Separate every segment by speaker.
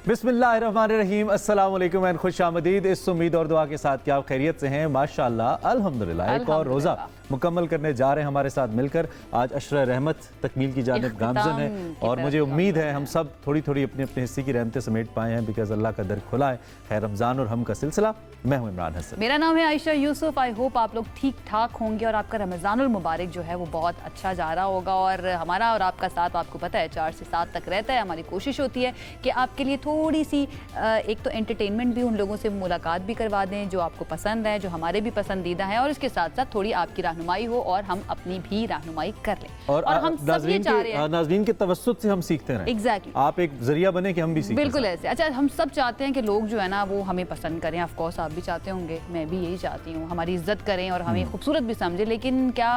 Speaker 1: बिस्मिल्लाहिर्रहमानिर्रहीम, अस्सलाम वालेकुम एंड खुश आमदीद। इस उम्मीद और दुआ के साथ कि आप खैरियत से हैं। माशाअल्लाह अल्हम्दुलिल्लाह एक और रोज़ा मुकम्मल करने जा रहे हैं हमारे साथ मिलकर। आज अशर रहमत तकमील की जानिब गामज़न है और मुझे उम्मीद है हम सब थोड़ी थोड़ी अपने अपने हिस्से की रहमतें समेट पाए हैं, बिकॉज अल्लाह का दर खुला है। खैर रमज़ान और हम का सिलसिला। मैं हूँ इमरान हसन।
Speaker 2: मेरा नाम है आयशा यूसुफ। आई होप आप लोग ठीक ठाक होंगे और आपका रमज़ानुल मुबारक जो है वो बहुत अच्छा जा रहा होगा। और हमारा और आपका साथ आपको पता है 4 से 7 तक रहता है। हमारी कोशिश होती है कि आपके लिए थोड़ी सी एक तो एंटरटेनमेंट भी, उन लोगों से मुलाकात भी करवा दें जो आपको पसंद है, जो हमारे भी पसंदीदा है, और इसके साथ साथ थोड़ी आपकी रहनुमाई हो और हम अपनी भी रहनुमाई कर लें। और हम सब ये चाह रहे हैं
Speaker 1: नाज़रीन के तवस्सुत से हम सीखते रहें।
Speaker 2: एग्जैक्टली,
Speaker 1: आप एक जरिया बने कि हम भी सीखें।
Speaker 2: बिल्कुल ऐसे। अच्छा, हम सब चाहते हैं कि लोग जो है ना वो हमें पसंद करें। ऑफ कोर्स आप भी चाहते होंगे, मैं भी यही चाहती हूँ, हमारी इज्जत करें और हमें खूबसूरत भी समझे। लेकिन क्या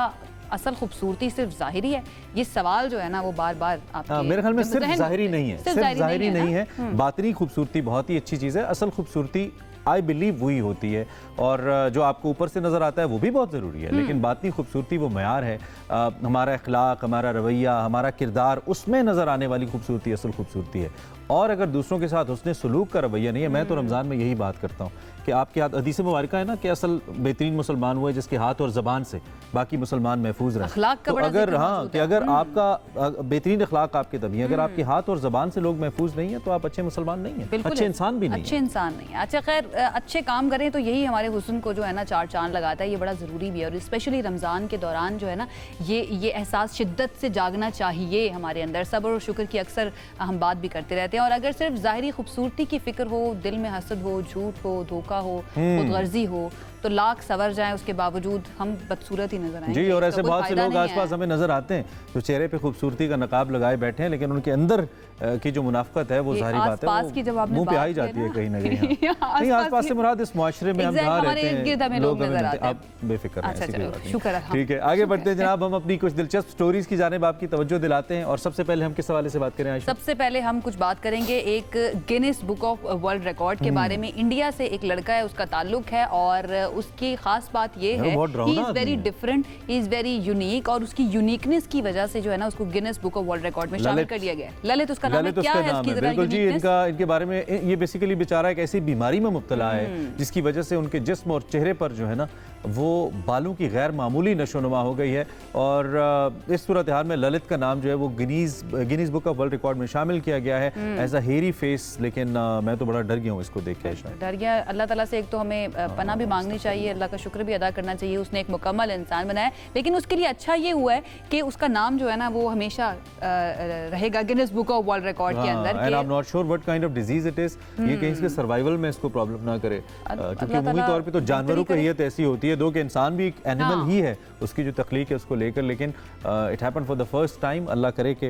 Speaker 2: असल खूबसूरती सिर्फ ज़ाहिरी है? ये सवाल जो है ना वो बार बार आपके
Speaker 1: मेरे ख्याल में सिर्फ ज़ाहिरी नहीं है, सिर्फ ज़ाहिरी नहीं है। बातिनी खूबसूरती बहुत ही अच्छी चीज़ है। असल खूबसूरती आई बिलीव वही होती है, और जो आपको ऊपर से नज़र आता है वो भी बहुत ज़रूरी है, लेकिन बातनी खूबसूरती वो मयार है। हमारा अखलाक, हमारा रवैया, हमारा किरदार, उसमें नज़र आने वाली खूबसूरती असल खूबसूरती है। और अगर दूसरों के साथ उसने सलूक का रवैया नहीं है, मैं तो रमज़ान में यही बात करता हूँ कि आपके हाथ हदीस मुबारका है ना कि असल बेहतरीन मुसलमान हुआ है जिसके हाथ और ज़बान से बाकी मुसलमान महफूज रहे।
Speaker 2: तो
Speaker 1: अगर कि अगर आपका बेहतरीन अखलाक आपके तभी, अगर आपके हाथ और ज़बान से लोग महफूज नहीं है तो आप अच्छे मुसलमान नहीं है, अच्छे इंसान भी नहीं,
Speaker 2: अच्छे इंसान नहीं है। अच्छा, खैर अच्छे काम करें तो यही हमारे हुस्न को जो है ना 4 चांद लगाता है। ये बड़ा ज़रूरी भी है, और स्पेशली रमज़ान के दौरान जो है ना ये एहसास शिद्दत से जागना चाहिए हमारे अंदर। सब्र और शुक्र की अक्सर हम बात भी करते रहते हैं। और अगर सिर्फ ज़ाहिरी खूबसूरती की फिक्र हो, दिल में हसद हो, झूठ हो, धोखा हो, खुदगर्जी हो, तो लाख सवर जाएं, उसके बावजूद हम बदसूरत ही नजर आएंगे।
Speaker 1: जी, और ऐसे बहुत से लोग आसपास हमें नजर आते हैं जो चेहरे पे खूबसूरती का नकाब लगाए बैठे हैं, लेकिन उनके अंदर की जो मुनाफकत है वो जाहिर बात है मुंह पे आई जाती है कहीं ना कहीं। नहीं, आसपास से मुराद इस मुआशरे में हम जहाँ रहते हैं लोग नजर आते हैं। आप बेफिक्र रहें, शुक्र है। ठीक है, आगे बढ़ते हैं जनाब। हम अपनी कुछ दिलचस्प स्टोरीज की जानिब आपकी तवज्जो दिलाते हैं। और सबसे पहले हम किस हवाले से बात करें?
Speaker 2: सबसे पहले हम कुछ बात करेंगे एक Guinness book of world record के बारे में। इंडिया से एक लड़का है, उसका ताल्लुक है, और उसकी खास बात ये है he is very different, he is very unique, और उसकी यूनिकनेस की वजह से जो है ना उसको Guinness book of world record में शामिल कर दिया गया। ललित उसका नाम है। क्या है इसकी जरा
Speaker 1: बिल्कुल जी, इनके बारे में ये बेसिकली बेचारा एक ऐसी बीमारी में मुब्तला है जिसकी वजह से उनके जिस्म और चेहरे पर जो है ना वो बालों की गैर मामूली नशोनुमा हो गई है। और इस सूरत हाल में ललित का नाम जो है वो Guinness book of world record में शामिल किया गया है एज अ हेरी फेस। लेकिन मैं तो बड़ा डर गया हूँ इसको देख के।
Speaker 2: डर गया। अल्लाह ताला से एक तो हमें पनाह भी मांगनी चाहिए, अल्लाह का शुक्र भी अदा करना चाहिए, उसने एक मुकम्मल इंसान बनाया। लेकिन उसके लिए अच्छा ये हुआ है कि उसका नाम जो है ना वो हमेशा रहेगा Guinness book of world record के अंदर।
Speaker 1: And I am not sure what kind of disease it is, ये कहीं इसके सर्वाइवल में इसको प्रॉब्लम ना करे, क्योंकि अमूमी तौर पे तो जानवरों की हैसियत ऐसी होती है, दो कि इंसान भी एक एनिमल ही है, उसकी जो तख्लीक है उसको लेकर। लेकिन it happened for the first time. Allah करे कि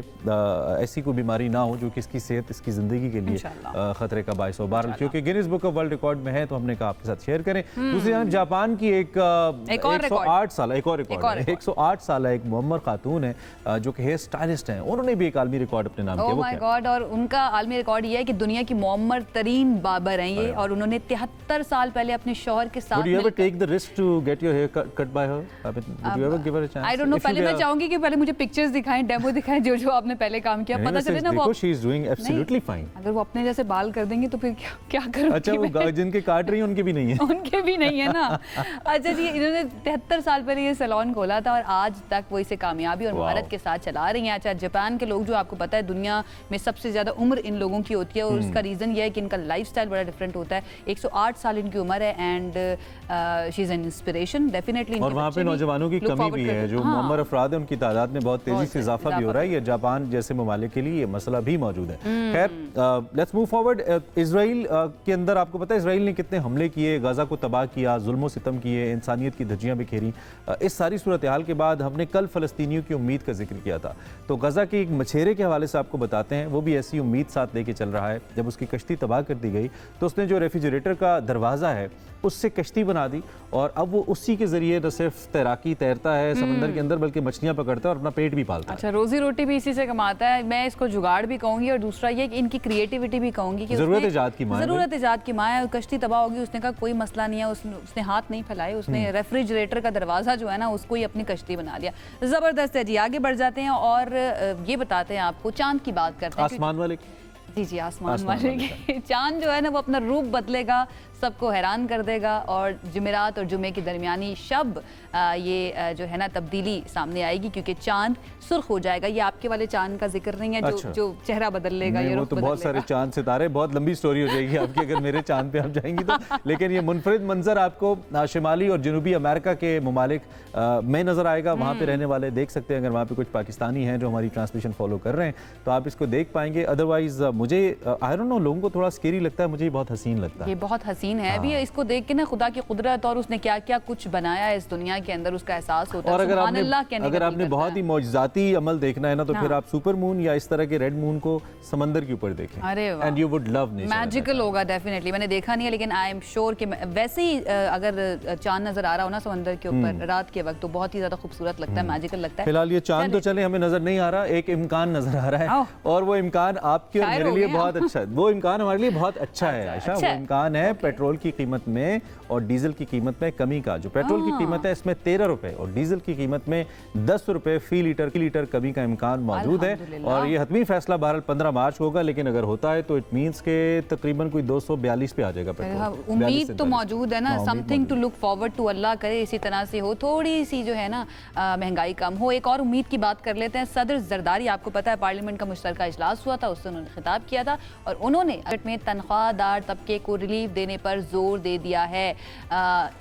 Speaker 1: ऐसी कोई बीमारी ना हो जो कि इसकी सेहत, इसकी ज़िंदगी के लिए खतरे का बायस हो। बहरहाल क्योंकि Guinness book of world record में है तो हमने कहा आपके साथ शेयर करें। दूसरी तरफ जापान की एक 108 साल, एक और रिकॉर्ड है, 108 साल एक मुअम्मर खातून है जो कि हेयर स्टाइलिस्ट हैं, उन्होंने भी एक आलमी रिकॉर्ड अपने नाम किया।
Speaker 2: Oh my God. और उनका आलमी रिकॉर्ड ये है कि दुनिया की मुअम्मर तरीन बाबर हैं ये, और उन्होंने 73 साल पहले अपने शौहर के साथ आई डोंट नो। पहले मैं चाहूंगी कि पहले मुझे पिक्चर्स दिखाएं, डेमो दिखाएं जो जो आपने पहले काम किया, पता चले ना वो
Speaker 1: she is doing absolutely fine.
Speaker 2: अगर वो अपने जैसे बाल कर देंगे तो फिर क्या करूंगी?
Speaker 1: अच्छा, वो जिनके काट रही हैं उनके भी नहीं है।
Speaker 2: उनके भी नहीं है ना। अच्छा जी, इन्होंने 73 साल पहले ये सैलून खोला था और आज तक वो इसे कामयाबी और महारत के साथ चला रही हैं। अच्छा, जापान के लोग जो आपको पता है दुनिया में सबसे ज्यादा उम्र इन लोगों की होती है, और उसका रीजन ये है कि इनका लाइफस्टाइल बड़ा डिफरेंट होता है। 108 साल इनकी उम्र है, and she is an inspiration definitely.
Speaker 1: और वहाँ पे नौजवानों की कमी भी है, जो मुअम्मर अफराद है उनकी तादाद में बहुत तेजी से इजाफा भी हो रहा है। ये जापान जैसे ममालिक के लिए ये मसला भी मौजूद है। खैर, लेट्स मूव फॉरवर्ड। इजराइल के अंदर आपको पता है इजराइल ने कितने हमले किए, गाजा को तबाह किया, जुल्म सितम किए, इंसानियत की धज्जियां बिखेरी। इस सारी सूरत हाल के बाद हमने कल फ़लस्तीनियों की उम्मीद का जिक्र किया था, तो गजा के एक मछेरे के हवाले से आपको बताते हैं। वो भी ऐसी उम्मीद साथ लेके चल रहा है। जब उसकी कश्ती तबाह कर दी गई तो उसने जो रेफ्रिजरेटर का दरवाज़ा है उससे कश्ती बना दी, और अब वो उसी के जरिए न सिर्फ तैराकी तैरता है समंदर के अंदर, बल्कि मछलियां पकड़ता है और अपना पेट भी पालता है।
Speaker 2: अच्छा, रोजी रोटी भी इसी से कमाता है। मैं इसको जुगाड़ भी कहूंगी, और दूसरा ये कि इनकी क्रिएटिविटी भी कहूंगी कि
Speaker 1: ज़रूरत इजाद की
Speaker 2: माँ है। कश्ती तबाह होगी, उसने कहा कोई मसला नहीं है, उसने हाथ नहीं फैलाए, उसने रेफ्रिजरेटर का दरवाज़ा जो है ना उसको ही अपनी कश्ती बना लिया। ज़बरदस्त है जी। आगे बढ़ जाते हैं और ये बताते हैं आपको, चांद की बात करते हैं।
Speaker 1: आसमान वाले
Speaker 2: जी जी, आसमान वाले के चांद जो है ना वो अपना रूप बदलेगा, सबको हैरान कर देगा और जुमेरात और जुमे के दरमियानी शब ये जो है ना तब्दीली सामने आएगी, क्योंकि चांद सुर्ख हो जाएगा। ये आपके वाले चांद का जिक्र नहीं है जो जो चेहरा बदल लेगा, ये
Speaker 1: वो तो बहुत सारे चांद सितारे, बहुत लंबी स्टोरी हो जाएगी आपकी अगर मेरे चांद पे आप जाएंगी तो। लेकिन ये मुनफरिद मंजर आपको शिमाली और जनूबी अमेरिका के ममालिक में नजर आएगा। वहाँ पे रहने वाले देख सकते हैं, अगर वहाँ पे कुछ पाकिस्तानी हैं जो हमारी ट्रांसमिशन फॉलो कर रहे हैं तो आप इसको देख पाएंगे। अदरवाइज मुझे आई डोंट नो, लोगों को थोड़ा स्केरी लगता है, मुझे बहुत हसीन लगता है।
Speaker 2: ये बहुत हसीन है भी, इसको देख के ना खुदा की कुदरत और उसने क्या क्या कुछ बनाया है इस दुनिया के अंदर उसका एहसास होता है।
Speaker 1: और अगर आपने बहुत ही मौजज़ाती अमल देखना है ना तो फिर आप सुपर मून या इस तरह के रेड मून को समंदर के ऊपर देखें।
Speaker 2: अरे
Speaker 1: and you would love nature.
Speaker 2: Magical होगा डेफिनेटली। मैंने देखा नहीं है लेकिन आई एम श्योर कि वैसे ही अगर चांद नजर आ रहा हो ना समंदर के ऊपर रात के वक्त तो बहुत ही ज्यादा खूबसूरत लगता है, मैजिकल लगता है।
Speaker 1: फिलहाल ये चांद तो चले हमें नजर नहीं आ रहा, एक इम्कान नजर आ रहा है और वो इम्कान आपके और मेरे लिए बहुत अच्छा है। वो इम्कान हमारे लिए बहुत अच्छा है आयशा। वो इम्कान है पेट्रोल की कीमत में और डीजल की कीमत में कमी का। जो पेट्रोल की कीमत है इसमें 13 रुपए और डीजल की कीमत में 10 रुपए फी लीटर कमी का इम्कान मौजूद है। और ये हतमी फैसला बहरहाल 15 मार्च होगा, लेकिन अगर होता है तो इट मींस के तकरीबन कोई 242 पे आ जाएगा पेट्रोल।
Speaker 2: उम्मीद तो मौजूद है ना, something to look forward to. Allah करे इसी तरह से हो, थोड़ी सी जो है ना महंगाई कम हो। एक और उम्मीद की बात कर लेते हैं। सदर जरदारी, आपको पता है पार्लियामेंट का मुश्तरका इजलास हुआ था, उससे उन्होंने खिताब किया था और उन्होंने बजट में तनख्वाहदार तबके को रिलीफ देने पर जोर दे दिया है।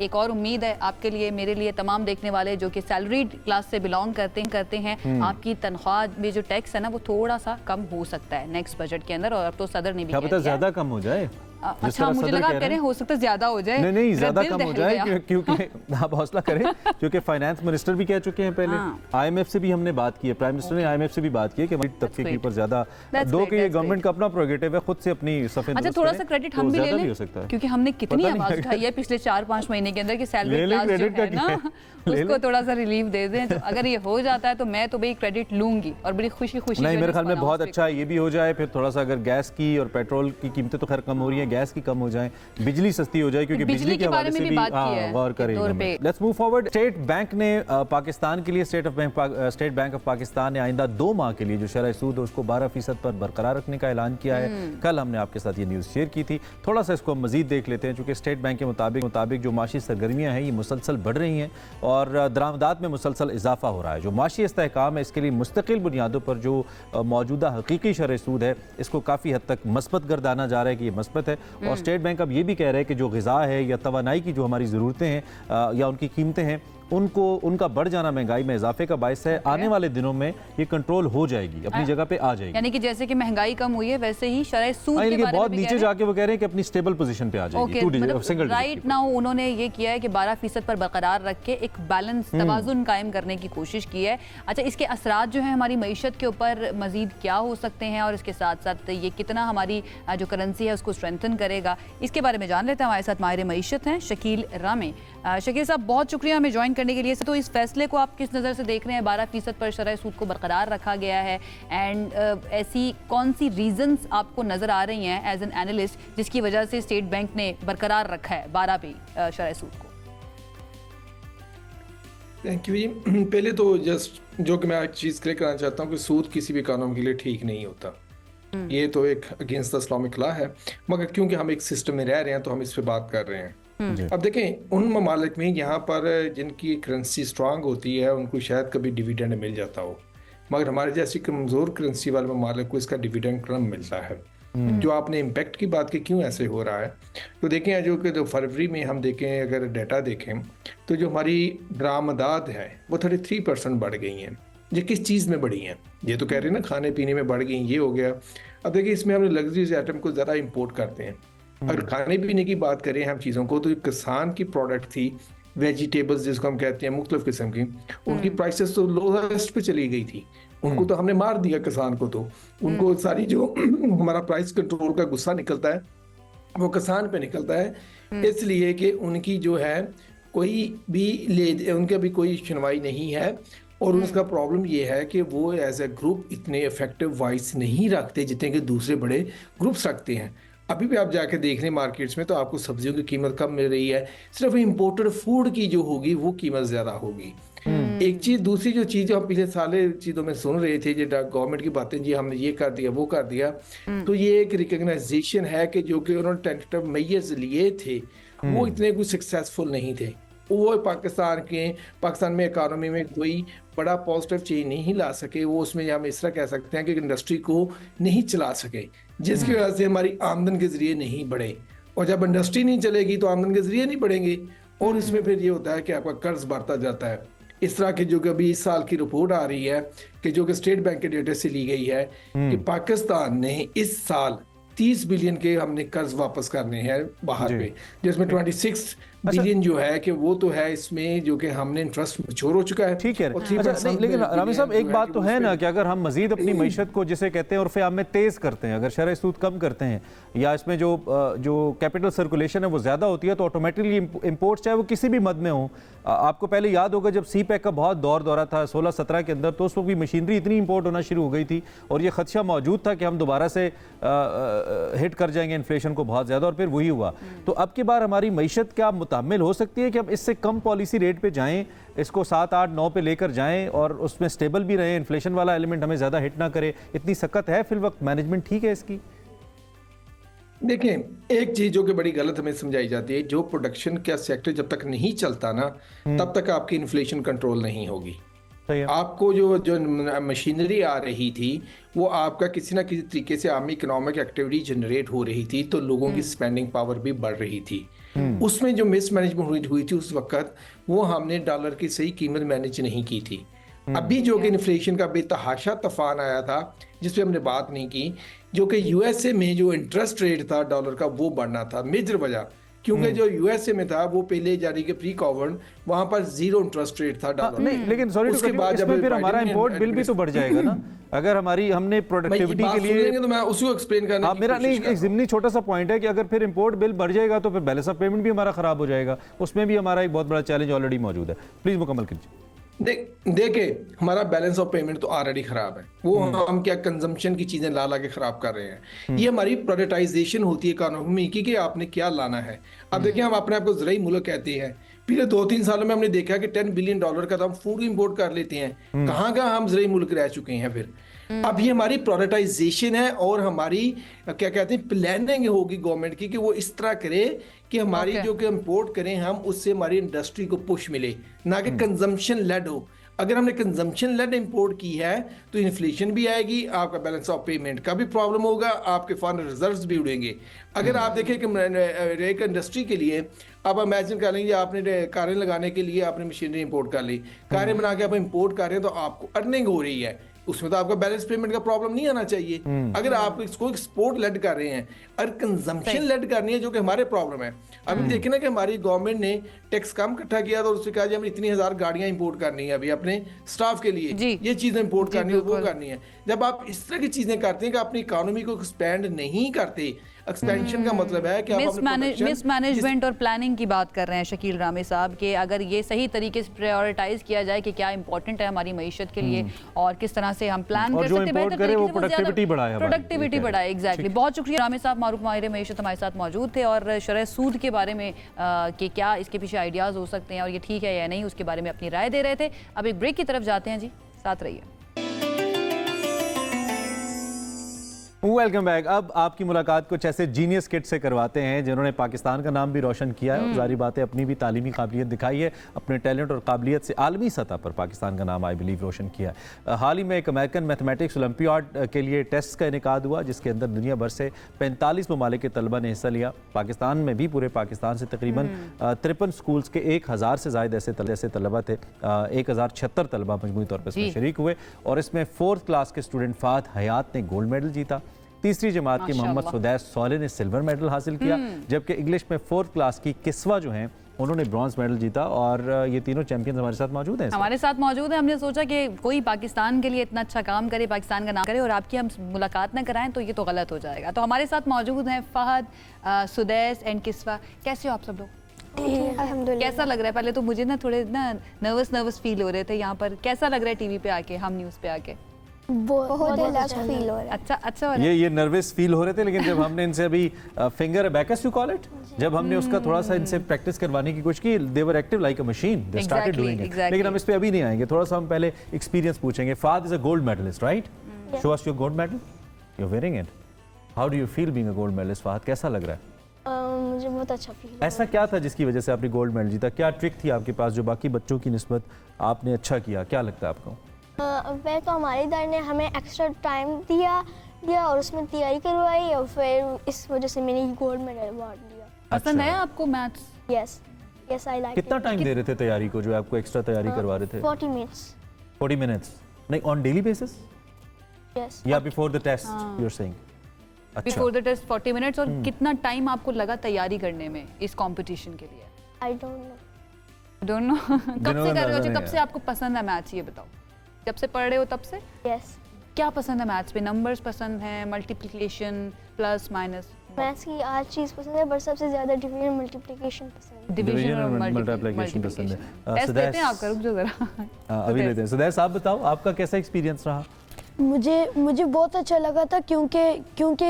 Speaker 2: एक और उम्मीद है आपके लिए, मेरे लिए, तमाम देखने वाले जो कि सैलरीड क्लास से बिलोंग करते हैं, आपकी तनख्वाह में जो टैक्स है ना वो थोड़ा सा कम हो सकता है नेक्स्ट बजट के अंदर। और अब तो सदर ने भी
Speaker 1: क्या पता ज्यादा कम हो जाए।
Speaker 2: अच्छा, मुझे लगा कह रहे हैं हो सकता है ज्यादा हो जाए।
Speaker 1: नहीं ज्यादा कम हो जाए क्योंकि आप हौसला करें, क्योंकि फाइनेंस मिनिस्टर भी कह चुके हैं पहले। आईएमएफ से भी हमने बात की है, प्राइम मिनिस्टर ने आईएमएफ से भी बात की है कि तबके के ऊपर ज्यादा दो कि ये गवर्नमेंट का अपना प्रोग्रेटिव है, खुद से अपनी सफेद।
Speaker 2: अच्छा, थोड़ा सा क्रेडिट हम भी ले लें क्योंकि हमने कितनी आवाज उठाई है पिछले 4-5 महीने के अंदर कि सैलरी क्लास जो है ना उसको थोड़ा सा रिलीफ दे दें। तो अगर ये हो जाता है तो मैं तो भाई क्रेडिट लूंगी और बड़ी खुशी
Speaker 1: नहीं, मेरे ख्याल में बहुत अच्छा है ये भी हो जाए। फिर थोड़ा सा अगर गैस की और पेट्रोल की कीमतें तो खैर कम हो रही है, गैस की कम हो जाए, बिजली सस्ती हो जाए, क्योंकि बिजली के हवाले से भी गौर करेंगे। Let's move forward. State bank ने पाकिस्तान के लिए, स्टेट बैंक ऑफ पाकिस्तान ने आइंदा 2 माह के लिए जो शरह सूद है उसको 12% पर बरकरार रखने का ऐलान किया है। कल हमने आपके साथ ये न्यूज़ शेयर की थी। थोड़ा सा इसको हम मजीद देख लेते हैं, चूँकि स्टेट बैंक के मुताबिक जो माशी सरगर्मियाँ हैं ये मुसलसल बढ़ रही हैं और दरामदात में मुसलसल इजाफा हो रहा है। जो माशी इस्तेहकाम है इसके लिए मुस्तकिल बुनियादों पर जो मौजूदा हकीकी शरह सूद है इसको काफ़ी हद तक मस्बत गर्दाना जा रहा है कि ये मस्बत है। और स्टेट बैंक अब ये भी कह रहे हैं कि जो ग़िज़ा है या तवानाई की जो हमारी ज़रूरतें हैं या उनकी कीमतें हैं उनका बढ़ जाना महंगाई में इजाफे का बायस है। आने वाले दिनों में ये कंट्रोल हो जाएगी, अपनी जगह पे आ जाएगी।
Speaker 2: यानी कि जैसे कि महंगाई कम हुई है वैसे ही शरह सूद के बारे में
Speaker 1: बहुत नीचे जाके वो कह रहे हैं कि अपनी स्टेबल पोजीशन पे आ जाएगी।
Speaker 2: राइट नाउ उन्होंने ये किया है कि 12% पर बरकरार रख के एक बैलेंस तवाजुन कायम करने की कोशिश की है। अच्छा, इसके असरात जो है हमारी मईशत के ऊपर मजीद क्या हो सकते हैं और इसके साथ साथ ये कितना हमारी जो करेंसी है उसको स्ट्रेंथन करेगा, इसके बारे में जान लेते हैं। हमारे साथ माहिर मईशत हैं शकील रामे। शकील साहब, बहुत शुक्रिया हमें ज्वाइन करने के लिए। तो इस फैसले को आप किस नज़र से देख रहे हैं? 12% पर शरह सूद को बरकरार रखा गया है एंड ऐसी कौन सी रीजंस आपको नज़र आ रही हैं एज एन एनालिस्ट जिसकी वजह से स्टेट बैंक ने बरकरार रखा है 12 पे शरह सूद को?
Speaker 3: थैंक यू जी। पहले तो जस्ट जो कि मैं एक चीज़ क्लियर करना चाहता हूँ कि सूद किसी भी कानून के लिए ठीक नहीं होता। ये तो एक अगेंस्ट द इस्लामिक लॉ है, मगर क्योंकि हम एक सिस्टम में रह रहे हैं तो हम इस पर बात कर रहे हैं। अब देखें, उन ममालिक में यहाँ पर जिनकी करेंसी स्ट्रांग होती है उनको शायद कभी डिविडेंड मिल जाता हो, मगर हमारे जैसी कमज़ोर करेंसी वाले ममालिक को इसका डिविडेंड कम मिलता है। जो आपने इम्पैक्ट की बात की, क्यों ऐसे हो रहा है, तो देखें जो फरवरी में हम देखें, अगर डाटा देखें तो जो हमारी बरामदात है वो 33% बढ़ गई हैं। ये किस चीज़ में बढ़ी हैं? ये तो कह रहे हैं ना खाने पीने में बढ़ गई, ये हो गया। अब देखिए, इसमें हमने लग्जरीज आइटम को ज़्यादा इंपोर्ट करते हैं। अगर खाने पीने की बात करें हम चीज़ों को, तो किसान की प्रोडक्ट थी वेजिटेबल्स जिसको हम कहते हैं मुख्तलिफ किस्म की, उनकी प्राइसेस तो लोएस्ट पे चली गई थी। उनको तो हमने मार दिया, किसान को तो उनको सारी जो हमारा प्राइस कंट्रोल का गुस्सा निकलता है वो किसान पे निकलता है, इसलिए कि उनकी जो है कोई भी उनका भी कोई सुनवाई नहीं है। और उसका प्रॉब्लम ये है कि वो एज ए ग्रुप इतने इफेक्टिव वॉइस नहीं रखते जितने कि दूसरे बड़े ग्रुप्स रखते हैं। अभी भी आप जाके देख रहे हैं मार्केट्स में तो आपको सब्जियों की कीमत कम मिल रही है, सिर्फ इम्पोर्टेड फूड की जो होगी वो कीमत ज़्यादा होगी। एक चीज, दूसरी जो चीज हम पिछले साले चीजों में सुन रहे थे, जो गवर्नमेंट की बातें, जी हमने ये कर दिया वो कर दिया, तो ये एक रिकग्नाइजेशन है कि जो कि उन्होंने टेंटेटिव मेजर्स लिए थे वो इतने कुछ सक्सेसफुल नहीं थे। वो पाकिस्तान में इकोनॉमी में कोई बड़ा पॉजिटिव चेंज नहीं ला सके। वो उसमें हम इस तरह कह सकते हैं कि इंडस्ट्री को नहीं चला सके, जिसकी वजह से हमारी आमदन के जरिए नहीं बढ़े, और जब इंडस्ट्री नहीं चलेगी तो आमदन के जरिए नहीं बढ़ेंगे, और इसमें फिर ये होता है कि आपका कर्ज बढ़ता जाता है। इस तरह की जो कि अभी इस साल की रिपोर्ट आ रही है कि जो कि स्टेट बैंक के डेटा से ली गई है कि पाकिस्तान ने इस साल 30 बिलियन के हमने कर्ज वापस करने हैं बाहर पे, जिसमें 26 बिलियन जो है कि वो तो है इसमें जो कि हमने इंटरेस्ट मैच्योर हो चुका है।
Speaker 1: ठीक है, अच्छा, लेकिन रामी साहब एक बात तो है ना कि अगर हम मजीद अपनी मईशत को जिसे कहते हैं उर्फ़ आम में तेज़ करते हैं, अगर शरह सूद कम करते हैं या इसमें जो कैपिटल सर्कुलेशन है वो ज़्यादा होती है, तो ऑटोमेटिकली इंपोर्ट चाहे वो किसी भी मद में हो। आपको पहले याद होगा जब सी पैक का बहुत दौरा था 16-17 के अंदर, तो उस वक्त भी मशीनरी इतनी इंपोर्ट होना शुरू हो गई थी और ये खदशा मौजूद था कि हम दोबारा से हिट कर जाएंगे इन्फ्लेशन को बहुत ज़्यादा, और फिर वही हुआ। तो अब की बार हमारी मईशत क्या मुतामिल हो सकती है कि अब इससे कम पॉलिसी रेट पे जाएं, इसको 7, 8, 9 पे लेकर जाएं और उसमें स्टेबल भी रहें, इन्फ्लेशन वाला एलिमेंट हमें ज़्यादा हिट ना करे? इतनी सख्त है फिल वक्त मैनेजमेंट ठीक है इसकी?
Speaker 3: देखें, एक चीज जो कि बड़ी गलत हमें समझाई जाती है, जो प्रोडक्शन का सेक्टर जब तक नहीं चलता ना तब तक आपकी इन्फ्लेशन कंट्रोल नहीं होगी। आपको जो मशीनरी आ रही थी वो आपका किसी ना किसी तरीके से आम इकोनॉमिक एक्टिविटी जनरेट हो रही थी, तो लोगों की स्पेंडिंग पावर भी बढ़ रही थी। उसमें जो मिसमैनेजमेंट हुई थी उस वक्त, वो हमने डॉलर की सही कीमत मैनेज नहीं की थी। अभी जो कि इन्फ्लेशन का बेतहाशा तूफान आया था जिस पे हमने बात नहीं की, जो कि यूएसए में जो इंटरेस्ट रेट था डॉलर का वो बढ़ना था मेजर वजह, क्योंकि जो यूएसए में था वो पहले जारी के प्री कोविड वहां पर 0 इंटरेस्ट रेट था डॉलर।
Speaker 1: नहीं, लेकिन सॉरी, उसके बाद जब फिर हमारा इंपोर्ट बिल भी तो बढ़ जाएगा ना, अगर हमने प्रोडक्टिविटी के लिए,
Speaker 3: तो मैं उसको एक्सप्लेन करने की
Speaker 1: मेरा नहीं, एक जिम्नी छोटा सा पॉइंट है कि अगर फिर इंपोर्ट बिल बढ़ जाएगा तो फिर बैलेंस ऑफ पेमेंट भी हमारा खराब हो जाएगा, उसमें भी हमारा एक बहुत बड़ा चैलेंज ऑलरेडी मौजूद है। प्लीज मुकम्मल कीजिए।
Speaker 3: देखे, हमारा बैलेंस ऑफ पेमेंट तो ऑलरेडी खराब है, वो हम क्या कंजम्पशन की चीजें ला के खराब कर रहे हैं। ये हमारी प्राइवेटाइजेशन होती है इकोनॉमी की कि आपने क्या लाना है। अब देखिए, हम अपने आप को ज़राई मुल्क कहते हैं, पिछले 2-3 सालों में हमने देखा कि $10 बिलियन का तो हम फूड इंपोर्ट कर लेते हैं। कहाँ हम ज़राई मुल्क रह चुके हैं फिर। अब ये हमारी प्राइवेटाइजेशन है और हमारी क्या कहते हैं प्लानिंग होगी गवर्नमेंट की कि वो इस तरह करे कि हमारी जो कि इंपोर्ट करें हम, उससे हमारी इंडस्ट्री को पुश मिले, ना कि कंजम्पशन लेड हो। अगर हमने कंजम्पशन लेड इंपोर्ट की है तो इन्फ्लेशन भी आएगी, आपका बैलेंस ऑफ पेमेंट का भी प्रॉब्लम होगा, आपके फॉरेन रिजर्व्स भी उड़ेंगे। अगर आप देखें कि एक इंडस्ट्री के लिए आप इमेजिन कर लेंगे, आपने कारें लगाने के लिए आपने मशीनरी इंपोर्ट कर ली, कारें बना के आप इंपोर्ट कर रहे हैं तो आपको अर्निंग हो रही है, उसमें तो आपका बैलेंस पेमेंट का प्रॉब्लम नहीं आना चाहिए। अगर आप इसको एक्सपोर्ट लेड कर रहे हैं और कंजम्पशन लेड करनी है, जो कि हमारे प्रॉब्लम है। अभी देखिए ना कि हमारी गवर्नमेंट ने टैक्स कम इकट्ठा किया तो उससे कहा जी हमें इतनी 1000 गाड़ियां इंपोर्ट करनी है अभी अपने स्टाफ के लिए, ये चीजें इंपोर्ट करनी है, वो करनी है। जब आप इस तरह की चीजें करते हैं कि अपनी इकोनॉमी को एक्सपैंड नहीं करते, एक्सपेंशन का मतलब है कि
Speaker 2: मिसमैनेजमेंट और प्लानिंग की बात कर रहे हैं शकील रामी साहब के, अगर ये सही तरीके से प्रायोरिटाइज किया जाए कि क्या इंपॉर्टेंट है हमारी मईशत के लिए और किस तरह से हम प्लान कर सकते हैं, प्रोडक्टिविटी बढ़ाए। एग्जैक्टली, बहुत शुक्रिया रामी साहब, मारूफ माहिर मईशत हमारे साथ मौजूद थे और शरह सूद के बारे में कि क्या इसके पीछे आइडियाज हो सकते हैं और ये ठीक है या नहीं उसके बारे में अपनी राय दे रहे थे। अब एक ब्रेक की तरफ जाते हैं जी, साथ रहिए।
Speaker 1: Welcome back. अब आपकी मुलाकात कुछ ऐसे जीनियस किड से करवाते हैं जिन्होंने पाकिस्तान का नाम भी रोशन किया है और जारी बात है अपनी भी तालीमी काबिलियत दिखाई है, अपने टैलेंट और काबिलियत से आलमी सतह पर पाकिस्तान का नाम आई बिलीव रोशन किया है। हाल ही में एक अमेरिकन मैथमेटिक्स ओलंपियाड के लिए टेस्ट का इनेकाद हुआ जिसके अंदर दुनिया भर से 45 ममालिक के तलबा ने हिस्सा लिया। पाकिस्तान में भी पूरे पाकिस्तान से तकरीबन 53 स्कूल्स के 1000 से ज़ायद ऐसे तलबा थे। 1076 तलबा मजमूई तौर पर इसमें शरीक हुए और इसमें 4th क्लास के स्टूडेंट फात हयात ने गोल्ड मेडल जीता। तीसरी जमात के मोहम्मद सुदैस सोले ने सिल्वर मेडल हासिल किया, जबकि इंग्लिश में 4th क्लास की किस्वा जो हैं उन्होंने ब्रॉन्ज मेडल जीता। और ये तीनों चैंपियंस हमारे साथ मौजूद हैं। हमने सोचा कि कोई पाकिस्तान के लिए इतना अच्छा काम करे, पाकिस्तान का नाम करे और आपकी हम मुलाकात ना कराएं तो ये तो गलत हो जाएगा। तो हमारे साथ मौजूद हैं फहद, सुदैस एंड किस्वा। कैसे हो आप सब लोग? कैसा लग रहा है? पहले तो मुझे ना थोड़े ना नर्वस फील हो रहे थे यहाँ पर। कैसा लग रहा है टीवी पे आके, हम न्यूज़ पे आके?
Speaker 4: बहुत रिलैक्स फील हो रहा है।
Speaker 2: अच्छा अच्छा हो रहा है।
Speaker 1: ये नर्वस फील हो रहे थे, लेकिन जब हमने इनसे अभी finger Bacchus you call it, जब हमने उसका थोड़ा सा इनसे प्रैक्टिस करवाने की कोशिश की, they were active like a machine, they started doing it. लेकिन हम इस पे अभी नहीं आएंगे, थोड़ा सा हम पहले एक्सपीरियंस पूछेंगे। Fahad is a gold medallist, right? Show us your gold medal, you are wearing it. How do you feel being a gold medallist Fahad? कैसा लग रहा है?
Speaker 4: मुझे बहुत अच्छा फील
Speaker 1: ऐसा क्या था जिसकी वजह से आपने गोल्ड मेडल जीता? क्या ट्रिक थी आपके पास जो बाकी बच्चों की निस्बत आपने अच्छा किया? क्या लगता है आपको?
Speaker 4: पहले तो हमारे दादा ने हमें एक्स्ट्रा टाइम दिया और उसमें तैयारी करवाई और फिर इस वजह से मैंने गोल्ड मेडल अवार्ड लिया।
Speaker 2: पसंद
Speaker 1: अच्छा।
Speaker 2: है आपको मैथ्स?
Speaker 4: Yes I like.
Speaker 1: कितना टाइम दे रहे थे तैयारी को, जो आपको एक्स्ट्रा तैयारी करवा रहे थे?
Speaker 4: 40 मिनट्स।
Speaker 1: 40 मिनट्स? नहीं, ऑन डेली बेसिस
Speaker 4: यस।
Speaker 1: या before the test you are saying? अच्छा,
Speaker 2: बिफोर द टेस्ट 40 मिनट्स। और कितना टाइम आपको लगा तैयारी करने में इस कंपटीशन के लिए?
Speaker 4: I don't
Speaker 2: know. कब
Speaker 1: जिन्होंने
Speaker 2: से कर रहे हो?
Speaker 1: नहीं
Speaker 2: कब से आपको पसंद है मैथ्स, ये बताओ। जब से पढ़ रहे हो तब से?
Speaker 4: नो। यस।
Speaker 2: क्या पसंद है मैथ्स में? नंबर्स पसंद है, मल्टीप्लिकेशन, प्लस माइनस?
Speaker 4: मैथ्स की आज चीज़ पसंद है, पर सबसे ज़्यादा डिवीजन मल्टीप्लिकेशन पसंद है।
Speaker 2: डिवीजन और
Speaker 1: मल्टीप्लिकेशन पसंद है।
Speaker 2: टेस्ट लेते हैं आपका? रुक जाओ जरा।
Speaker 1: अभी लेते हैं। सुदैश, आप बताओ आपका कैसा एक्सपीरियंस रहा?
Speaker 5: मुझे बहुत अच्छा लगा था क्योंकि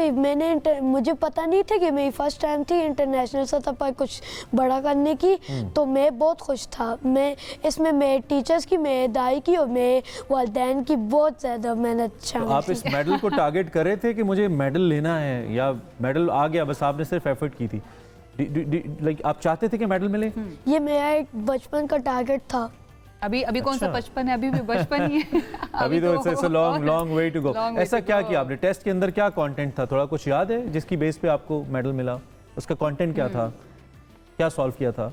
Speaker 5: मुझे पता नहीं था कि मेरी फर्स्ट टाइम थी इंटरनेशनल सतह पर कुछ बड़ा करने की, तो मैं बहुत खुश था। मैं इसमें मेरे टीचर्स की, मेरे दाई की और मेरे वालिदैन की बहुत ज़्यादा मेहनत शामिल
Speaker 1: आप इस मेडल को टारगेट कर रहे थे कि मुझे मेडल लेना है, या मेडल आ गया बस आपने सिर्फ एफर्ट की थी? लाइक आप चाहते थे कि मेडल मिले?
Speaker 5: ये मेरा एक बचपन का टारगेट था।
Speaker 2: अभी कौन सा
Speaker 1: अच्छा।
Speaker 2: बचपन है? अभी भी बचपन ही है।
Speaker 1: अभी तो it's a long way to go. ऐसा क्या किया आपने टेस्ट के अंदर? क्या कंटेंट था? थोड़ा कुछ याद है जिसकी बेस पे आपको मेडल मिला? उसका कंटेंट क्या था? क्या सॉल्व किया था?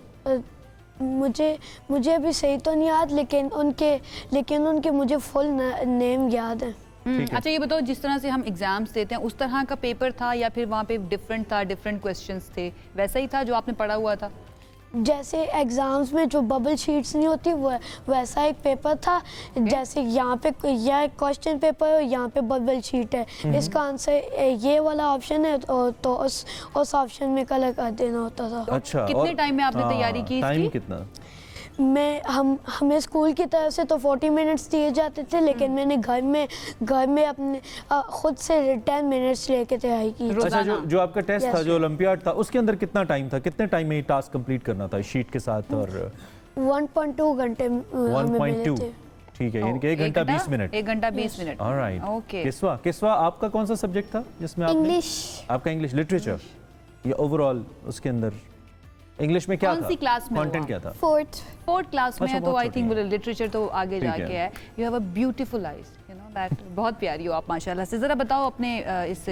Speaker 5: मुझे अभी सही तो नहीं याद, लेकिन उनके मुझे फुल नेम याद है।
Speaker 2: अच्छा, ये बताओ, जिस तरह से हम एग्जाम्स देते हैं उस तरह का पेपर था या फिर वहाँ पे डिफरेंट था, डिफरेंट क्वेश्चंस थे? वैसा ही था जो आपने पढ़ा हुआ था?
Speaker 5: जैसे एग्ज़ाम्स में जो बबल शीट्स नहीं होती वो वैसा एक पेपर था। जैसे यहाँ पे यह क्वेश्चन पेपर है, यहाँ पे बबल शीट है, इसका आंसर ये वाला ऑप्शन है, तो उस ऑप्शन में कलर कर देना होता था।
Speaker 1: अच्छा,
Speaker 2: कितने टाइम में आपने तैयारी की
Speaker 1: टाइम
Speaker 2: इसकी?
Speaker 1: कितना?
Speaker 5: हमें स्कूल की तरफ से तो 40 मिनट्स दिए जाते थे, लेकिन मैंने घर में अपने खुद से 10 मिनट्स लेके तैयारी की।
Speaker 1: अच्छा, जो आपका टेस्ट था,
Speaker 5: Yes.
Speaker 1: जो ओलंपियाड था, उसके अंदर कितना टाइम था? कितने टाइम में ये टास्क कंप्लीट करना था शीट के साथ? और
Speaker 5: 1.2 घंटे हमें मिले
Speaker 1: 1.2,
Speaker 5: थे।
Speaker 1: ठीक है, यानी कि 1 घंटा 20 मिनट।
Speaker 2: 1 घंटा 20 मिनट।
Speaker 1: ऑलराइट।
Speaker 2: ओके।
Speaker 1: किस्वा आपका कौन सा सब्जेक्ट था जिसमें आपने?
Speaker 4: इंग्लिश।
Speaker 1: आपका इंग्लिश लिटरेचर या ओवरऑल उसके अंदर इंग्लिश में क्या था?
Speaker 2: कौन सी क्लास में
Speaker 1: कंटेंट
Speaker 2: हुआ?
Speaker 1: क्या था?
Speaker 4: 4th
Speaker 2: क्लास में
Speaker 1: अच्छा,
Speaker 2: है, तो
Speaker 1: बहुत
Speaker 2: आई
Speaker 1: छोटी
Speaker 2: थिंक
Speaker 1: है।
Speaker 2: लिटरेचर तो आगे
Speaker 1: ठीक
Speaker 2: जाके
Speaker 1: है।
Speaker 2: है। You have a beautiful eyes, you know that. बहुत प्यारी हो आप माशाल्लाह से। जरा बताओ अपने इस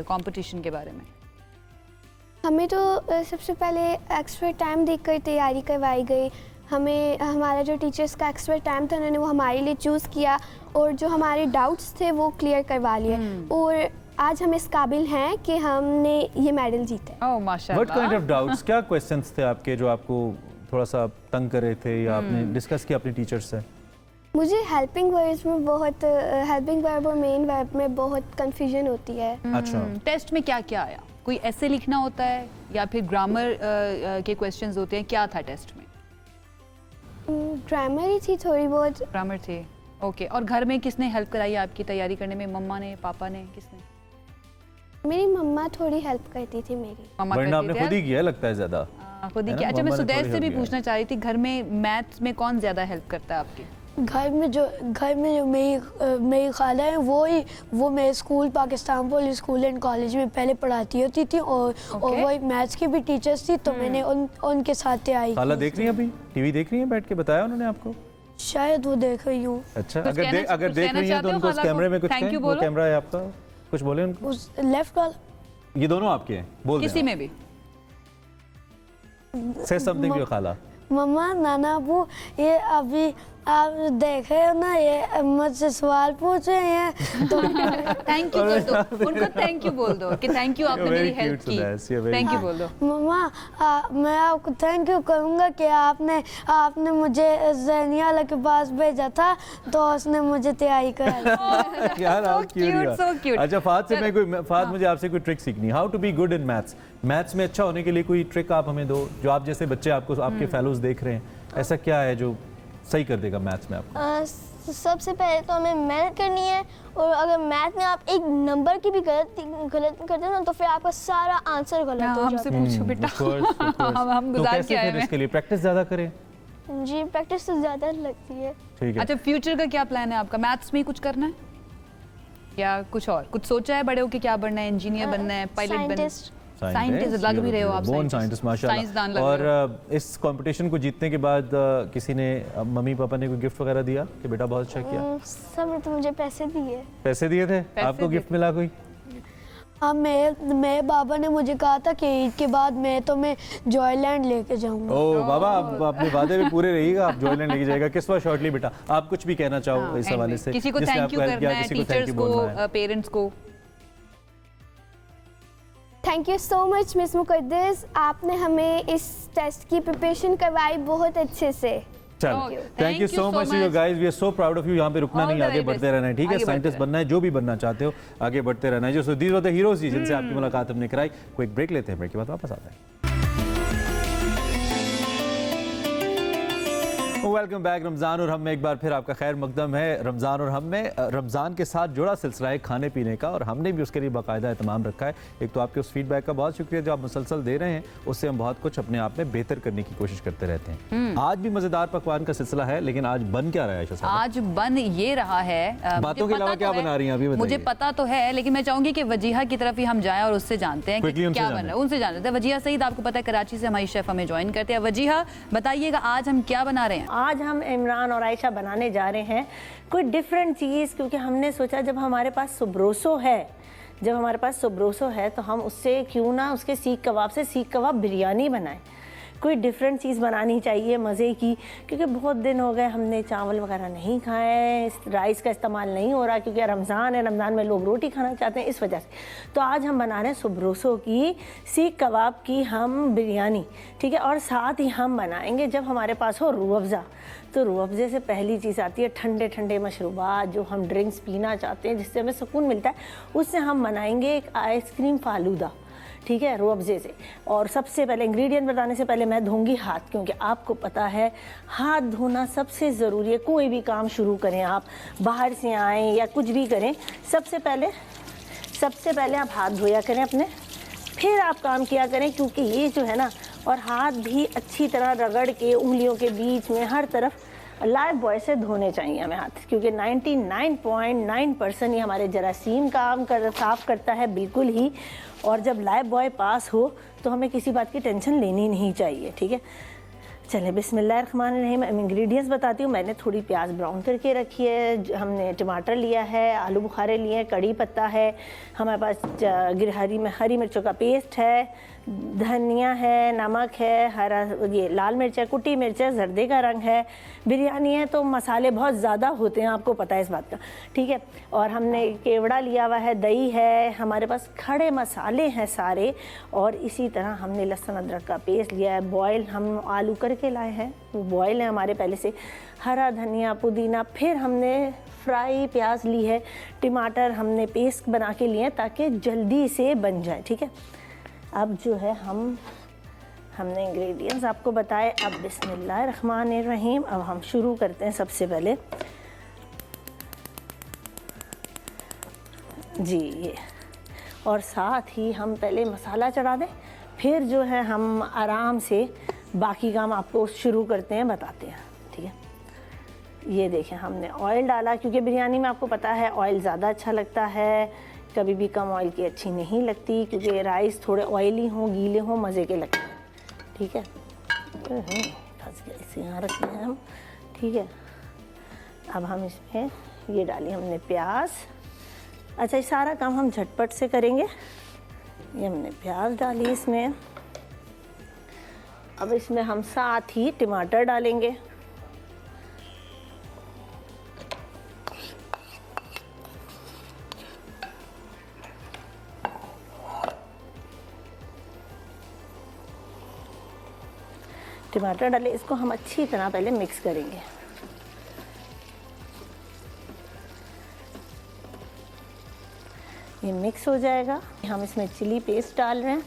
Speaker 2: कंपटीशन के बारे में।
Speaker 4: हमें तो सबसे पहले एक्स्ट्रा टाइम देकर तैयारी करवाई गई। हमें हमारा जो टीचर्स का एक्स्ट्रा टाइम था, उन्होंने वो हमारे लिए चूज़ किया और जो हमारे डाउट्स थे वो क्लियर करवा लिए, और आज हम इस काबिल हैं कि हमने ये मेडल जीता है।
Speaker 2: ओह
Speaker 1: व्हाट
Speaker 2: माशाल्लाह।
Speaker 1: काइंड ऑफ डाउट्स, क्या क्वेश्चंस थे आपके जो आपको थोड़ा सा तंग कर रहे थे, या आपने डिस्कस किया अपने टीचर्स से?
Speaker 4: मुझे हेल्पिंग वर्ब और मेन वर्ब में बहुत कंफ्यूजन होती है।
Speaker 1: अच्छा,
Speaker 2: टेस्ट में क्या क्या आया? कोई ऐसे लिखना होता है या फिर ग्रामर के क्वेश्चंस होते हैं? क्या था टेस्ट में?
Speaker 4: ग्रामर ही थी थोड़ी बहुत।
Speaker 2: ग्रामर थे। ओके। और घर में किसने हेल्प कराई आपकी तैयारी करने में? मम्मा ने, पापा ने, किसने?
Speaker 4: मेरी मम्मा थोड़ी हेल्प करती थी मेरी।
Speaker 2: मम्मा
Speaker 1: वरना
Speaker 2: करती
Speaker 1: आपने
Speaker 2: थी
Speaker 1: खुद ही किया है लगता है ज्यादा।
Speaker 2: खुद ही
Speaker 1: है
Speaker 2: किया।
Speaker 1: ना?
Speaker 2: अच्छा, मैं
Speaker 1: मम्मा ने
Speaker 2: सुदैश
Speaker 1: थोड़ी
Speaker 2: से भी
Speaker 1: help
Speaker 2: पूछना चाह रही थी, घर में मैथ्स में कौन ज्यादा हेल्प करता है आपकी?
Speaker 5: घर में जो मेरी खाला है वो मेरे school Pakistan public school and college में पहले पढ़ाती होती थी, और वो एक मैथ्स की भी टीचर्स थी, तो मैंने उनके साथ तैयारी
Speaker 1: खाला
Speaker 5: की।
Speaker 1: देख रही हैं अभी? टीवी देख रही हैं बैठ के? बताया उन्होंने आपको?
Speaker 5: शायद वो देख रही हूँ।
Speaker 1: अच्छा,
Speaker 2: कुछ
Speaker 1: अगर
Speaker 2: कहना
Speaker 1: देख रही हैं तो
Speaker 2: चाहते हो
Speaker 1: उनको उस
Speaker 2: खाला को?
Speaker 1: कैमरे में कुछ
Speaker 2: Thank
Speaker 1: कहें।
Speaker 2: you
Speaker 1: वो
Speaker 2: बोलो।
Speaker 1: कैमरा है आपका, कुछ बोले उनको।
Speaker 5: उस लेफ्ट वाला
Speaker 1: ये दोनों आपके हैं, बोल
Speaker 2: किसी में भी?
Speaker 1: से समथिंग टू खाला।
Speaker 5: मम्मा, नाना, अबू, ये अभी आप देख रहे हो ना, ये मुझसे सवाल पूछ रहे हैं, तो
Speaker 2: थैंक यू कर दो उनको, थैंक यू बोल दो कि थैंक यू आपने
Speaker 1: You're very
Speaker 2: मेरी हेल्प
Speaker 1: cute, Sudash, you're
Speaker 2: की।
Speaker 1: very
Speaker 2: thank you
Speaker 1: cute.
Speaker 2: बोल दो।
Speaker 5: मम्मा मैं आपको थैंक यू करूँगा कि आपने मुझे ज़ैनिया वाला के पास भेजा था, तो उसने मुझे तैयारी कराई।
Speaker 1: यार
Speaker 2: So
Speaker 1: how cute you
Speaker 2: cute,
Speaker 1: are.
Speaker 2: so cute.
Speaker 1: अच्छा, फाद से फाद मुझे आपसे कोई ट्रिक सीखनी है। How to be good in maths. Maths में अच्छा होने के लिए कोई ट्रिक आप हमें दो, जो आप जैसे बच्चे आपको आपके फेलोज देख रहे हैं, ऐसा क्या है जो सही कर देगा मैथ्स में आपको?
Speaker 6: तो सबसे पहले तो हमें मेहनत करनी है, और अगर मैथ में आप एक नंबर की भी गलत करते हैं ना तो फिर आपका सारा आंसर गलत हो
Speaker 2: हमसे
Speaker 6: जाता है।
Speaker 2: पूछो बेटा।
Speaker 1: Of course.
Speaker 2: हम
Speaker 1: तो
Speaker 2: गुजार
Speaker 1: कैसे
Speaker 2: के आए
Speaker 1: फिर
Speaker 2: हैं।
Speaker 1: इसके लिए प्रैक्टिस ज्यादा करें?
Speaker 6: जी प्रैक्टिस तो ज़्यादा लगती है।
Speaker 1: ठीक है।
Speaker 2: अच्छा, फ्यूचर का क्या प्लान है आपका? मैथ्स में ही कुछ करना है या कुछ और? कुछ सोचा है बड़े होके क्या बनना है? इंजीनियर बनना है, पायलट बनना है?
Speaker 6: साइंटिस्ट।
Speaker 2: साइंटिस्ट लग भी रहे हो आप,
Speaker 1: बोर्न साइंटिस्ट माशाल्लाह।
Speaker 2: साइंसदान लग
Speaker 1: और
Speaker 2: रहे हो।
Speaker 1: इस कंपटीशन को जीतने के बाद किसी ने मम्मी पापा ने कोई गिफ्ट वगैरह दिया कि बेटा बहुत अच्छा किया?
Speaker 6: सब ने तो मुझे पैसे दिए।
Speaker 1: पैसे दिए थे? आपको
Speaker 2: दिए
Speaker 1: गिफ्ट मिला कोई?
Speaker 5: हाँ, मैं बाबा ने मुझे कहा था कि ईद के बाद मैं जॉयलैंड लेके जाऊंगा।
Speaker 1: ओ बाबा, आप अपने वादे में पूरे रहिएगा, आप जॉयलैंड लेके जाएगा। किस्वा शॉर्टली बेटा, आप कुछ भी कहना चाहो
Speaker 2: हाँ,
Speaker 1: इस
Speaker 2: end
Speaker 1: हवाले
Speaker 2: में।
Speaker 1: से?
Speaker 2: किसी को
Speaker 1: जिसने
Speaker 2: थैंक यू
Speaker 1: आपको help
Speaker 2: करना
Speaker 1: किया,
Speaker 2: है,
Speaker 1: किसी को thank
Speaker 2: टीचर्स
Speaker 1: you
Speaker 2: को,
Speaker 1: बोलना है।
Speaker 2: पेरेंट्स को।
Speaker 4: Thank you so much miss Muqaddas, आपने हमें इस टेस्ट की प्रिपरेशन करवाई बहुत अच्छे से।
Speaker 1: चलो,
Speaker 2: Okay.
Speaker 1: Thank you
Speaker 2: Thank you
Speaker 1: so
Speaker 2: so
Speaker 1: much you
Speaker 2: much.
Speaker 1: Guys, we are so proud of you. यहाँ पे रुकना
Speaker 2: All
Speaker 1: नहीं,
Speaker 2: the
Speaker 1: आगे
Speaker 2: very
Speaker 1: बढ़ते
Speaker 2: best.
Speaker 1: रहना है, ठीक है?
Speaker 2: आगे बढ़ते
Speaker 1: साइंटिस्ट
Speaker 2: रहना
Speaker 1: बनना है, जो भी बनना चाहते हो आगे बढ़ते रहना है। जो दीज वर द हीरोज जिनसे आपकी मुलाकात हमने कराई। कोई ब्रेक लेते हैं, ब्रेक के बाद वापस आते हैं। Welcome back. रमज़ान और हम में एक बार फिर आपका खैर मकदम है। रमज़ान और हम में रमज़ान के साथ जुड़ा सिलसिला है खाने पीने का, और हमने भी उसके लिए बाकायदा एहतमाम रखा है। एक तो आपके उस फीडबैक का बहुत शुक्रिया जो आप मुसलसल दे रहे हैं, उससे हम बहुत कुछ अपने आप में बेहतर करने की कोशिश करते रहते हैं। आज भी मज़ेदार पकवान का सिलसिला है, लेकिन आज बन क्या रहा है आयशा साहब?
Speaker 2: आज बन ये रहा है,
Speaker 1: बातों
Speaker 2: मुझे
Speaker 1: के अलावा
Speaker 2: पता
Speaker 1: क्या
Speaker 2: तो है,
Speaker 1: बना रही हैं अभी बताइए?
Speaker 2: मुझे पता तो है, लेकिन मैं चाहूंगी कि वजीहा की तरफ ही हम जाएं और उससे जानते हैं
Speaker 1: Quickly
Speaker 2: कि
Speaker 1: उनसे
Speaker 2: क्या बन
Speaker 1: जानें।
Speaker 2: रहा है। उनसे जानते हैं। वजीहा सईद, आपको पता है कराची से हमारी शेफ हमें ज्वाइन करते हैं। वजीहा बताइएगा आज हम क्या बना रहे हैं?
Speaker 7: आज हम इमरान और आयशा बनाने जा रहे हैं कोई डिफरेंट चीज़, क्योंकि हमने सोचा जब हमारे पास सुब्रोसो है तो हम उससे क्यों ना उसके सीख कबाब से सीख कबाब बिरयानी बनाएं। कोई डिफरेंट चीज़ बनानी चाहिए मज़े की, क्योंकि बहुत दिन हो गए हमने चावल वगैरह नहीं खाए, राइस का इस्तेमाल नहीं हो रहा, क्योंकि रमज़ान है, रमज़ान में लोग रोटी खाना चाहते हैं, इस वजह से। तो आज हम बना रहे हैं सुब्रोसो की सीख कबाब की हम बिरयानी, ठीक है? और साथ ही हम बनाएंगे जब हमारे पास हो रूह अफ़ज़ा। तो रूह अफ़ज़े से पहली चीज़ आती है ठंडे ठंडे मशरूबात, जो हम ड्रिंक्स पीना चाहते हैं जिससे हमें सुकून मिलता है, उससे हम बनाएंगे एक आइसक्रीम फालूदा, ठीक है, रूह अफ़ज़े से। और सबसे पहले इंग्रेडिएंट बताने से पहले मैं धोऊंगी हाथ, क्योंकि आपको पता है हाथ धोना सबसे ज़रूरी है। कोई भी काम शुरू करें, आप बाहर से आएँ या कुछ भी करें, सबसे पहले आप हाथ धोया करें अपने, फिर आप काम किया करें, क्योंकि ये जो है ना, और हाथ भी अच्छी तरह रगड़ के उंगलियों के बीच में हर तरफ लाइफ बॉय से धोने चाहिए हमें हाथ, क्योंकि 99.9% ये हमारे जरासीम साफ़ करता है बिल्कुल ही। और जब लाइफ बॉय पास हो तो हमें किसी बात की टेंशन लेनी नहीं चाहिए, ठीक है? चलिए बिस्मिल्लाहिर्रहमानिर्रहीम। इंग्रेडिएंट्स बताती हूँ। मैंने थोड़ी प्याज ब्राउन करके रखी है, हमने टमाटर लिया है, आलू बुखारे लिए हैं, कड़ी पत्ता है, हमारे पास हरी मिर्चों का पेस्ट है, धनिया है, नमक है, ये लाल मिर्च है, कुटी मिर्च है, जर्दे का रंग है। बिरयानी है तो मसाले बहुत ज़्यादा होते हैं, आपको पता है इस बात का, ठीक है? और हमने केवड़ा लिया हुआ है, दही है, हमारे पास खड़े मसाले हैं सारे, और इसी तरह हमने लहसुन अदरक का पेस्ट लिया है। बॉयल हम आलू करके लाए हैं, वो बॉयल है हमारे पहले से। हरा धनिया, पुदीना, फिर हमने फ्राई प्याज ली है, टमाटर हमने पेस्ट बना के लिए ताकि जल्दी से बन जाए, ठीक है? अब जो है हमने इंग्रेडिएंट्स आपको बताए। अब बिस्मिल्लाहिर्रहमानिर्रहीम, अब हम शुरू करते हैं। सबसे पहले जी ये, और साथ ही हम पहले मसाला चढ़ा दें, फिर जो है हम आराम से बाकी काम आपको शुरू करते हैं, बताते हैं, ठीक है? ये देखें, हमने ऑयल डाला, क्योंकि बिरयानी में आपको पता है ऑयल ज़्यादा अच्छा लगता है, कभी भी कम ऑयल की अच्छी नहीं लगती, क्योंकि राइस थोड़े ऑयली हों, गीले हों, मज़े के लगते हैं, ठीक है? फंस गए, इसे यहाँ रखते हैं हम, ठीक है? अब हम इसमें ये डाली हमने प्याज। अच्छा, ये सारा काम हम झटपट से करेंगे। ये हमने प्याज डाली इसमें। अब इसमें हम साथ ही टमाटर डालेंगे, टमाटर डाले, इसको हम अच्छी तरह पहले मिक्स करेंगे। ये मिक्स हो जाएगा, हम इसमें चिली पेस्ट डाल रहे हैं,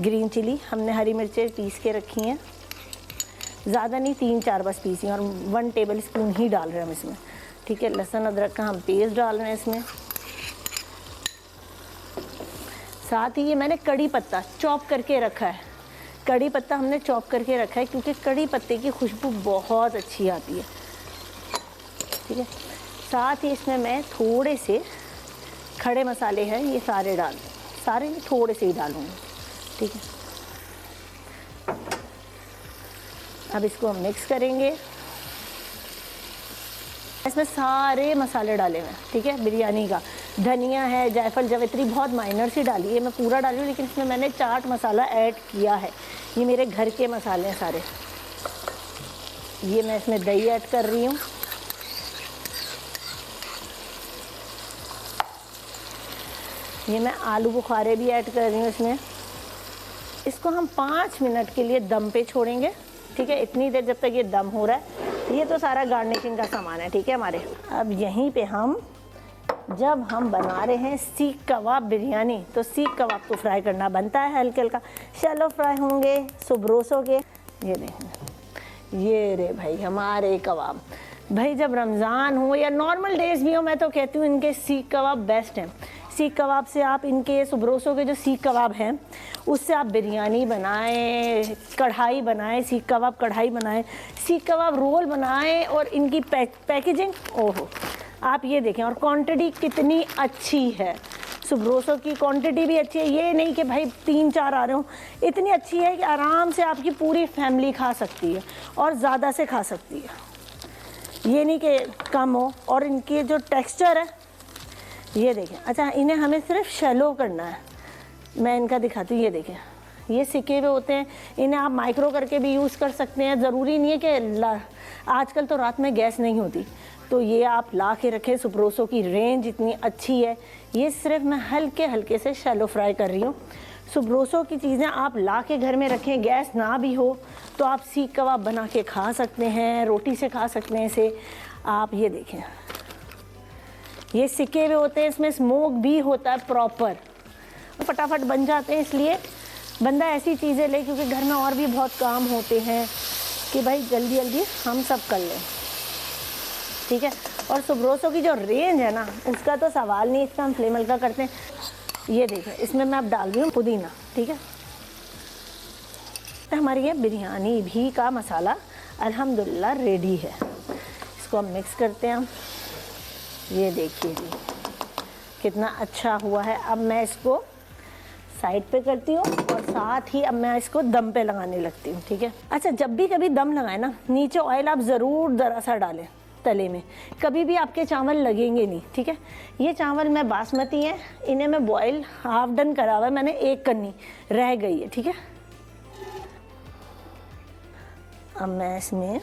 Speaker 7: ग्रीन चिली, हमने हरी मिर्चें पीस के रखी हैं, ज़्यादा नहीं, 3-4 बस पीस ही, और 1 टेबल स्पून ही डाल रहे हैं हम इसमें, ठीक है। लहसुन अदरक का हम पेस्ट डाल रहे हैं इसमें। साथ ही ये मैंने कड़ी पत्ता चॉप करके रखा है, कड़ी पत्ता हमने चॉप करके रखा है क्योंकि कड़ी पत्ते की खुशबू बहुत अच्छी आती है, ठीक है। साथ ही इसमें मैं थोड़े से खड़े मसाले हैं, ये सारे सारे थोड़े से ही डालूँगी, ठीक है। अब इसको हम मिक्स करेंगे। इसमें सारे मसाले डाले हुए हैं, ठीक है। बिरयानी का धनिया है, जायफल, जावित्री बहुत माइनर सी डाली है, मैं पूरा डाली हूँ, लेकिन इसमें मैंने चाट मसाला ऐड किया है। ये मेरे घर के मसाले हैं सारे। ये मैं इसमें दही ऐड कर रही हूँ। ये मैं आलू बुखारे भी ऐड कर रही हूँ इसमें। इसको हम 5 मिनट के लिए दम पे छोड़ेंगे, ठीक है। इतनी देर जब तक ये दम हो रहा है। ये तो सारा गार्निशिंग का सामान है, ठीक है हमारे। अब यहीं पे जब हम बना रहे हैं सीख कबाब बिरयानी, तो सीख कबाब तो फ्राई करना बनता है, हल्का हल्का शैलो फ्राई होंगे सुब्रोसो के। ये देखें, ये रे भाई हमारे कबाब। भाई जब रमज़ान हो या नॉर्मल डेज भी हो, मैं तो कहती हूँ इनके सीख कबाब बेस्ट हैं। सीख कबाब से आप इनके सुब्रोसो के जो सीख कबाब हैं उससे आप बिरयानी बनाएं, कढ़ाई बनाएं, सीख कबाब कढ़ाई बनाएं, सीख कबाब रोल बनाएं, और इनकी पैकेजिंग ओहो आप ये देखें। और क्वांटिटी कितनी अच्छी है, सुब्रोसो की क्वांटिटी भी अच्छी है। ये नहीं कि भाई 3-4 आ रहे हो, इतनी अच्छी है कि आराम से आपकी पूरी फैमिली खा सकती है और ज़्यादा से खा सकती है। ये नहीं कि कम हो। और इनके जो टेक्सचर है ये देखें। अच्छा, इन्हें हमें सिर्फ शैलो करना है, मैं इनका दिखाती हूँ। ये देखें, ये सिके हुए होते हैं, इन्हें आप माइक्रो करके भी यूज़ कर सकते हैं। ज़रूरी नहीं है कि आजकल तो रात में गैस नहीं होती, तो ये आप ला के रखें। सुब्रोसो की रेंज इतनी अच्छी है। ये सिर्फ मैं हल्के हल्के से शैलो फ्राई कर रही हूँ। सुब्रोसो की चीज़ें आप ला के घर में रखें, गैस ना भी हो तो आप सीख कबाब बना के खा सकते हैं, रोटी से खा सकते हैं इसे आप। ये देखें, ये सिके हुए होते हैं, इसमें स्मोक भी होता है प्रॉपर, फटाफट बन जाते हैं। इसलिए बंदा ऐसी चीज़ें ले, क्योंकि घर में और भी बहुत काम होते हैं कि भाई जल्दी जल्दी हम सब कर लें, ठीक है। और सुब्रोसो की जो रेंज है ना, उसका तो सवाल नहीं, इसका हम फ्लेम हल्का करते हैं। ये देखें, इसमें मैं अब डाल रही हूँ पुदीना, ठीक है। तो हमारी ये बिरयानी भी का मसाला अल्हम्दुलिल्लाह रेडी है। इसको हम मिक्स करते हैं। ये देखिए जी कितना अच्छा हुआ है। अब मैं इसको साइड पे करती हूँ और साथ ही अब मैं इसको दम पे लगाने लगती हूँ, ठीक है। अच्छा, जब भी कभी दम लगाए ना, नीचे ऑयल आप ज़रूर ज़रा सा डालें तले में, कभी भी आपके चावल लगेंगे नहीं, ठीक है। ये चावल मैं बासमती हैं, इन्हें मैं बॉयल हाफ डन करा हुआ है, मैंने 1 कन्नी रह गई है, ठीक है। अब मैं इसमें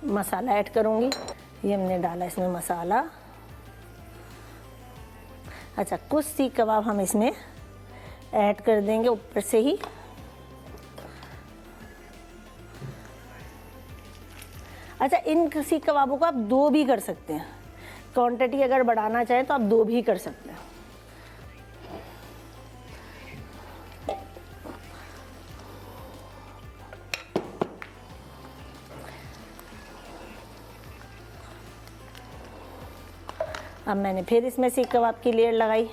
Speaker 7: मसाला ऐड करूँगी। ये हमने डाला इसमें मसाला। अच्छा, कुछ सीख कबाब हम इसमें ऐड कर देंगे ऊपर से ही। अच्छा, इन सीख कबाबों को आप 2 भी कर सकते हैं, क्वांटिटी अगर बढ़ाना चाहें तो आप 2 भी कर सकते हैं। अब मैंने फिर इसमें सीख कबाब की लेयर लगाई।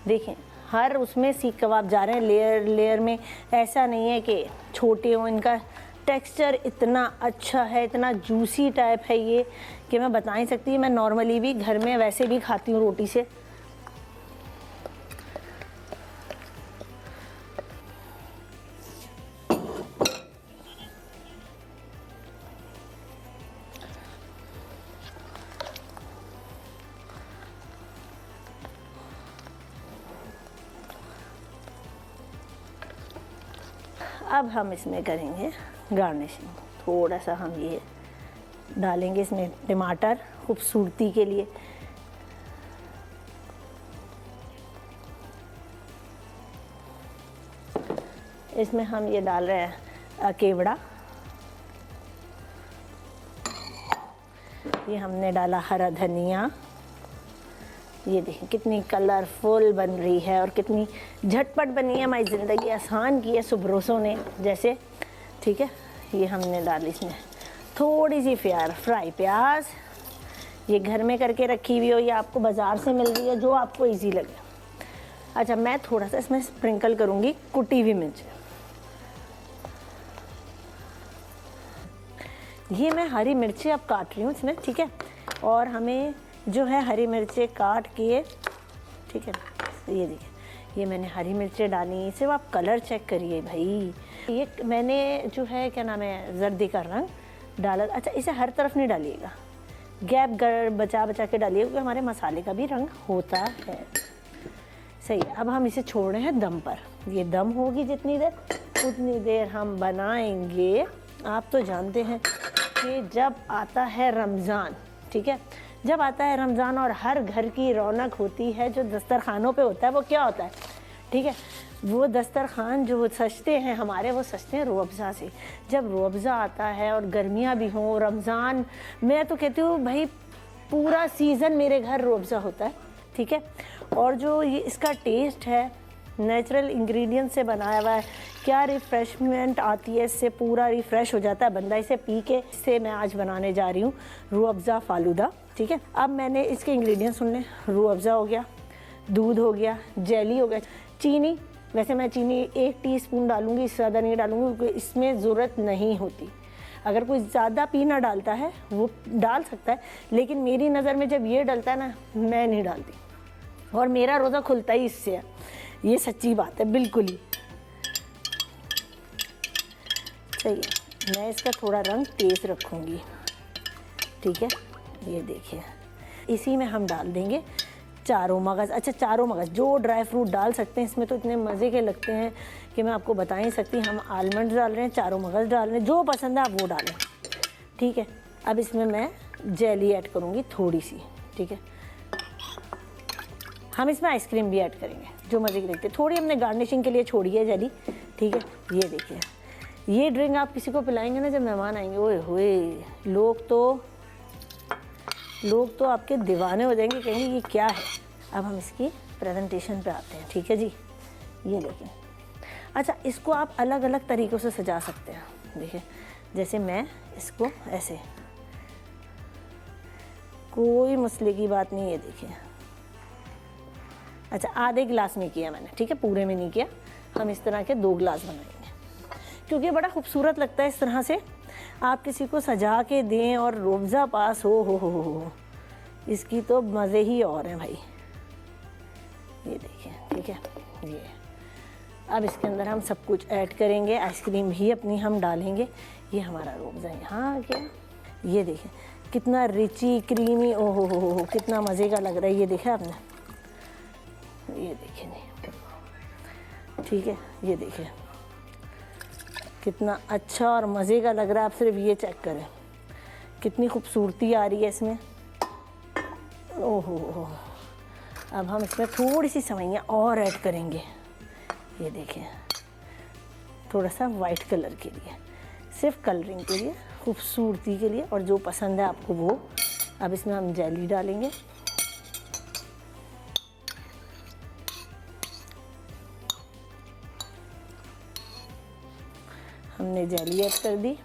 Speaker 7: देखें, हर उसमें सीख कबाब जा रहे हैं लेयर लेयर में। ऐसा नहीं है कि छोटे हों, इनका टेक्सचर इतना अच्छा है, इतना जूसी टाइप है ये कि मैं बता नहीं सकती। मैं नॉर्मली भी घर में वैसे भी खाती हूँ रोटी से। अब हम इसमें करेंगे गार्निशिंग। थोड़ा सा हम ये डालेंगे इसमें टमाटर खूबसूरती के लिए। इसमें हम ये डाल रहे हैं केवड़ा। ये हमने डाला हरा धनिया। ये देखें कितनी कलरफुल बन रही है और कितनी झटपट बनी है। हमारी ज़िंदगी आसान की है सुब्रोसो ने। जैसे ठीक है, ये हमने डाली इसमें थोड़ी सी फ्राई प्याज, ये घर में करके रखी हुई हो या आपको बाज़ार से मिल रही है, जो आपको इजी लगे। अच्छा, मैं थोड़ा सा इसमें स्प्रिंकल करूँगी कुटी हुई मिर्च। ये मैं हरी मिर्ची अब काट रही हूँ इसमें, ठीक है। और हमें जो है हरी मिर्चें काट के, ठीक है, ये देखिए, ये मैंने हरी मिर्चें डाली। सिर्फ आप कलर चेक करिए भाई। ये मैंने जो है क्या नाम है, जर्दी का रंग डाला। अच्छा, इसे हर तरफ नहीं डालिएगा, गैप बचा बचा के डालिए, क्योंकि हमारे मसाले का भी रंग होता है। सही है, अब हम इसे छोड़ रहे हैं दम पर। ये दम होगी जितनी देर, उतनी देर हम बनाएंगे। आप तो जानते हैं कि जब आता है रमज़ान, ठीक है, जब आता है रमज़ान और हर घर की रौनक होती है, जो दस्तरखानों पे होता है वो क्या होता है, ठीक है, वो दस्तरखान जो सजते हैं हमारे, वो सजते हैं रूअफ़ज़ा से। जब रूअफ़ज़ा आता है और गर्मियाँ भी हों, रमज़ान, मैं तो कहती हूँ भाई पूरा सीज़न मेरे घर रूअफ़ज़ा होता है, ठीक है। और जो ये इसका टेस्ट है, नेचुरल इंग्रेडिएंट से बनाया हुआ है, क्या रिफ़्रेशमेंट आती है इससे, पूरा रिफ़्रेश हो जाता है बंदा इसे पी के। इससे मैं आज बनाने जा रही हूँ रूअफ़ज़ा फ़ालूदा, ठीक है। अब मैंने इसके इंग्रेडिएंट्स सुन लें। रूअफ़ज़ा हो गया, दूध हो गया, जेली हो गया, चीनी। वैसे मैं चीनी 1 टीस्पून डालूँगी, इससे ज़्यादा नहीं डालूँगी क्योंकि इसमें ज़रूरत नहीं होती। अगर कोई ज़्यादा पीना डालता है वो डाल सकता है, लेकिन मेरी नज़र में जब ये डलता है ना, मैं नहीं डालती, और मेरा रोज़ा खुलता ही इससे है। ये सच्ची बात है, बिल्कुल ही सही है। मैं इसका थोड़ा रंग तेज़ रखूँगी, ठीक है। ये देखिए, इसी में हम डाल देंगे चारों मगज़। अच्छा, चारों मगज़, जो ड्राई फ्रूट डाल सकते हैं इसमें तो इतने मज़े के लगते हैं कि मैं आपको बता नहीं सकती। हम आलमंड डाल रहे हैं, चारों मगज़ डाल रहे हैं, जो पसंद है आप वो डालें, ठीक है। अब इसमें मैं जेली ऐड करूँगी थोड़ी सी, ठीक है। हम इसमें आइसक्रीम भी ऐड करेंगे, जो मज़े की लगती है। थोड़ी हमने गार्निशिंग के लिए छोड़ी है जेली, ठीक है। ये देखिए, ये ड्रिंक आप किसी को पिलाएंगे ना, जब मेहमान आएंगे, ओए होए, लोग तो आपके दीवाने हो जाएंगे, कहेंगे ये क्या है। अब हम इसकी प्रेजेंटेशन पे आते हैं, ठीक है जी। ये देखिए, अच्छा, इसको आप अलग अलग तरीक़ों से सजा सकते हैं। देखिए, जैसे मैं इसको ऐसे, कोई मसले की बात नहीं है। देखिए, अच्छा, आधे गिलास में किया मैंने, ठीक है, पूरे में नहीं किया। हम इस तरह के 2 गिलास बनाएंगे, क्योंकि बड़ा खूबसूरत लगता है इस तरह से। आप किसी को सजा के दें और रूअफ़ज़ा पास हो, इसकी तो मज़े ही और हैं भाई। ये देखिए, ठीक है। ये अब इसके अंदर हम सब कुछ ऐड करेंगे, आइसक्रीम भी अपनी हम डालेंगे। ये हमारा रूअफ़ज़ा यहाँ आ गया। ये देखिए कितना रिची क्रीमी, ओहो हो, कितना मज़े का लग रहा है। ये देखा आपने, ये देखिए, नहीं, ठीक है। ये देखिए कितना अच्छा और मज़े का लग रहा है। आप सिर्फ ये चेक करें, कितनी खूबसूरती आ रही है इसमें, ओहो। अब हम इसमें थोड़ी सी सेवइयाँ और ऐड करेंगे। ये देखिए, थोड़ा सा वाइट कलर के लिए, सिर्फ कलरिंग के लिए, खूबसूरती के लिए, और जो पसंद है आपको वो। अब इसमें हम जेली डालेंगे। हमने जेली ऐड कर दी।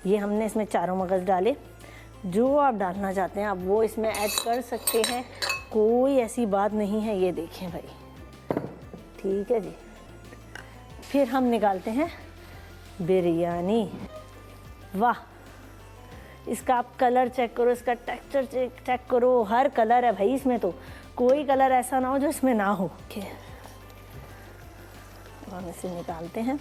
Speaker 7: ये हमने इसमें चारों मगज़ डाले। जो आप डालना चाहते हैं आप वो इसमें ऐड कर सकते हैं, कोई ऐसी बात नहीं है। ये देखें भाई, ठीक है जी। फिर हम निकालते हैं बिरयानी। वाह, इसका आप कलर चेक करो, इसका टेक्सचर चेक करो, हर कलर है भाई इसमें, तो कोई कलर ऐसा ना हो जो इसमें ना हो। हम इसे निकालते हैं।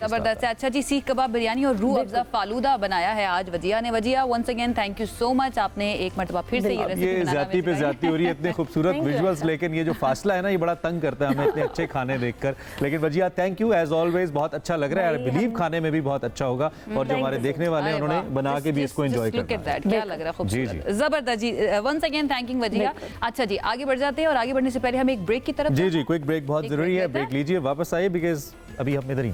Speaker 2: जबरदस्त है। अच्छा जी, सीख कबाब बिरयानी और रूह अफ़ज़ा फालूदा बनाया है आज वजिया ने। Wajiya, once again thank you so much, आपने एक मरतबा फिर से ये रेसिपी
Speaker 1: ज़्यादती पे ज़्यादती हो रही है, इतने खूबसूरत विजुअल्स, लेकिन ये जो फासला है ना, ये बड़ा तंग करता है हमें इतने अच्छे खाने देखकर। लेकिन Wajiha, thank you as always, बहुत अच्छा लग रहा है। आई बिलीव खाने में भी बहुत अच्छा होगा, और जो हमारे देखने वाले हैं उन्होंने बना के भी इसको एंजॉय करना है।
Speaker 2: क्या लग रहा है, खूबसूरत, जबरदस्त जी। Once again thanking Wajiya. अच्छा जी, आगे बढ़ जाते हैं, और आगे बढ़ने से पहले हम एक ब्रेक की तरफ।
Speaker 1: जी, क्विक ब्रेक बहुत जरूरी है, ब्रेक लीजिए, वापस आइए, बिकॉज अभी हम इधर ही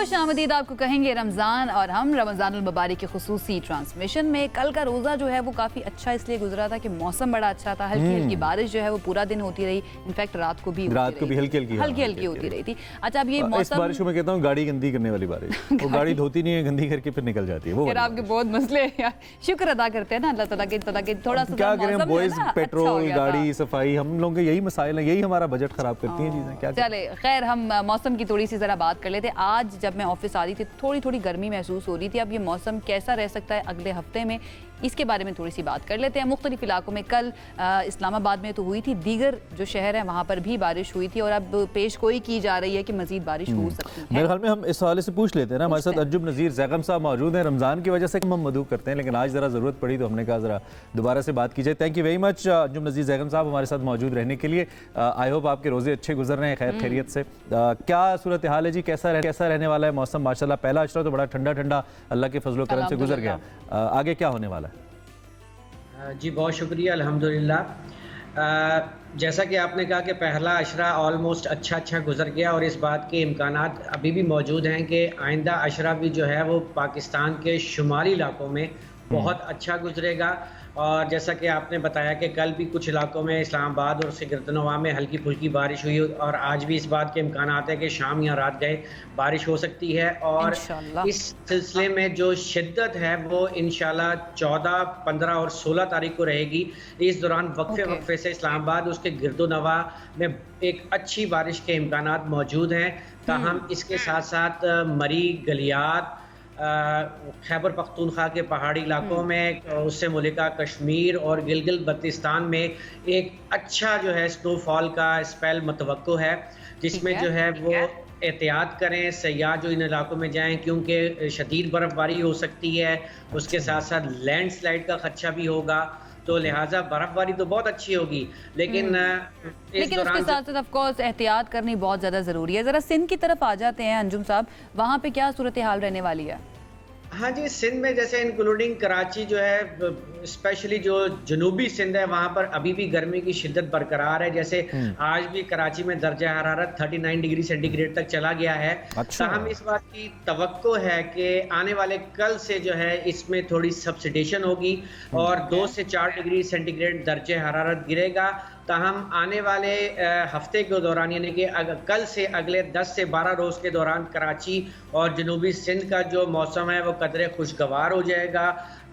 Speaker 2: खुश आमदीद आपको कहेंगे रमज़ान, और हम रमज़ानुल मुबारक के खुसूसी ट्रांसमिशन में। कल का रोज़ा जो है वो काफ़ी अच्छा इसलिए गुजरा था कि मौसम बड़ा अच्छा था, हल्की हल्की बारिश जो है वो पूरा दिन होती रही, इनफैक्ट रात को भी हल्की हल्की होती रही थी। अच्छा, अब ये
Speaker 1: इस बारिश को मैं कहता हूँ गाड़ी गंदी करने वाली बारिश, वो गाड़ी धोती नहीं है, गंदी करके फिर निकल जाती है। वो
Speaker 2: आपके बहुत मसले हैं, शुक्र अदा करते हैं ना अल्लाह ताला के थोड़ा सा
Speaker 1: क्या करें बॉयज, पेट्रोल, गाड़ी, सफाई, हम लोगों के यही मसाइल हैं, यही हमारा बजट खराब करती हैं चीजें। क्या
Speaker 2: चले खैर, हम मौसम की थोड़ी सी जरा बात कर लेते हैं। आज जब मैं ऑफिस आ रही थी थोड़ी थोड़ी गर्मी महसूस हो रही थी। अब ये मौसम कैसा रह सकता है अगले हफ्ते में, इसके बारे में थोड़ी सी बात कर लेते हैं। मुख्तलिफ इलाकों में कल इस्लामाबाद में तो हुई थी, दीगर जो शहर है वहाँ पर भी बारिश हुई थी, और अब पेश गोई की जा रही है कि मजीद बारिश हो सकती है।
Speaker 1: मेरे ख्याल में हम इस हवाले से पूछ लेते हैं ना, हमारे साथ अंजुम नज़ीर ज़ैगम साहब मौजूद हैं। रमज़ान की वजह से हम मदू करते हैं, लेकिन आज ज़रा ज़रूरत पड़ी तो हमने कहा ज़रा दोबारा से बात की जाए। Thank you very much Anjum Nazir Zaigham Sahab हमारे साथ मौजूद रहने के लिए। आई होप आपके रोज़े अच्छे गुजर रहे हैं खैर खैरियत से। क्या सूरत हाल है जी, कैसा रहने वाला है मौसम? माशाल्लाह पहला अशरा तो बड़ा ठंडा ठंडा अल्लाह के फजलो करम से गुजर गया, आगे क्या होने वाला है?
Speaker 8: जी बहुत शुक्रिया, अल्हम्दुलिल्लाह। जैसा कि आपने कहा कि पहला अशरा ऑलमोस्ट अच्छा गुजर गया, और इस बात के इम्कानात अभी भी मौजूद हैं कि आइंदा अशरा भी जो है वो पाकिस्तान के शुमाली इलाकों में बहुत अच्छा गुजरेगा। और जैसा कि आपने बताया कि कल भी कुछ इलाकों में इस्लामाबाद और उसके गिरदनवा में हल्की फुल्की बारिश हुई, और आज भी इस बात के इम्कानात है कि शाम या रात गए बारिश हो सकती है। और इस सिलसिले में जो शिद्दत है वो इंशाल्लाह 14, 15 और 16 तारीख को रहेगी। इस दौरान वक्फे से इस्लामाबाद उसके गिरदनवा में एक अच्छी बारिश के इम्कानात मौजूद हैं। ताहम इसके साथ साथ मरी, गलियात, खैबर पख्तूनख्वा के पहाड़ी इलाकों में, उससे मुलिका कश्मीर और गिलगित बल्तिस्तान में एक अच्छा जो है स्नोफॉल का स्पेल मुतवक्को है, जिसमें जो है वो एहतियात करें सयाह जो इन इलाकों में जाएं, क्योंकि शदीद बर्फबारी हो सकती है, उसके साथ साथ लैंडस्लाइड का खदशा भी होगा। तो लिहाजा बर्फबारी तो बहुत अच्छी होगी, लेकिन
Speaker 2: उसके साथ साथ ऑफ कोर्स एहतियात करनी बहुत ज़्यादा ज़रूरी है। ज़रा सिंध की तरफ आ जाते हैं अंजुम साहब, वहाँ पे क्या सूरत हाल रहने वाली है?
Speaker 8: हाँ जी, सिंध में जैसे इंक्लूडिंग कराची जो है, स्पेशली जो जनूबी सिंध है वहाँ पर अभी भी गर्मी की शिद्दत बरकरार है। जैसे आज भी कराची में दर्जा हरारत 39 डिग्री सेंटीग्रेड तक चला गया है। अच्छा। हम इस बात की तवक्को है कि आने वाले कल से जो है इसमें थोड़ी सब्सिडेशन होगी और 2 से 4 डिग्री सेंटीग्रेड दर्जे हरारत गिरेगा। ताहम आने वाले हफ्ते के दौरान, यानी कि कल से अगले 10 से 12 रोज़ के दौरान कराची और जनूबी सिंध का जो मौसम है वो कदरे खुशगवार हो जाएगा।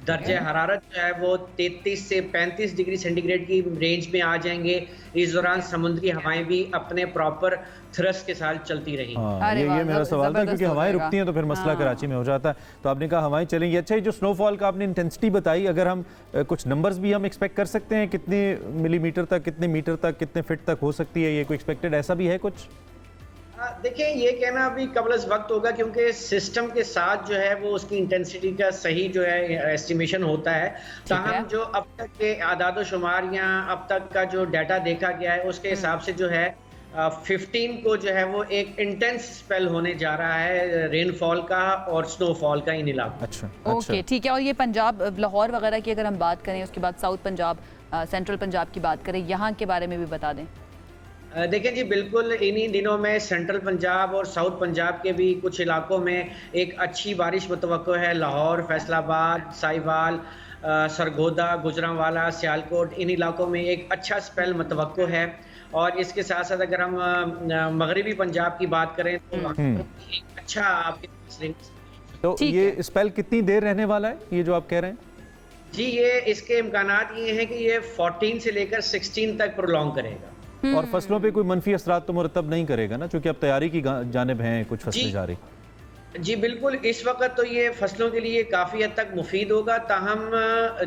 Speaker 8: दर्जे हरारत जो है वो 33 से 35 डिग्री सेंटीग्रेड की रेंज में आ जाएंगे। इस दौरान समुद्री हवाएं भी अपने प्रॉपर थ्रस्ट के साथ चलती रही।
Speaker 1: ये मेरा सवाल था, क्योंकि हवाएं रुकती हैं तो फिर मसला कराची में हो जाता है। तो आपने कहा हवाएं चलेंगी। अच्छा, ये जो स्नोफॉल का आपने इंटेंसिटी बताई, अगर हम कुछ नंबर्स भी हम एक्सपेक्ट कर सकते हैं, कितने मिलीमीटर तक, कितने मीटर तक, कितने फिट तक हो सकती है, ये कोई एक्सपेक्टेड ऐसा भी है कुछ?
Speaker 8: देखिए, ये कहना अभी कबल वक्त होगा, क्योंकि सिस्टम के साथ जो है वो उसकी इंटेंसिटी का सही जो है एस्टिमेशन होता है। ताहम जो अब तक के आदाद शुमार या अब तक का जो डाटा देखा गया है उसके हिसाब से जो है 15 को जो है वो एक इंटेंस स्पेल होने जा रहा है रेनफॉल का और स्नोफॉल का इन इलाकों।
Speaker 1: अच्छा,
Speaker 2: ओके, ठीक है। और ये पंजाब, लाहौर वगैरह की अगर हम बात करें, उसके बाद साउथ पंजाब, सेंट्रल पंजाब की बात करें, यहाँ के बारे में भी बता दें।
Speaker 8: देखिए जी, बिल्कुल इन्हीं दिनों में सेंट्रल पंजाब और साउथ पंजाब के भी कुछ इलाकों में एक अच्छी बारिश मुतवक्को है। लाहौर, फैसलाबाद, साहिवाल, सरगोदा, गुजरांवाला, सियालकोट, इन इलाकों में एक अच्छा स्पेल मुतवक्को है। और इसके साथ साथ अगर हम मगरबी पंजाब की बात करें तो एक अच्छा आपके
Speaker 1: तो ये स्पेल कितनी देर रहने वाला है, ये जो आप कह रहे हैं?
Speaker 8: जी, ये इसके इम्कानात ये हैं कि ये 14 से लेकर 16 तक प्रोलॉन्ग करेगा।
Speaker 1: और फसलों पे कोई मनफी असरात तो मुरतब नहीं करेगा ना, क्योंकि अब तैयारी की जानिब हैं कुछ फसलें जारी।
Speaker 8: जी बिल्कुल, इस वक्त तो ये फसलों के लिए काफ़ी हद तक मुफीद होगा। ताहम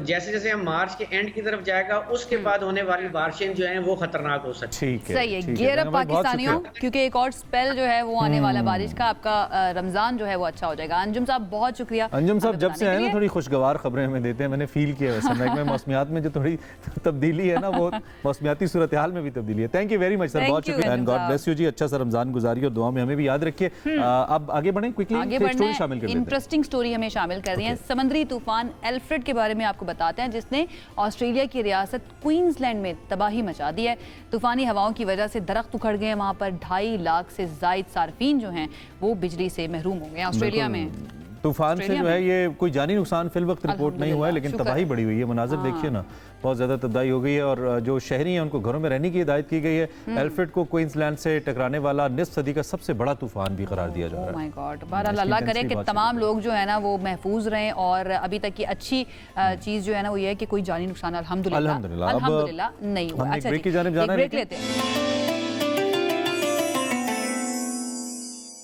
Speaker 8: जैसे जैसे हम मार्च के एंड की तरफ जाएगा उसके बाद होने वाली बारिशें जो हैं वो खतरनाक हो सकती
Speaker 1: है।
Speaker 2: सही है, गियर अप पाकिस्तानियों, क्योंकि एक और स्पेल जो है वो आने वाला बारिश का, आपका रमजान जो है वो अच्छा हो जाएगा। अंजुम साहब बहुत शुक्रिया।
Speaker 1: अंजुम साहब जब से आए ना थोड़ी खुशगवार खबरें हमें देते हैं, मैंने फील किया वैसे महकमे मौसमियात में जो थोड़ी तब्दीली है ना, वो मौसमियाती सूरत हाल में भी तब्दीली है। Thank you very much sir, बहुत शुक्रिया एंड गॉड ब्लेस यू जी। अच्छा सा रमजान गुजारिए और दुआ में हमें भी याद रखिए। अब आगे बढ़ें क्विकली।
Speaker 2: आगे बढ़ना है, इंटरेस्टिंग स्टोरी हमें शामिल कर रही है। समुद्री तूफान एल्फ्रेड के बारे में आपको बताते हैं, जिसने ऑस्ट्रेलिया की रियासत क्वींसलैंड में तबाही मचा दी है। तूफानी हवाओं की वजह से दरख्त उखड़ गए, वहाँ पर 2.5 लाख से जायद सार्फिन जो हैं वो बिजली से महरूम हो गए ऑस्ट्रेलिया में।
Speaker 1: तूफान से जो है ये कोई जानी नुकसान फिल वक्त रिपोर्ट नहीं हुआ है, लेकिन तबाही बड़ी हुई है। मनाजिर देखिए ना, बहुत ज़्यादा तबाही हो गई है और जो शहरी हैं उनको घरों में रहने की हिदायत की गई है। एल्फ्रेड को क्वींसलैंड से टकराने वाला निस्फ सदी का सबसे बड़ा तूफान भी करार दिया जा रहा है।
Speaker 2: माय गॉड, बहरहाल अल्लाह करे कि तमाम लोग जो है ना वो महफूज रहें। और अभी तक की अच्छी चीज़ जो है ना वो ये है कि कोई जानी नुकसान अल्हम्दुलिल्लाह नहीं हुआ। अच्छा, ब्रेक लेते हैं।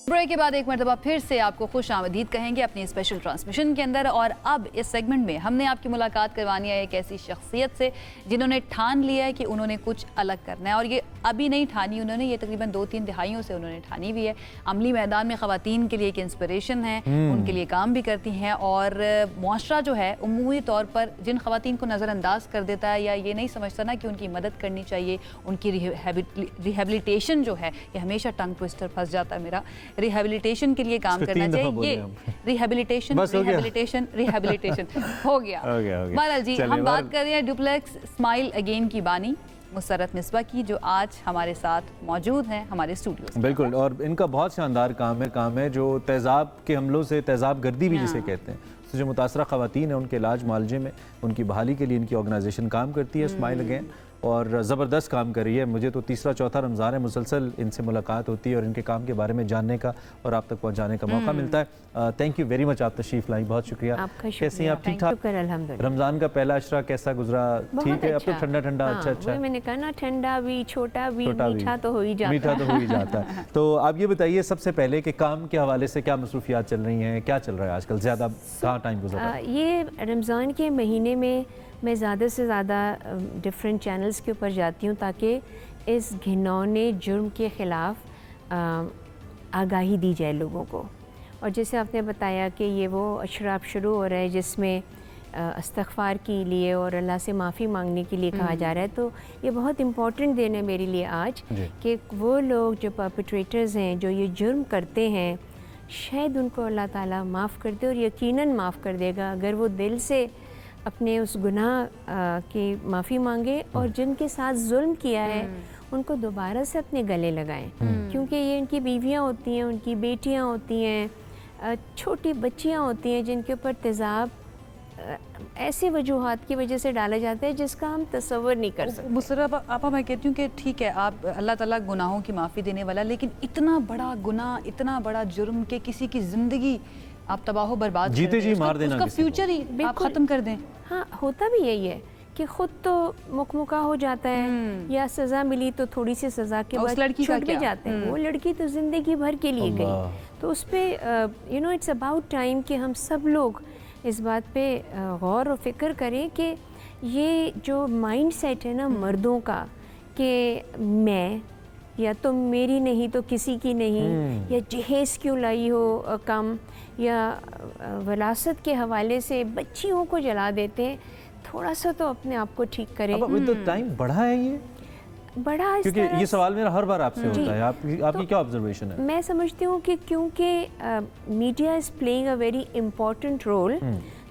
Speaker 2: ब्रेक के बाद एक मरतबा फिर से आपको खुश आमदीद कहेंगे अपनी स्पेशल ट्रांसमिशन के अंदर। और अब इस सेगमेंट में हमने आपकी मुलाकात करवानी है एक ऐसी शख्सियत से जिन्होंने ठान लिया है कि उन्होंने कुछ अलग करना है। और ये अभी नहीं ठानी उन्होंने, ये तकरीबन 2-3 दिहाइयों से उन्होंने ठानी हुई है। अमली मैदान में ख़वातीन के लिए एक इंस्पिरेशन है, उनके लिए काम भी करती हैं। और मुआशरा जो है उमूमी तौर पर जिन ख़वातीन को नज़रअंदाज कर देता है या ये नहीं समझता ना कि उनकी मदद करनी चाहिए, उनकी रिहेबिलिटेशन जो है, ये हमेशा टंग ट्विस्टर फंस जाता है मेरा, रिहेबिलिटेशन के लिए काम करना चाहिए। ये रिहेबिलिटेशन हो गया। बहरहाल जी, हम बात कर रहे हैं डुप्लेक्स स्माइल अगेन की बानी मुसर्रत मिसबा की, जो आज हमारे साथ मौजूद हैं हमारे स्टूडियो।
Speaker 1: बिल्कुल, और इनका बहुत शानदार काम है जो तेज़ाब के हमलों से, तेज़ाब गर्दी भी जिसे कहते हैं, तो जो मुतासरा ख़वातीन हैं उनके इलाज मालजे में उनकी बहाली के लिए इनकी ऑर्गेनाइजेशन काम करती है स्माइल अगेन, और ज़बरदस्त काम कर रही है। मुझे तो तीसरा चौथा रमज़ान है, मुसलसल इनसे मुलाकात होती है और इनके काम के बारे में जानने का और आप तक पहुंचाने का मौका मिलता है। थैंक यू वेरी मच, आप तशरीफ़ लाई, बहुत शुक्रिया। कैसे हैं आप? ठीक ठाक? रमज़ान का पहला अशरा कैसा गुजरा? ठीक है, अब तो ठंडा ठंडा। अच्छा,
Speaker 9: मैंने कहा ना, ठंडा भी, छोटा भी, मीठा तो हो ही जाता है।
Speaker 1: तो आप ये बताइए सबसे पहले कि काम के हवाले से क्या मसरूफियात चल रही हैं, क्या चल रहा है आजकल, ज़्यादा कहाँ टाइम गुजर रहा है?
Speaker 9: ये रमज़ान के महीने में मैं ज़्यादा से ज़्यादा डिफरेंट चैनल्स के ऊपर जाती हूँ ताकि इस घिनौने जुर्म के ख़िलाफ़ आगाही दी जाए लोगों को। और जैसे आपने बताया कि ये वो अशरा शुरू हो रहा है जिसमें इस्तग़फ़ार के लिए और अल्लाह से माफ़ी मांगने के लिए कहा जा रहा है, तो ये बहुत इम्पॉर्टेंट दिन है मेरे लिए आज कि वो लोग जो परपेट्रेटर्स हैं, जो ये जुर्म करते हैं, शायद उनको अल्लाह ताला माफ़ कर दे, और यकीनन माफ़ कर देगा अगर वो दिल से अपने उस गुनाह की माफ़ी मांगे और जिनके साथ जुल्म किया है उनको दोबारा से अपने गले लगाएं, क्योंकि ये उनकी बीवियां होती हैं, उनकी बेटियां होती हैं, छोटी बच्चियां होती हैं जिनके ऊपर तेज़ाब ऐसी वजूहात की वजह से डाला जाता है जिसका हम तसव्वुर नहीं कर सकते।
Speaker 2: मुसर्रत आपा, मैं कहती हूँ कि ठीक है, आप अल्लाह ताला गुनाहों की माफ़ी देने वाला, लेकिन इतना बड़ा गुनाह, इतना बड़ा जुर्म के किसी की ज़िंदगी आप तबाह बर्बाद
Speaker 1: जीते जी मार देना,
Speaker 2: उसका फ्यूचर ही आप ख़त्म कर दें।
Speaker 9: हाँ, होता भी यही है कि खुद तो मुकमुका हो जाता है या सज़ा मिली तो थोड़ी सी सज़ा के बाद छूट भी जाते हैं। वो लड़की तो ज़िंदगी भर के लिए गई। तो उस पर you know it's about time कि हम सब लोग इस बात पे गौर और फिक्र करें कि ये जो माइंड सेट है ना मर्दों का कि मैं या तो मेरी नहीं तो किसी की नहीं, या जहेज़ क्यों लाई हो कम, या वरासत के हवाले से बच्चियों को जला देते हैं, थोड़ा सा तो अपने आप को ठीक करें।
Speaker 1: अब टाइम बढ़ा है ये
Speaker 9: बड़ा,
Speaker 1: क्योंकि ये सवाल मेरा हर बार आपसे होता है, आपकी क्या ऑब्जर्वेशन है?
Speaker 9: मैं समझती हूँ कि क्योंकि media is playing a very important role,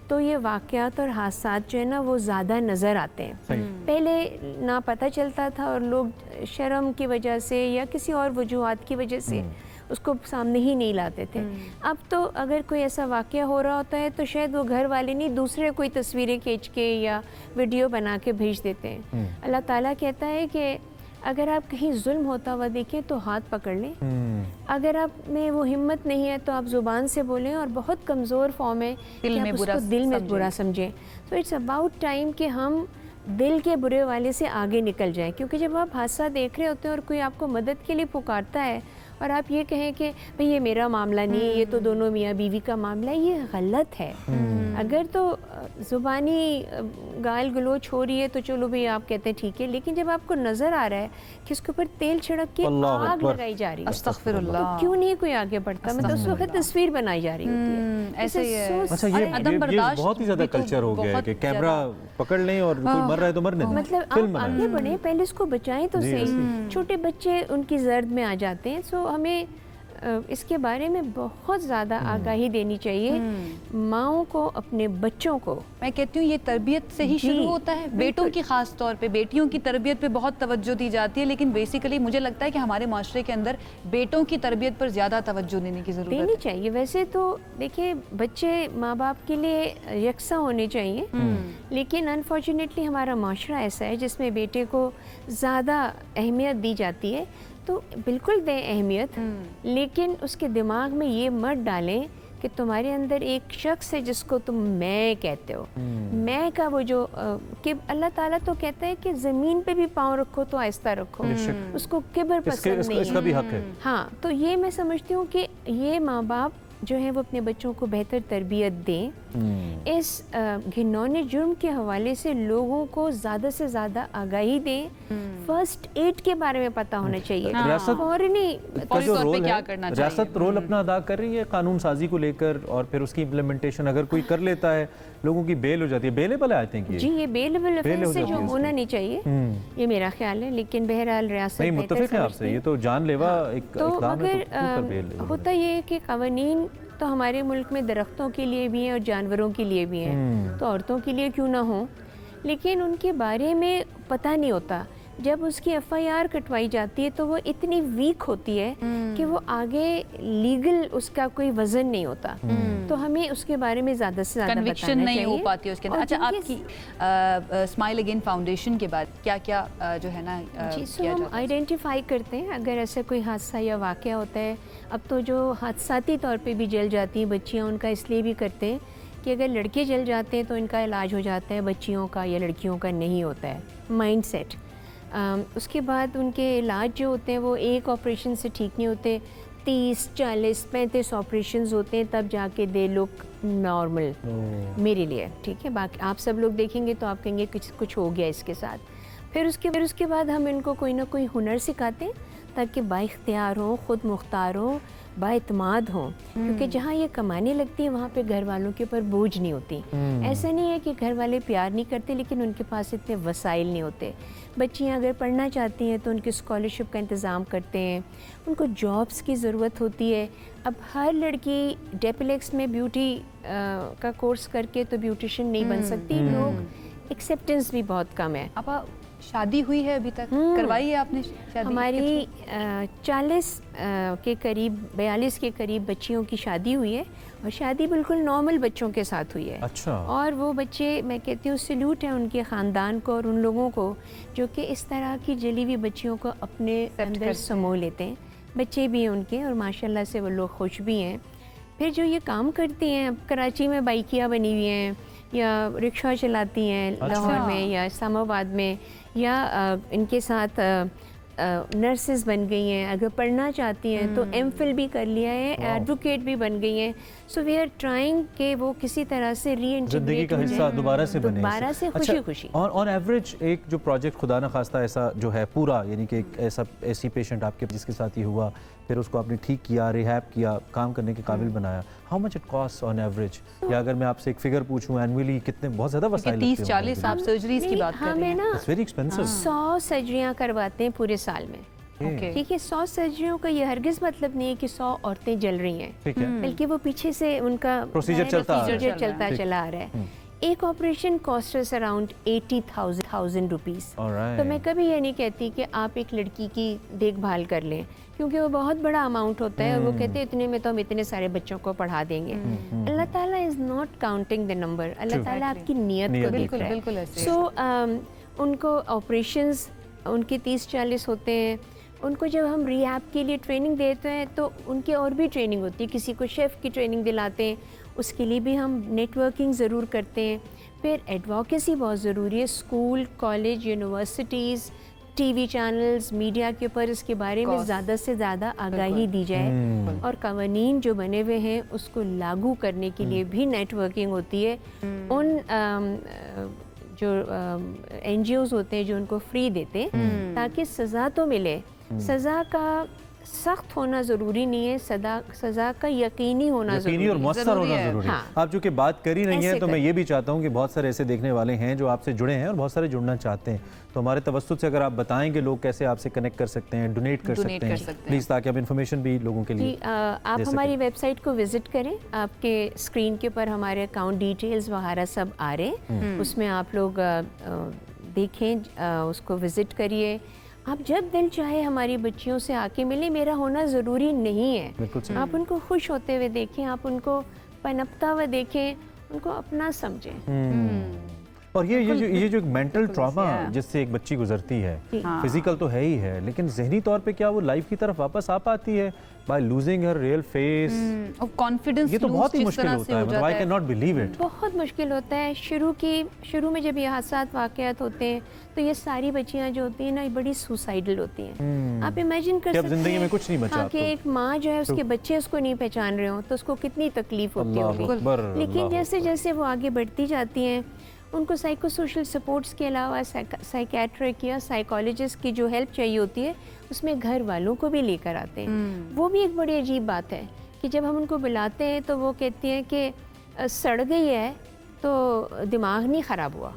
Speaker 9: तो ये वाक़यात और हादसात जो है ना वो ज़्यादा नज़र आते हैं। पहले ना पता चलता था और लोग शर्म की वजह से या किसी और वजूहात की वजह से उसको सामने ही नहीं लाते थे। अब तो अगर कोई ऐसा वाक़या हो रहा होता है तो शायद वो घर वाले नहीं, दूसरे कोई तस्वीरें खींच के या वीडियो बना के भेज देते हैं। अल्लाह ताला कहता है कि अगर आप कहीं जुल्म होता हुआ देखें तो हाथ पकड़ लें, अगर आप में वो हिम्मत नहीं है तो आप ज़ुबान से बोलें, और बहुत कमज़ोर फॉर्म है कि आप उसको दिल में बुरा समझें। तो इट्स अबाउट टाइम कि हम दिल के बुरे वाले से आगे निकल जाएं, क्योंकि जब आप हादसा देख रहे होते हैं और कोई आपको मदद के लिए पुकारता है और आप ये कहें कि भाई ये मेरा मामला नहीं है, ये तो दोनों मियाँ बीवी का मामला है, ये गलत है। अगर तो ज़ुबानी गाल गलोच हो रही है तो चलो भाई आप कहते हैं ठीक है, लेकिन जब आपको नज़र आ रहा है कि उसके ऊपर तेल छिड़क के आग लगाई जा रही है,
Speaker 2: अस्तग़फिरुल्लाह,
Speaker 9: तो क्यों नहीं कोई आगे बढ़ता? मतलब उस वक्त तस्वीर बनाई जा रही होती है।
Speaker 2: ऐसे ही है।
Speaker 1: अच्छा, ये बहुत ही ज़्यादा कल्चर हो गया है कि कैमरा पकड़ लें और कोई मर रहा है तो मरने दें,
Speaker 9: मतलब आप आगे बढ़े, पहले इसको बचाएं तो सही। छोटे बच्चे उनकी जर्द में आ जाते हैं, सो हमें इसके बारे में बहुत ज़्यादा आगाही देनी चाहिए माओं को, अपने बच्चों को।
Speaker 2: मैं कहती हूँ ये तरबियत से ही
Speaker 9: जी,
Speaker 2: शुरू होता है, बेटों की खास तौर पे, बेटियों की तरबियत पे बहुत तवज्जो दी जाती है, लेकिन बेसिकली मुझे लगता है कि हमारे माशरे के अंदर बेटों की तरबियत पर ज़्यादा तवज्जो देने की ज़रूरत
Speaker 9: देनी
Speaker 2: है।
Speaker 9: चाहिए। वैसे तो देखिए बच्चे माँ बाप के लिए यकसा होने चाहिए, लेकिन अनफॉर्चुनेटली हमारा माशरा ऐसा है जिसमें बेटे को ज़्यादा अहमियत दी जाती है। तो बिल्कुल दें अहमियत, लेकिन उसके दिमाग में ये मत डालें कि तुम्हारे अंदर एक शख्स है जिसको तुम मैं कहते हो। मैं का वो जो कि अल्लाह ताला तो कहता है कि ज़मीन पे भी पाँव रखो तो आहिस्ता रखो, उसको किब्र पसंद नहीं
Speaker 1: इसका भी हक है।
Speaker 9: हाँ, तो ये मैं समझती हूँ कि ये माँ बाप जो है वो अपने बच्चों को बेहतर तरबियत दें। इस घिनौने जुर्म के हवाले से लोगों को ज़्यादा से ज़्यादा आगाही दें। फर्स्ट एड के बारे में पता होना चाहिए।
Speaker 1: रियासत
Speaker 9: फौरनी
Speaker 1: का जो
Speaker 2: तौर पे
Speaker 1: रोल
Speaker 2: क्या
Speaker 1: है,
Speaker 2: करना
Speaker 1: रियासत रोल अपना अदा कर रही है कानून साजी को लेकर, और फिर उसकी इम्प्लीमेंटेशन अगर कोई कर लेता है लोगों की बेल हो जाती है। बेलेबल है आई थिंक ये।
Speaker 9: जी, ये बेलेबल ऑफेंस से
Speaker 1: जाती
Speaker 9: जो
Speaker 1: है
Speaker 9: होना नहीं चाहिए, ये मेरा ख्याल है। लेकिन बहरहाल रियासत
Speaker 1: नहीं,
Speaker 9: बेहतर
Speaker 1: मुत्तफिक है
Speaker 9: समझती
Speaker 1: आपसे, ये तो जानलेवा एक
Speaker 9: तो
Speaker 1: इक़दाम है,
Speaker 9: मगर
Speaker 1: तो क्यों कर बेल
Speaker 9: होता ये है कि कवानीन तो हमारे मुल्क में दरख्तों के लिए भी हैं और जानवरों के लिए भी हैं, तो औरतों के लिए क्यों ना हो, लेकिन उनके बारे में पता नहीं होता। जब उसकी FIR कटवाई जाती है तो वो इतनी वीक होती है कि वो आगे लीगल उसका कोई वजन नहीं होता। तो हमें उसके बारे में ज़्यादा से ज़्यादा
Speaker 2: कन्विक्शन नहीं हो पाती है उसके अंदर। अच्छा, आपकी स्माइल अगेन फाउंडेशन के बाद क्या क्या जो है ना
Speaker 9: जी, सो
Speaker 2: किया
Speaker 9: हम
Speaker 2: जाता है?
Speaker 9: आइडेंटिफाई करते हैं अगर ऐसा कोई हादसा या वाक़या होता है। अब तो जो हादसाती तौर पे भी जल जाती हैं बच्चियाँ, उनका इसलिए भी करते हैं कि अगर लड़के जल जाते हैं तो इनका इलाज हो जाता है, बच्चियों का या लड़कियों का नहीं होता है। Mind set. उसके बाद उनके इलाज जो होते हैं वो एक ऑपरेशन से ठीक नहीं होते, 30, 40, 35 ऑपरेशंस होते हैं, तब जाके दे लुक नॉर्मल मेरे लिए। ठीक है, बाकी आप सब लोग देखेंगे तो आप कहेंगे कुछ हो गया इसके साथ। फिर उसके बाद हम इनको कोई ना कोई हुनर सिखाते हैं ताकि बाइख्तियार हों, ख़ुद मुख्तार हों, बाएतमाद हों। क्योंकि जहाँ ये कमाने लगती है वहाँ पे घर वालों के ऊपर बोझ नहीं होती। ऐसा नहीं है कि घर वाले प्यार नहीं करते, लेकिन उनके पास इतने वसाइल नहीं होते। बच्चियाँ अगर पढ़ना चाहती हैं तो उनकी स्कॉलरशिप का इंतज़ाम करते हैं, उनको जॉब्स की ज़रूरत होती है। अब हर लड़की डेपलेक्स में ब्यूटी का कोर्स करके तो ब्यूटिशियन नहीं बन सकती। लोग एक्सेप्टेंस भी बहुत कम है।
Speaker 2: आप शादी हुई है अभी तक? करवाई है आपने शादी?
Speaker 9: हमारी 40 के करीब, 42 के करीब बच्चियों की शादी हुई है, और शादी बिल्कुल नॉर्मल बच्चों के साथ हुई है।
Speaker 1: अच्छा।
Speaker 9: और वो बच्चे, मैं कहती हूँ सैल्यूट है उनके ख़ानदान को और उन लोगों को जो कि इस तरह की जली हुई बच्चियों को अपने अंदर समो लेते हैं। बच्चे भी हैं उनके और माशाल्लाह से वो लोग खुश भी हैं। फिर जो ये काम करती हैं, अब कराची में बाइकियाँ बनी हुई हैं या रिक्शा चलाती हैं लाहौर में या इस्लामाबाद में, या इनके साथ नर्सेस बन गई हैं। अगर पढ़ना चाहती हैं तो MPhil भी कर लिया है, एडवोकेट भी बन गई हैं। सो वी आर ट्राइंग कि वो किसी तरह से
Speaker 1: जिंदगी का हिस्सा दोबारा से बने,
Speaker 9: दोबारा से खुशी खुशी।
Speaker 1: और ऑन एवरेज एक जो प्रोजेक्ट खुदा न खास्ता ऐसा जो है पूरा, यानी कि एक ऐसी पेशेंट आपके जिसके साथ ये हुआ, फिर उसको आपने ठीक किया, रिहैब किया, काम करने के काबिल बनाया, how much it cost on average? या अगर मैं आपसे एक फिगर पूछूं एनुअली, कितने, बहुत ज़्यादा वसाइल
Speaker 2: 30-40 आप सर्जरीज की बात कर रहे हैं।
Speaker 1: It's very expensive.
Speaker 9: 100 सर्जरियाँ करवाते हैं पूरे साल में।
Speaker 2: Okay.
Speaker 9: ठीक है, 100 सर्जरियों का ये हरगिज़ मतलब नहीं है कि 100 औरतें जल रही हैं,
Speaker 1: ठीक है,
Speaker 9: बल्कि वो पीछे से उनका
Speaker 1: प्रोसीजर चलता
Speaker 9: चला आ रहा है। एक ऑपरेशन कॉस्ट अराउंड 80,000 रुपीज़। तो मैं कभी ये नहीं कहती कि आप एक लड़की की देखभाल कर लें, क्योंकि वो बहुत बड़ा अमाउंट होता है। और वो कहते हैं इतने में तो हम इतने सारे बच्चों को पढ़ा देंगे। Allah Ta'ala is not counting the number, Allah Ta'ala आपकी नीयत को देख रहा है। सो उनको ऑपरेशंस उनके 30-40 होते हैं। उनको जब हम रिहैब के लिए ट्रेनिंग देते हैं तो उनकी और भी ट्रेनिंग होती है, किसी को शेफ़ की ट्रेनिंग दिलाते हैं, उसके लिए भी हम नेटवर्किंग ज़रूर करते हैं। फिर एडवोकेसी बहुत ज़रूरी है, school, college, universities, TV channels, media के ऊपर इसके बारे में ज़्यादा से ज़्यादा आगाही दी जाए। और कवानीन जो बने हुए हैं उसको लागू करने के लिए भी नेटवर्किंग होती है। उन जो NGOs होते हैं जो उनको फ्री देते हैं ताकि सज़ा तो मिले। सज़ा का सख्त होना ज़रूरी नहीं है, सज़ा का यकीनी होना
Speaker 1: यकीनी और मौसर होना ज़रूरी है।
Speaker 9: हाँ।
Speaker 1: आप चूँकि बात कर ही रही हैं तो मैं
Speaker 9: ऐसे
Speaker 1: ये भी चाहता हूँ कि बहुत सारे ऐसे देखने वाले हैं जो आपसे जुड़े हैं और बहुत सारे जुड़ना चाहते हैं, तो हमारे तवज्जुद से अगर आप बताएंगे लोग कैसे आपसे कनेक्ट कर सकते हैं, डोनेट कर सकते हैं प्लीज़, ताकि आप इन्फॉर्मेशन भी लोगों के लिए
Speaker 9: आप हमारी वेबसाइट को विज़िट करें। आपके स्क्रीन के ऊपर हमारे अकाउंट डिटेल्स वगैरह सब आ रहे हैं, उसमें आप लोग देखें, उसको विज़िट करिए। आप जब दिल चाहे हमारी बच्चियों से आके मिलें, मेरा होना ज़रूरी नहीं है। आप उनको खुश होते हुए देखें, आप उनको पनपता हुआ देखें, उनको अपना समझें।
Speaker 1: और ये जो मेंटल ट्रॉमा जिससे एक बच्ची गुजरती है, फिजिकल तो है ही है, लेकिन जहनी तौर पे क्या वो लाइफ की तरफ वापस आ पाती है by losing her real face
Speaker 2: और कॉन्फिडेंस?
Speaker 1: ये तो बहुत ही मुश्किल होता है, I can not believe it.
Speaker 9: बहुत मुश्किल होता है। शुरू में जब ये हादसात वाक़यात होते हैं तो ये सारी बच्चियां जो होती हैं ना, बड़ी सुसाइडल होती हैं। आप इमेजिन कर सकते हैं
Speaker 1: जिंदगी में कुछ नहीं बचा
Speaker 9: कि एक माँ जो है उसके बच्चे उसको नहीं पहचान रहे हो तो उसको कितनी तकलीफ होती होगी। लेकिन जैसे जैसे वो आगे बढ़ती जाती हैं, उनको साइको सोशल सपोर्ट्स के अलावा साइकेट्रिक या साइकोलॉजिस्ट की जो हेल्प चाहिए होती है, उसमें घर वालों को भी लेकर आते हैं। वो भी एक बड़ी अजीब बात है कि जब हम उनको बुलाते हैं तो वो कहती हैं कि सड़ गई है तो दिमाग नहीं ख़राब हुआ,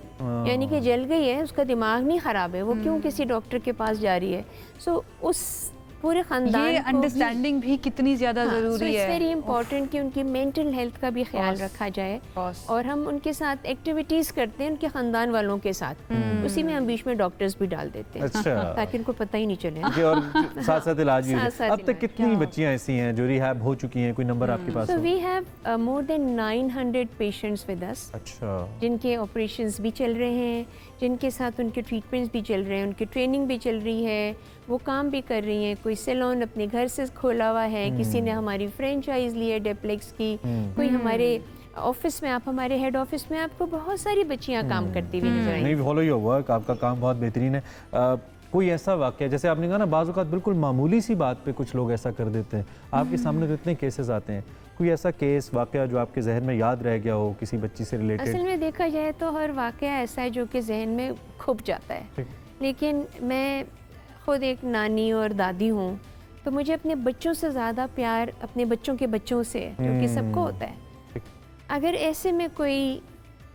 Speaker 9: यानी कि जल गई है, उसका दिमाग नहीं ख़राब है, वो क्यों किसी डॉक्टर के पास जा रही है। सो उस पूरे खानदान
Speaker 2: ये अंडरस्टैंडिंग भी कितनी ज़्यादा ज़रूरी है।
Speaker 9: वेरी इंपॉर्टेंट कि उनकी मेंटल हेल्थ का भी ख्याल रखा जाए, और हम उनके साथ एक्टिविटीज़ करते हैं उनके खानदान वालों के साथ, उसी में हम बीच में डॉक्टर्स भी डाल देते हैं।
Speaker 1: अच्छा।
Speaker 9: ताकि उनको पता ही नहीं चले।
Speaker 1: और साथ साथ इलाज भी। अब तक कितनी बच्चियां ऐसी हैं जो रिहैब हो चुकी हैं, कोई नंबर आपके पास?
Speaker 9: So we have more than 900 patients with us।
Speaker 1: अच्छा।
Speaker 9: जिनके ऑपरेशंस भी चल रहे हैं, जिनके साथ उनके ट्रीटमेंट्स भी चल रहे हैं, उनकी ट्रेनिंग भी चल रही है, वो काम भी कर रही हैं। कोई सैलून अपने घर से खोला हुआ है, किसी ने हमारी फ्रेंचाइज ली है डेप्लेक्स की, कोई हमारे ऑफिस में, आप हमारे हेड ऑफिस में आपको बहुत सारी बच्चियां काम करती हुई नजर आएंगी।
Speaker 1: नहीं, फॉलो योर वर्क, आपका काम बहुत बेहतरीन है। कोई ऐसा वाक़या जैसे आपने कहा ना, बाज़ औक़ात बिल्कुल मामूली सी बात पे कुछ लोग ऐसा कर देते हैं, आपके सामने तो इतने केसेस आते हैं, कोई ऐसा केस वाक़या जो आपके जहन में याद रह गया हो किसी बच्ची से रिलेटेड?
Speaker 9: असल में देखा जाए तो हर वाक़या ऐसा है जो कि जहन में खुब जाता है, लेकिन मैं खुद एक नानी और दादी हूँ, तो मुझे अपने बच्चों से ज़्यादा प्यार अपने बच्चों के बच्चों से, जो कि सबको होता है। अगर ऐसे में कोई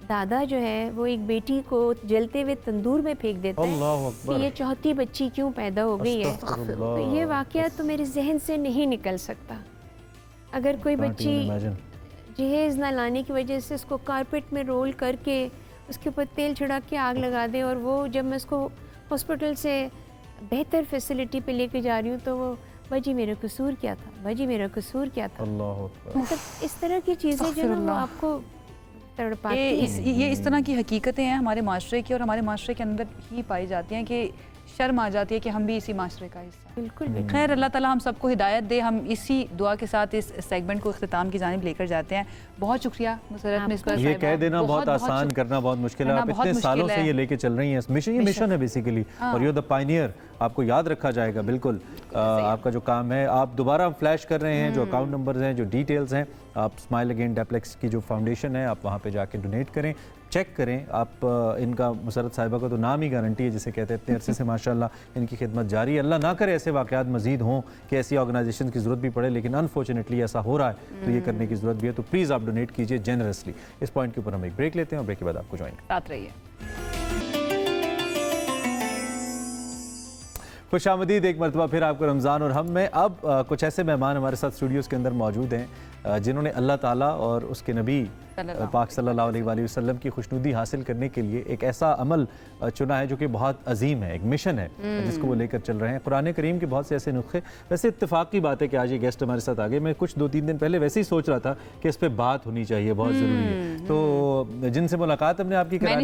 Speaker 9: दादा जो है वो एक बेटी को जलते हुए तंदूर में फेंक देता है कि ये चौथी बच्ची क्यों पैदा हो गई है, तो ये वाक़या तो मेरे जहन से नहीं निकल सकता। अगर कोई बच्ची जहेज़ ना लाने की वजह से उसको कारपेट में रोल करके उसके ऊपर तेल छिड़क के आग लगा दे, और वो जब मैं उसको हॉस्पिटल से बेहतर फैसिलिटी पे लेके जा रही हूँ तो वो भाजी मेरा कसूर क्या था, भाजी मेरा कसूर क्या था। मतलब इस तरह की चीज़ें जो है वो आपको तड़पाती हैं।
Speaker 2: ये इस तरह की हकीकतें हैं हमारे माशरे की, और हमारे माशरे के अंदर ही पाई जाती हैं कि शर्म आ जाती है कि हम भी इसी माशरे का हिस्सा हैं।
Speaker 9: बिल्कुल।
Speaker 2: खैर, अल्लाह ताला हम सबको हिदायत दे। हम इसी दुआ के साथ इस सेगमेंट को इख्तिताम की जानिब लेकर जाते हैं। बहुत शुक्रिया मुसर्रत मिसबाह
Speaker 1: ये कह देना बहुत आसान, करना बहुत मुश्किल है। आप इतने सालों से ये लेके चल रही हैं, ये मिशन है बेसिकली, और यू आर द पायनियर, आपको याद रखा जाएगा। बिल्कुल आपका जो काम है, आप दोबारा फ्लैश कर रहे हैं जो अकाउंट नंबर्स हैं, जो डिटेल्स हैं, आप स्माइल अगेन डेप्लेक्स की जो फाउंडेशन है, आप वहाँ पे जाके डोनेट करें, चेक करें। आप इनका मुसर्रत साहिबा का तो नाम ही गारंटी है, जिसे कहते हैं इतने अरसे से माशाल्लाह इनकी खिदमत जारी है। अल्लाह ना करे ऐसे वाक़यात मज़ीद हों कि ऐसी ऑर्गेनाइजेशन की ज़रूरत भी पड़े, लेकिन अनफॉर्चुनेटली ऐसा हो रहा है, तो ये करने की ज़रूरत भी है। तो प्लीज़ आप डोनेट कीजिए जेनरसली। इस पॉइंट के ऊपर हम एक ब्रेक लेते हैं और ब्रेक के बाद आपको ज्वाइन
Speaker 2: साथ रहिए।
Speaker 1: खुशामदीद एक मरतबा फिर आपको रमज़ान और हम में। अब कुछ ऐसे मेहमान हमारे साथ स्टूडियोज़ के अंदर मौजूद हैं जिन्होंने अल्लाह ताला और उसके नबी पाक सल्लल्लाहु अलैहि वसल्लम की खुशनुदी हासिल करने के लिए एक ऐसा अमल चुना है जो कि बहुत अजीम है, एक मिशन है जिसको वो लेकर चल रहे हैं। कुरान करीम के बहुत से ऐसे नुस्खे, वैसे इत्तेफाक की बात है कि आज ये गेस्ट हमारे साथ आ गए। मैं कुछ 2-3 दिन पहले वैसे ही सोच रहा था कि इस पर बात होनी चाहिए, बहुत ज़रूरी है। तो जिनसे मुलाकात हमने आपकी करानी है,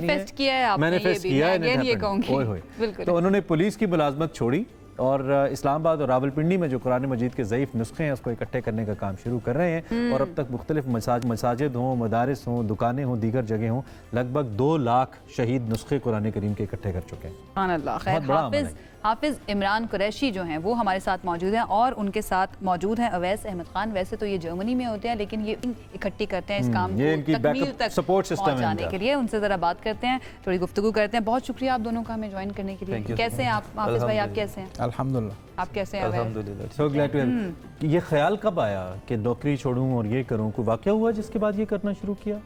Speaker 2: मैनिफेस्ट किया है,
Speaker 1: तो उन्होंने पुलिस की मुलाजमत छोड़ी और इस्लामाबाद और रावलपिंडी में जो कुरान मजीद के ज़ईफ़ नुस्खे हैं उसको इकट्ठे करने का काम शुरू कर रहे हैं। और अब तक मुख्तलिफ मसाजिद हों, मदारिस हों, दुकानें हों, दीगर जगह हों, लगभग 2 लाख शहीद नुस्खे कुरान करीम के इकट्ठे कर चुके हैं।
Speaker 2: हाफिज़ इमरान कुरैशी जो हैं वो हमारे साथ मौजूद हैं, और उनके साथ मौजूद हैं अवैस अहमद खान। वैसे तो ये जर्मनी में होते हैं, लेकिन ये इकट्ठी करते हैं इस काम को तकमील तक पहुंचाने के लिए। उनसे ज़रा बात करते हैं, थोड़ी गुफ्तगू करते हैं। बहुत शुक्रिया आप दोनों का हमें ज्वाइन करने के लिए। कैसे हैं आप हाफिज़ भाई, आप कैसे हैं?
Speaker 10: अल्हम्दुलिल्लाह।
Speaker 2: आप कैसे हैं?
Speaker 11: अल्हम्दुलिल्लाह।
Speaker 1: So glad to. ये ख्याल कब आया कि नौकरी छोड़ूं और ये करूं? कोई वाक़या हुआ जिसके बाद ये करना शुरू किया?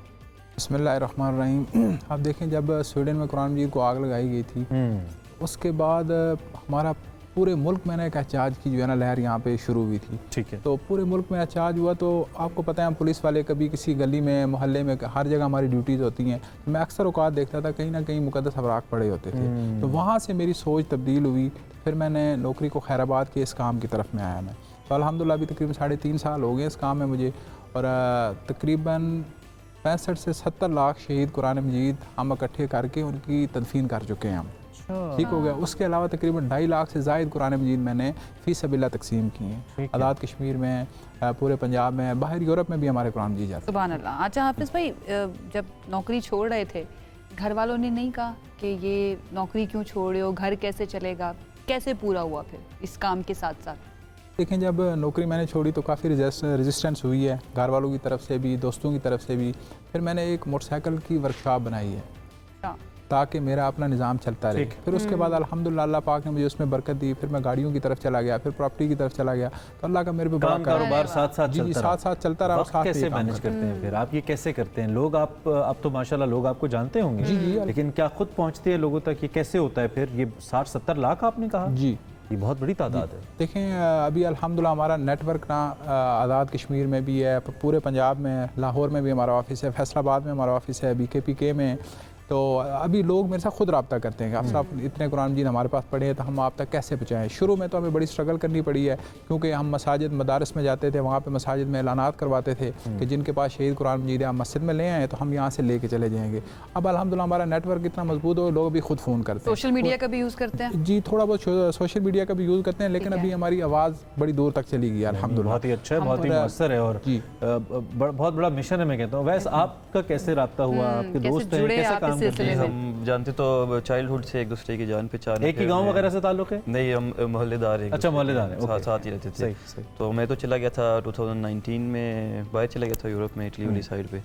Speaker 10: बिस्मिल्लाहिर्रहमानिर्रहीम। आप देखें, जब स्वीडन में कुरान मजीद को आग लगाई गई थी, उसके बाद हमारा पूरे मुल्क में ना एक एहतजाज की जो है ना लहर यहाँ पे शुरू हुई थी।
Speaker 1: ठीक है।
Speaker 10: तो पूरे मुल्क में एहतजाज हुआ, तो आपको पता है हम पुलिस वाले कभी किसी गली में, मोहल्ले में, हर जगह हमारी ड्यूटीज़ होती हैं। तो मैं अक्सर औकात देखता था कहीं ना कहीं मुकद्दस अवराक पड़े होते थे। तो वहाँ से मेरी सोच तब्दील हुई। फिर मैंने नौकरी को खैराबाद के इस काम की तरफ में आया मैं। तो अल्हम्दुलिल्लाह अभी तकरीबन 3.5 साल हो गए इस काम में मुझे, और तकरीबन 65 से 70 लाख शहीद कुरान मजीद हम इकट्ठे करके उनकी तदफीन कर चुके हैं हम। ठीक हो गया। उसके अलावा तकरीबन 2.5 लाख से ज़ायद कुरान मजीद मैंने फ़ी सबील्लाह तकसीम किए हैं। आज़ाद कश्मीर में, पूरे पंजाब में, बाहर यूरोप में भी हमारे कुरान मजीद जाते हैं।
Speaker 2: सुभान अल्लाह। अच्छा हाफिज़ भाई, जब नौकरी छोड़ रहे थे, घर वालों ने नहीं कहा कि ये नौकरी क्यों छोड़ रहे हो, घर कैसे चलेगा? कैसे पूरा हुआ फिर इस काम के साथ साथ?
Speaker 10: देखें, जब नौकरी मैंने छोड़ी तो काफ़ी रेजिस्टेंस हुई है, घर वालों की तरफ से भी, दोस्तों की तरफ से भी। फिर मैंने एक मोटरसाइकिल की वर्कशॉप बनाई है ताकि मेरा अपना निज़ाम चलता रहे। फिर उसके बाद अल्हम्दुलिल्लाह अल्लाह पाक ने मुझे उसमें बरकत दी। फिर मैं गाड़ियों की तरफ चला गया, फिर प्रॉपर्टी की तरफ चला गया। तो अल्लाह का मेरे पे बड़ा
Speaker 1: कारोबार साथ साथ
Speaker 10: चलता रहा।
Speaker 1: कैसे मैनेज करते हैं फिर आप? ये कैसे करते हैं? लोग आप तो माशाल्लाह लोग आपको जानते होंगे, लेकिन क्या खुद पहुँचते हैं लोगों तक? ये कैसे होता है फिर? ये 60-70 लाख आपने कहा?
Speaker 10: जी,
Speaker 1: ये बहुत बड़ी तादाद है।
Speaker 10: देखें, अभी अल्हम्दुलिल्लाह हमारा नेटवर्क ना आज़ाद कश्मीर में भी है, पूरे पंजाब में, लाहौर में भी हमारा ऑफिस है, फैसलाबाद में हमारा ऑफिस है, BKPK में। तो अभी लोग मेरे साथ खुद रब्ता करते हैं कि आप साहब इतने कुरान मजीद हमारे पास पढ़े हैं, तो हम आप तक कैसे पहुँचाएँ। शुरू में तो हमें बड़ी स्ट्रगल करनी पड़ी है, क्योंकि हम मसाजिद मदारस में जाते थे, वहाँ पे मसाजिद में ऐलानात करवाते थे कि जिनके पास शहीद कुरान मजीद है आप मस्जिद में ले आएँ तो हम यहाँ से लेके चले जाएंगे। अब अल्हम्दुलिल्लाह हमारा नेटवर्क इतना मजबूत हो, लोग भी खुद फ़ोन करते हैं।
Speaker 2: सोशल मीडिया का भी यूज़ करते हैं?
Speaker 10: जी, थोड़ा बहुत सोशल मीडिया का भी यूज़ करते हैं, लेकिन अभी हमारी आवाज़ बड़ी दूर तक चली गई अल्हम्दुलिल्लाह।
Speaker 1: बहुत ही अच्छा है, बहुत ही मौसर है, और बहुत बड़ा मिशन है मैं कहता हूँ। वैसे आपका कैसे रब्ता हुआ? आपके दोस्त हैं, कैसे काम करते हैं?
Speaker 11: हम जानते तो चाइल्डहुड से एक दूसरे की जान पहचान।
Speaker 1: एक ही गांव वगैरह से ताल्लुक है?
Speaker 11: नहीं, हम मोहल्लेदार हैं।
Speaker 1: अच्छा, मोहल्लेदार हैं,
Speaker 11: साथ ही रहते थे। तो मैं तो चला गया था 2019 में, बाहर चला गया था यूरोप में, इटली वाली साइड पे।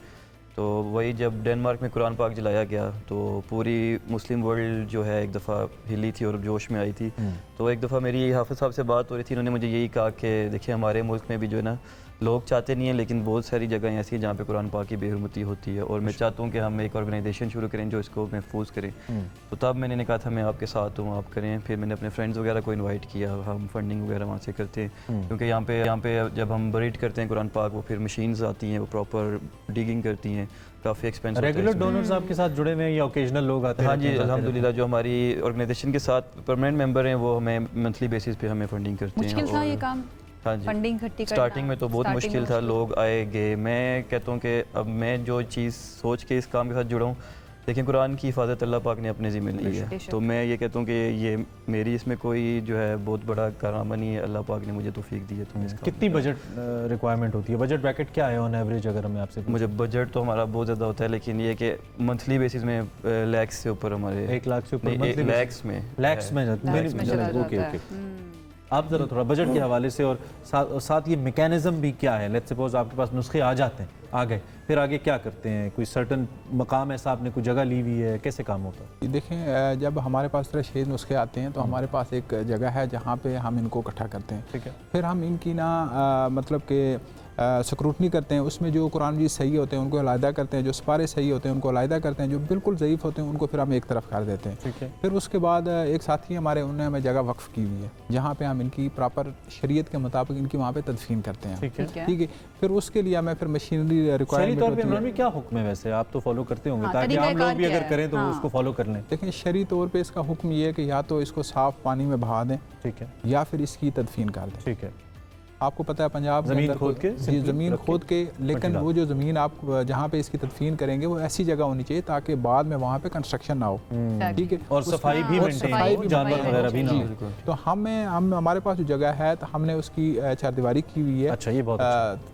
Speaker 11: तो वही जब डेनमार्क में कुरान पाक जलाया गया तो पूरी मुस्लिम वर्ल्ड जो है एक दफ़ा हिली थी और जोश में आई थी। तो एक दफ़ा मेरी हाफिज़ साहब से बात हो रही थी, उन्होंने मुझे यही कहा कि देखिए हमारे मुल्क में भी जो है ना लोग चाहते नहीं हैं, लेकिन बहुत सारी जगह ऐसी हैं जहाँ पे कुरान पाक की बेहरमती होती है, और मैं चाहता हूँ कि हम एक ऑर्गेनाइजेशन शुरू करें जो इसको महफूज करें। तो तब मैंने कहा था मैं आपके साथ हूँ, आप करें। फिर मैंने अपने फ्रेंड्स वगैरह को इनवाइट किया, हम फंडिंग वगैरह वहाँ से करते हैं, क्योंकि यहाँ पे जब हम बरीड करते हैं कुरान पाक, वो फिर मशीन्स आती हैं, वो प्रॉपर डिगिंग करती हैं, काफ़ी एक्सपेंसिव।
Speaker 1: रेगुलर डोनर्स आपके साथ जुड़े हुए हैं या ओकेजनल लोग आते हैं?
Speaker 11: हाँ जी, अल्हम्दुलिल्लाह जो हमारी ऑर्गेनाइजेशन के साथ परमानेंट मेंबर हैं वो हमें मंथली बेसिस पे हमें फंडिंग करते हैं।
Speaker 2: मुश्किल था ये काम?
Speaker 11: हाँ जी,
Speaker 2: फंडिंग इकट्ठी करना
Speaker 11: स्टार्टिंग में तो बहुत मुश्किल था। लोग आए गए। मैं कहता हूँ कि अब मैं जो चीज़ सोच के इस काम के साथ जुड़ा हूँ, लेकिन कुरान की हिफाजत अल्लाह पाक ने अपने ज़िम्मे ली है, तो मैं ये कहता हूँ कि ये मेरी इसमें कोई जो है बहुत बड़ा कारनामा नहीं है, अल्लाह पाक ने मुझे तौफीक दी है। तो
Speaker 1: कितनी बजट रिक्वायरमेंट होती है? बजट ब्रैकेट क्या है ऑन एवरेज अगर मैं आपसे?
Speaker 11: मुझे बजट तो हमारा बहुत ज़्यादा होता है, लेकिन ये कि मंथली बेसिस में लैक्स से ऊपर हमारे
Speaker 1: 1 लाख से ऊपर
Speaker 11: लैक्स में
Speaker 1: ओके। आप ज़रा थोड़ा बजट के हवाले से और साथ ये मैकेनिज़्म भी क्या है? लेट्स सपोज आपके पास नुस्खे आ जाते हैं, आ गए, फिर आगे क्या करते हैं? कोई सर्टन मकाम ऐसा आपने कोई जगह ली हुई है? कैसे काम होता है?
Speaker 10: देखें, जब हमारे पास तरह शहीद नुस्खे आते हैं तो हमारे पास एक जगह है जहाँ पे हम इनको इकट्ठा करते हैं।
Speaker 1: ठीक है।
Speaker 10: फिर हम इनकी ना मतलब कि स्क्रूटनी करते हैं, उसमें जो कुरान मजीद सही होते हैं उनको अलहदा करते हैं, जो सिपारे सही होते हैं उनको अलहदा करते हैं, जो बिल्कुल ज़ईफ़ होते हैं उनको फिर हम एक तरफ कर देते हैं।
Speaker 1: ठीक है।
Speaker 10: फिर उसके बाद एक साथी हमारे, उन्होंने हमें जगह वक्फ़ की हुई है जहाँ पे हम इनकी प्रॉपर शरीयत के मुताबिक इनकी वहाँ पे तदफीन करते हैं।
Speaker 1: ठीक है।
Speaker 10: ठीक है। फिर उसके लिए हमें फिर मशीनरी रिक्वायरमेंट होती है।
Speaker 1: में क्या हुक्म है वैसे? आप तो फॉलो करते होंगे, ताकि आम लोग भी अगर करें तो उसको फॉलो कर लें।
Speaker 10: देखिए, शरई तौर पे इसका हुक्म ये है कि या तो इसको साफ़ पानी में बहा दें,
Speaker 1: ठीक है,
Speaker 10: या फिर इसकी तदफीन कर दें।
Speaker 1: ठीक है।
Speaker 10: आपको पता है पंजाब
Speaker 1: ज़मीन खोद के,
Speaker 10: जी ज़मीन खोद के, लेकिन वो जो ज़मीन आप जहाँ पे इसकी तदफीन करेंगे वो ऐसी जगह होनी चाहिए ताकि बाद में वहाँ पे कंस्ट्रक्शन ना हो। ठीक है।
Speaker 1: और सफाई भी मेंटेन हो, जानवर वगैरह भी ना हो।
Speaker 10: तो हम हमारे पास जो जगह है तो हमने उसकी चारदीवारी की हुई है।
Speaker 1: अच्छा, ये बहुत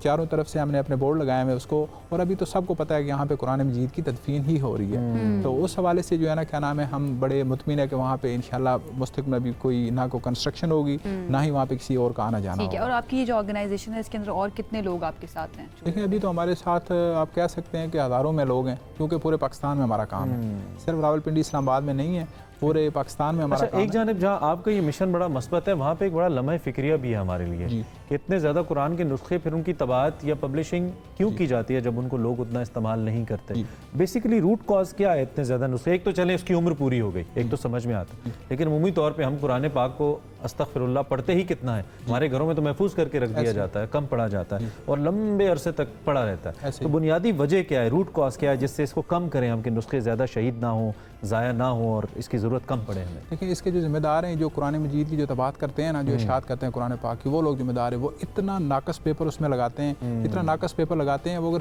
Speaker 10: चारों तरफ से हमने अपने बोर्ड लगाए हुए उसको, और अभी तो सबको पता है कि यहाँ पे कुरान मजीद की तदफीन ही हो रही है। तो उस हवाले से जो है ना, क्या नाम है, हम बड़े मुतमिन है कि वहाँ पे इंशाल्लाह मुस्तक़बिल में भी कोई ना कोई कंस्ट्रक्शन होगी, ना ही वहाँ पे किसी और का आना जाना होगा।
Speaker 2: और आपकी ये जो ऑर्गेनाइजेशन है इसके अंदर और कितने लोग आपके साथ हैं?
Speaker 10: देखिए, अभी तो हमारे साथ आप कह सकते हैं कि हज़ारों में लोग हैं, क्योंकि पूरे पाकिस्तान में हमारा काम है, सिर्फ रावलपिंडी इस्लामाबाद में नहीं है, पूरे पाकिस्तान में हमारा
Speaker 1: अच्छा, एक जानिब जहाँ आपका ये मिशन बड़ा मस्बत है, वहाँ पे एक बड़ा लम्हा फिक्रिया भी है हमारे लिए कि इतने ज़्यादा कुरान के नुस्खे फिर उनकी तबाअत या पब्लिशिंग क्यों की जाती है जब उनको लोग उतना इस्तेमाल नहीं करते। बेसिकली रूट कॉज क्या है इतने ज़्यादा नुस्खे? एक तो चले उसकी उम्र पूरी हो गई, एक तो समझ में आता, लेकिन उमूमी तौर पर हम कुरान पाक को अस्तगफिरुल्लाह पढ़ते ही कितना है, हमारे घरों में तो महफूज करके रख दिया जाता है, कम पढ़ा जाता है और लंबे अरसे तक पड़ा रहता है। तो बुनियादी वजह क्या है, रूट कॉज क्या है जिससे इसको कम करें हम कि नुस्खे ज़्यादा शहीद ना हो, ज़ाया ना हो और इसकी ज़रूरत कम पड़े हमें?
Speaker 10: देखिए, इसके जो जिम्मेदार हैं, जो कुरान मजीद की जो तबात करते हैं ना, जो इशात करते हैं कुरान पाक की, वो लोग जिम्मेदार है। वो इतना नाकस पेपर उसमें लगाते हैं, इतना नाकस पेपर लगाते हैं, वो अगर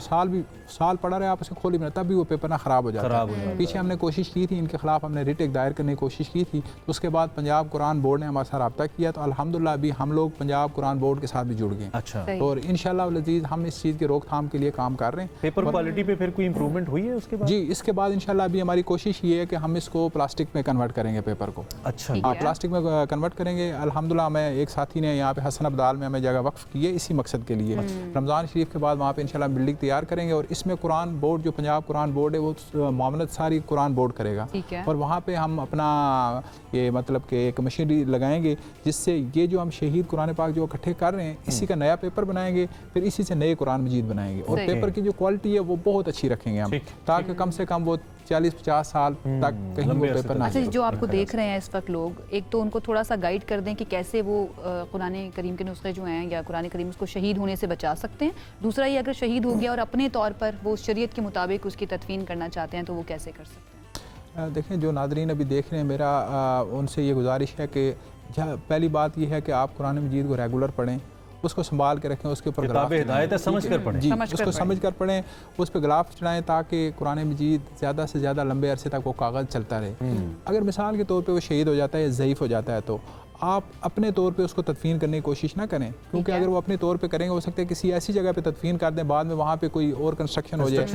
Speaker 10: साल पढ़ा रहे आप उसे खोल ही बना तब भी वो पेपर ना ख़राब हो जाता है। पीछे हमने कोशिश की थी, इनके खिलाफ हमने रिट एक दायर करने की कोशिश की थी, तो उसके बाद पंजाब कुरान बोर्ड ने हमारे साथ रब्ता किया, तो अल्हम्दुलिल्लाह अभी हम लोग पंजाब कुरान बोर्ड के साथ भी जुड़ गए।
Speaker 1: अच्छा,
Speaker 10: और इंशाअल्लाह अज़ीज़ हम इस चीज़ की रोकथाम के लिए काम कर रहे हैं।
Speaker 1: पेपर क्वालिटी पे फिर कोई इंप्रूवमेंट हुई है उसके बाद?
Speaker 10: जी, इसके बाद इंशाअल्लाह अभी हमारी कोशिश ये है कि हम इसको प्लास्टिक में कन्वर्ट करेंगे पेपर को।
Speaker 1: अच्छा,
Speaker 10: हाँ, प्लास्टिक में कन्वर्ट करेंगे। अल्हम्दुलिल्लाह मैं एक साथी ने यहाँ पे हसन अब्दाल में हमें जगह वक्फ की है इसी मकसद के लिए। रमज़ान शरीफ के बाद वहाँ पे इंशाल्लाह बिल्डिंग तैयार करेंगे और इसमें कुरान बोर्ड, जो पंजाब कुरान बोर्ड है, वो मामलत सारी कुरान बोर्ड करेगा। और वहाँ पे हम अपना ये मतलब कि एक मशीनरी लगाएंगे जिससे ये जो हम शहीद कुरान पाक जो इकट्ठे कर रहे हैं इसी का नया पेपर बनाएंगे, फिर इसी से नए कुरान मजीद बनाएंगे और पेपर की जो क्वालिटी है वो बहुत अच्छी रखेंगे हम, ताकि कम से कम वो 40-50 साल तक कहीं वो पेपर ना।
Speaker 2: अच्छा, जो आपको देख रहे हैं इस वक्त लोग, एक तो उनको थोड़ा सा गाइड कर दें कि कैसे वो कुरान करीम के नुस्खे जो हैं या कुरान करीम उसको शहीद होने से बचा सकते हैं। दूसरा ये, अगर शहीद हो गया और अपने तौर पर वो शरीयत के मुताबिक उसकी तदफीन करना चाहते हैं तो वो कैसे कर सकते हैं?
Speaker 10: देखें, जो नादरीन अभी देख रहे हैं, मेरा उनसे ये गुजारिश है कि पहली बात ये है कि आप कुरान मजीद को रेगुलर पढ़ें, उसको संभाल के रखें, उसके ऊपर
Speaker 1: हिदायत समझ कर पढ़ें।
Speaker 10: जी, उसको समझ कर पढ़ें, उस पर गिलाफ चढ़ाएं ताकि कुरान मजीद ज़्यादा से ज़्यादा लंबे अरसे तक वो कागज़ चलता रहे। अगर मिसाल के तौर पे वो शहीद हो जाता है या ज़ईफ़ हो जाता है तो आप अपने तौर पे उसको तदफीन करने की कोशिश ना करें, क्योंकि अगर वो अपने तौर पे करेंगे हो सकता है किसी ऐसी जगह पे तदफीन कर दें, बाद में वहाँ पे कोई और कंस्ट्रक्शन हो जाए,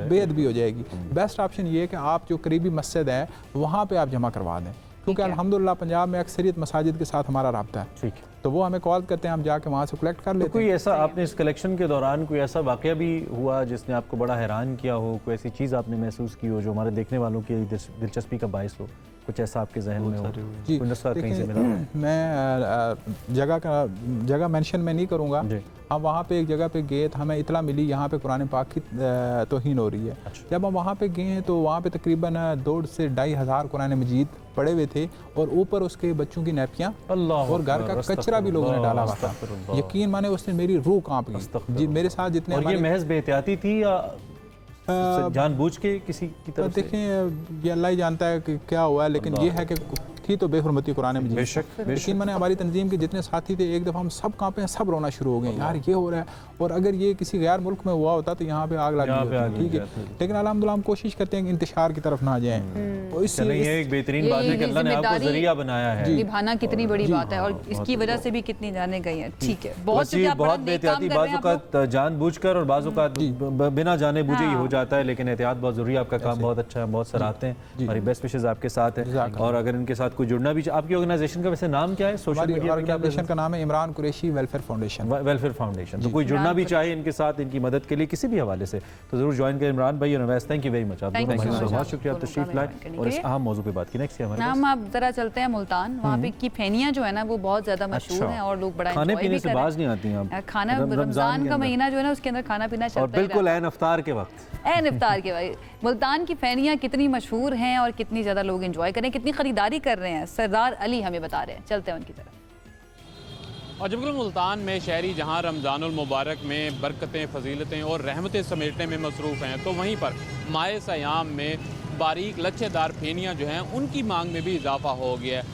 Speaker 10: बेअदबी हो जाएगी। बेस्ट ऑप्शन ये है कि आप जो करीबी मस्जिद है वहाँ पे आप जमा करवा दें, क्योंकि अल्हम्दुलिल्लाह पंजाब में अक्सरियत मसाजिद के साथ हमारा रब्ता है। ठीक है, तो वो हमें कॉल करते हैं, हम जाके वहाँ से कलेक्ट कर लेते हैं।
Speaker 1: कोई ऐसा आपने इस कलेक्शन के दौरान कोई ऐसा वाक़या भी हुआ जिसने आपको बड़ा हैरान किया हो, कोई ऐसी चीज़ आपने महसूस की हो जो हमारे देखने वालों की दिलचस्पी का बायस हो? कुछ ऐसा आपके जहन में हो?
Speaker 10: जी, कहीं से मिला? मैं जगह मेंशन में नहीं करूँगा। हम वहाँ पे एक जगह पे गए तो हमें इतला मिली यहाँ पे कुरान पाक की तौहीन हो रही है। जब हम वहाँ पे गए हैं तो वहाँ पे तकरीबन 2,500 से 2,500 कुरान मजीद पड़े हुए थे और ऊपर उसके बच्चों की नैपियाँ और घर का कचरा भी लोगों ने डाला हुआ था। यकीन माने उसने मेरी रूह कांप गई। जी, मेरे साथ जितने
Speaker 1: ये महज बेहतियाती थी या जानबूझ के किसी की तरफ से?
Speaker 10: देखें, ये अल्लाह ही जानता है कि क्या हुआ है, लेकिन ये है कि थी तो बेहुरमती कुरान में। लेकिन मैंने हमारी तंजीम के जितने साथी थे, एक दफ़ा हम सब कांपे हैं, सब रोना शुरू हो गए, यार ये हो रहा है। और अगर ये किसी गैर मुल्क में हुआ होता तो यहाँ पे आग लग गई, ठीक है। लेकिन अल्हम्दुलिल्लाह हम कोशिश करते हैं कि इंतशार की तरफ ना जाएं।
Speaker 1: ये एक बेहतरीन बात है कि अल्लाह ने आपको जरिया बनाया है।
Speaker 2: निभाना कितनी बड़ी बात है और इसकी वजह से भी कितनी जाने गई है। ठीक है, बहुत
Speaker 1: एहतियाती, बाज़ औक़ात जानबूझकर और बाज़ औक़ात बिना जाने बूझे ही हो जाता है, लेकिन एहतियात बहुत ज़रूरी है। आपका काम बहुत अच्छा है, बहुत सराहते हैं, हमारी बेस्ट विशेज़ आपके साथ है। और अगर इनके साथ कोई जुड़ना भी, आपकी ऑर्गेनाइजेशन का वैसे नाम क्या है? सोशल मीडिया
Speaker 10: ऑर्गेनाइजेशन का नाम है Imran Qureshi welfare foundation.
Speaker 1: Welfare foundation. तो कोई जुड़ना भी चाहे इनके साथ, इनकी मदद के लिए किसी भी हवाले से, तो जरूर ज्वाइन करें। इमरान भाई और नवैस, थैंक यू वेरी मच, आप दोनों भाई बहुत शुक्रिया तशरीफ लाए और इस अहम मौजू पे बात की। नेक्स्ट हमारे
Speaker 2: नाम आप जरा चलते हैं मुल्तान, वहाँ पे की फेनियाँ जो है ना वो बहुत ज्यादा मशहूर हैं और लोग बड़ा
Speaker 1: खाने पीने से बाज नहीं आती हैं।
Speaker 2: खाना, रमजान का महीना जो है ना उसके अंदर खाना पीना चलता है,
Speaker 1: बिल्कुल ऐन इफ्तार के वक्त।
Speaker 2: ऐन इफ्तार के वक्त मुल्तान की फेनियाँ कितनी मशहूर हैं और कितनी ज़्यादा लोग एंजॉय करें, कितनी ख़रीदारी कर रहे हैं, सरदार अली हमें बता रहे हैं। चलते हैं उनकी तरफ।
Speaker 12: और जबकि मुल्तान में शहरी जहां रमज़ानुल मुबारक में बरकतें, फजीलतें और रहमतें समेटने में मसरूफ़ हैं, तो वहीं पर माह सयाम में बारीक लच्छेदार फेनियाँ जो हैं उनकी मांग में भी इजाफा हो गया है।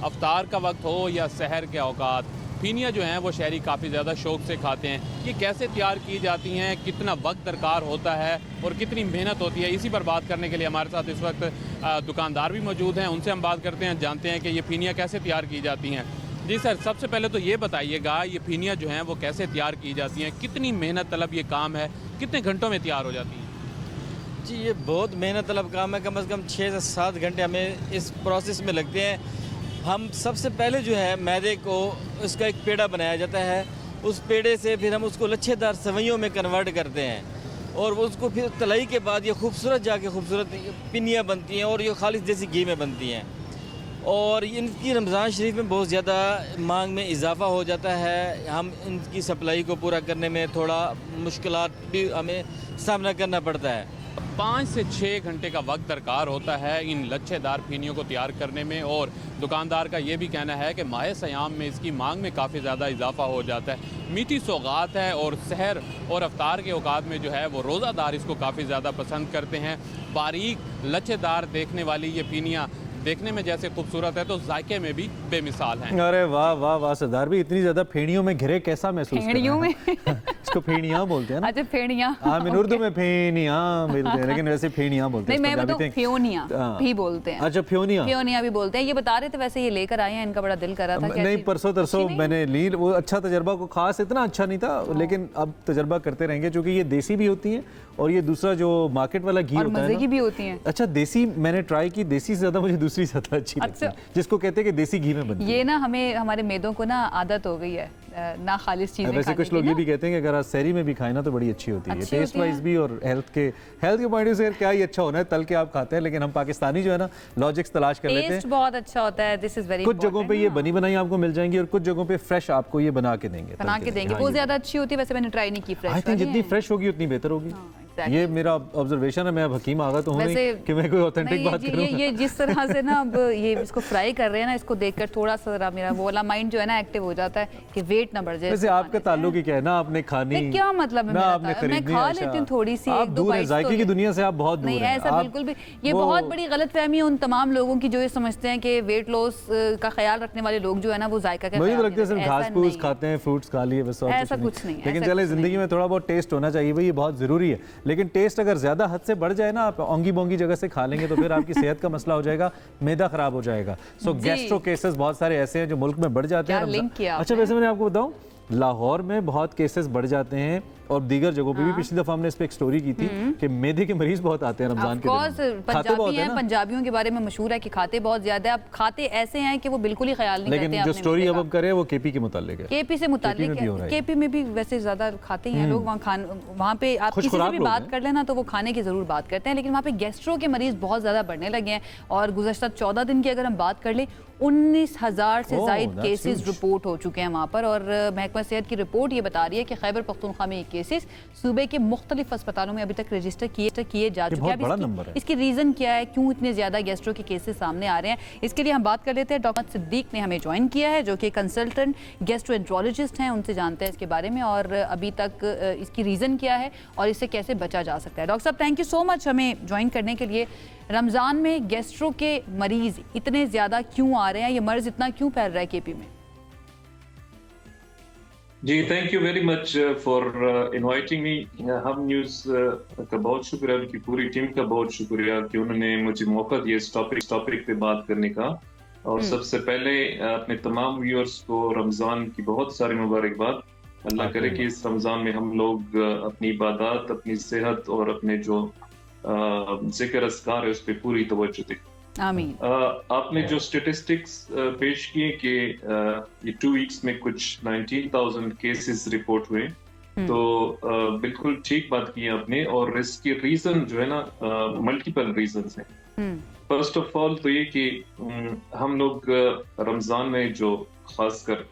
Speaker 12: अफ्तार का वक्त हो या सहर के औकात, फेनियाँ जो हैं वो शहरी काफ़ी ज़्यादा शौक़ से खाते हैं। ये कैसे तैयार की जाती हैं, कितना वक्त दरकार होता है और कितनी मेहनत होती है, इसी पर बात करने के लिए हमारे साथ इस वक्त दुकानदार भी मौजूद हैं। उनसे हम बात करते हैं, जानते हैं कि ये फेनियाँ कैसे तैयार की जाती हैं। जी सर, सबसे पहले तो ये बताइएगा, ये फेनियाँ जो हैं वो कैसे तैयार की जाती हैं, कितनी मेहनत तलब ये काम है, कितने घंटों में तैयार हो जाती हैं?
Speaker 13: जी, ये बहुत मेहनत तलब काम है, कम से कम 6 से 7 घंटे हमें इस प्रोसेस में लगते हैं। हम सबसे पहले जो है मैदे को, उसका एक पेड़ा बनाया जाता है, उस पेड़े से फिर हम उसको लच्छेदार सवैयों में कन्वर्ट करते हैं। और वो उसको फिर तलाई के बाद ये खूबसूरत जाके खूबसूरत पिनियाँ बनती हैं और ये खालिश देसी घी में बनती हैं। और इनकी रमज़ान शरीफ में बहुत ज़्यादा मांग में इजाफ़ा हो जाता है। हम इनकी सप्लाई को पूरा करने में थोड़ा मुश्किलात भी हमें सामना करना पड़ता है।
Speaker 12: 5 से 6 घंटे का वक्त दरकार होता है इन लच्छेदार फेनियों को तैयार करने में, और दुकानदार का ये भी कहना है कि माह सयाम में इसकी मांग में काफ़ी ज़्यादा इजाफा हो जाता है। मीठी सौगात है और सहर और अफ्तार के औकात में जो है वो रोज़ादार इसको काफ़ी ज़्यादा पसंद करते हैं। बारीक लच्छेदार देखने वाली ये फेनियाँ देखने में जैसे खूबसूरत है तो जायके में भी बेमिसाल हैं।
Speaker 1: अरे वाह वाह वाह सरदार भी, इतनी ज्यादा फेड़ियों में घिरे कैसा महसूस कर रहे हैं?
Speaker 2: फेड़ियों में
Speaker 1: इसको फेड़ियाँ बोलते हैं ना।
Speaker 2: अच्छा फेड़ियाँ,
Speaker 1: हाँ उर्दू में फेड़ियाँ बोलते हैं, लेकिन वैसे फेड़ियाँ बोलते हैं।
Speaker 2: नहीं मैं बताऊँ फ्योनियाँ भी बोलते हैं।
Speaker 1: अच्छा फ्योनियाँ,
Speaker 2: फ्योनियाँ भी बोलते हैं। ये बता रहे थे वैसे ये लेकर आए हैं, इनका बड़ा दिल करा था।
Speaker 1: नहीं परसों तरसों मैंने ली, वो अच्छा तजर्बा को खास इतना अच्छा नहीं था, लेकिन अब तजर्बा करते रहेंगे क्योंकि ये देसी भी होती है और ये दूसरा जो मार्केट वाला घी होता है
Speaker 2: मजे की भी होती हैं।
Speaker 1: अच्छा देसी मैंने ट्राई की, देसी से ज्यादा मुझे दूसरी ज्यादा अच्छी लगती है, जिसको कहते हैं कि देसी घी में बनती है।
Speaker 2: ये ना हमें हमारे मेदों को ना आदत हो गई है ना खालिस चीजें।
Speaker 1: वैसे कुछ लोग ये भी कहते हैं कि अगर आप सहरी में भी खाएं ना तो बड़ी अच्छी होती है, टेस्ट वाइज भी और हेल्थ के पॉइंट से क्या ही अच्छा होना है, तल के आप खाते हैं, लेकिन हम पाकिस्तानी जो है ना लॉजिक्स तलाश कर लेते हैं।
Speaker 2: टेस्ट बहुत अच्छा होता है, दिस इज वेरी
Speaker 1: कुछ जगहों पे ये बनी बनाई आपको मिल जाएंगी और कुछ जगहों पे फ्रेश आपको ये बना के देंगे।
Speaker 2: वो ज्यादा अच्छी होती है, वैसे मैंने ट्राई नहीं की फ्रेश।
Speaker 1: आई थिंक जितनी फ्रेश होगी उतनी बेहतर होगी। ये मेरा ऑब्जर्वेशन है, मैं अब हकीम आगा तो हूं नहीं कि मैं कोई ऑथेंटिक बात करूं।
Speaker 2: ये जिस तरह से ना अब ये इसको फ्राई कर रहे हैं ना, इसको देखकर थोड़ा सा मेरा वो वाला माइंड जो है ना एक्टिव हो जाता है कि वेट ना बढ़ जाए।
Speaker 1: वैसे आपका ताल्लुक ही क्या है ना, आपने खानी
Speaker 2: क्या मतलब है, मैं खा लेती हूँ थोड़ी सी,
Speaker 1: आप दूर हैं जायके की दुनिया से, आप बहुत दूर हैं।
Speaker 2: नहीं ऐसा बिल्कुल भी, ये बहुत बड़ी गलतफहमी है उन तमाम लोगों की जो ये समझते हैं कि वेट लॉस का ख्याल रखने वाले लोग जो है ना वो जायका का
Speaker 1: मुझे तो लगता है सिर्फ घास फूस खाते हैं, फ्रूट्स खा लिए बस,
Speaker 2: ऐसा कुछ नहीं।
Speaker 1: लेकिन चले जिंदगी में थोड़ा बहुत टेस्ट होना चाहिए भाई, ये बहुत जरूरी है। लेकिन टेस्ट अगर ज्यादा हद से बढ़ जाए ना, आप ओंगी बोंगी जगह से खा लेंगे तो फिर आपकी सेहत का मसला हो जाएगा, मैदा खराब हो जाएगा। सो गैस्ट्रो केसेस बहुत सारे ऐसे हैं जो मुल्क में बढ़ जाते हैं। अच्छा वैसे मैंने आपको बताऊं, लाहौर में बहुत केसेस बढ़ जाते हैं और दीगर जगहों पे भी। पिछली दफा हमने इस पे एक स्टोरी की थी कि मैदे के मरीज बहुत आते हैं रमजान के दिन।
Speaker 2: पंजाबी हैं, पंजाबियों के बारे में मशहूर है कि खाते बहुत ज्यादा है। अब खाते ऐसे हैं कि वो बिल्कुल ही ख्याल नहीं करते।
Speaker 1: लेकिन जो स्टोरी अब कर रहे हैं वो केपी के मुतालिक है।
Speaker 2: केपी से मुतालिक है, केपी में भी वैसे ज्यादा खाते हैं लोग। वहाँ पे आप किसी से भी बात कर लेना तो वो खाने की जरूर बात करते हैं, लेकिन वहाँ पे गैस्ट्रो के मरीज बहुत ज्यादा बढ़ने लगे हैं। और गुज़श्ता 14 दिन की अगर हम बात कर लें, 19,000 से ज़ायद केसेस रिपोर्ट हो चुके हैं वहाँ पर। और महकमा सेहत की रिपोर्ट ये बता रही है कि खैबर पख्तूनख्वा में ये केसेस सूबे के मुख्तलिफ अस्पतालों में अभी तक रजिस्टर किए जा चुके हैं। इसकी रीज़न क्या है, क्यों इतने ज़्यादा गैस्ट्रो के केसेस सामने आ रहे हैं, इसके लिए हम बात कर लेते हैं। डॉक्टर सिद्दीक ने हमें ज्वाइन किया है जो कि कंसल्टेंट गैस्ट्रोएंट्रोलॉजिस्ट हैं, उनसे जानते हैं इसके बारे में और अभी तक इसकी रीज़न क्या है और इससे कैसे बचा जा सकता है। डॉक्टर साहब थैंक यू सो मच हमें ज्वाइन करने के लिए। रमज़ान में गैस्ट्रो के मरीज इतने ज़्यादा क्यों आ रहे हैं, ये मर्ज इतना क्यों फैल रहा है केपी में?
Speaker 14: जी thank you very much for inviting me. हम न्यूज़ का बहुत शुक्रिया, उनकी पूरी टीम का बहुत शुक्रिया कि उन्होंने मुझे मौका दिया इस टॉपिक पे बात करने का। और सबसे पहले अपने तमाम व्यूअर्स को रमज़ान की बहुत सारी मुबारकबाद। अल्लाह करे कि इस रमज़ान में हम लोग अपनी इबादत, अपनी सेहत और अपने जो जिक्र अस्कार है उस पर पूरी तवज्जो दें।
Speaker 2: आमीन।
Speaker 14: आपने जो स्टेटिस्टिक्स पेश किए कि ये 2 वीक्स में कुछ 19,000 केसेस रिपोर्ट हुए, तो बिल्कुल ठीक बात की आपने। और इसकी रीजन जो है ना मल्टीपल रीजंस हैं। फर्स्ट ऑफ ऑल तो ये कि हम लोग रमजान में जो खासकर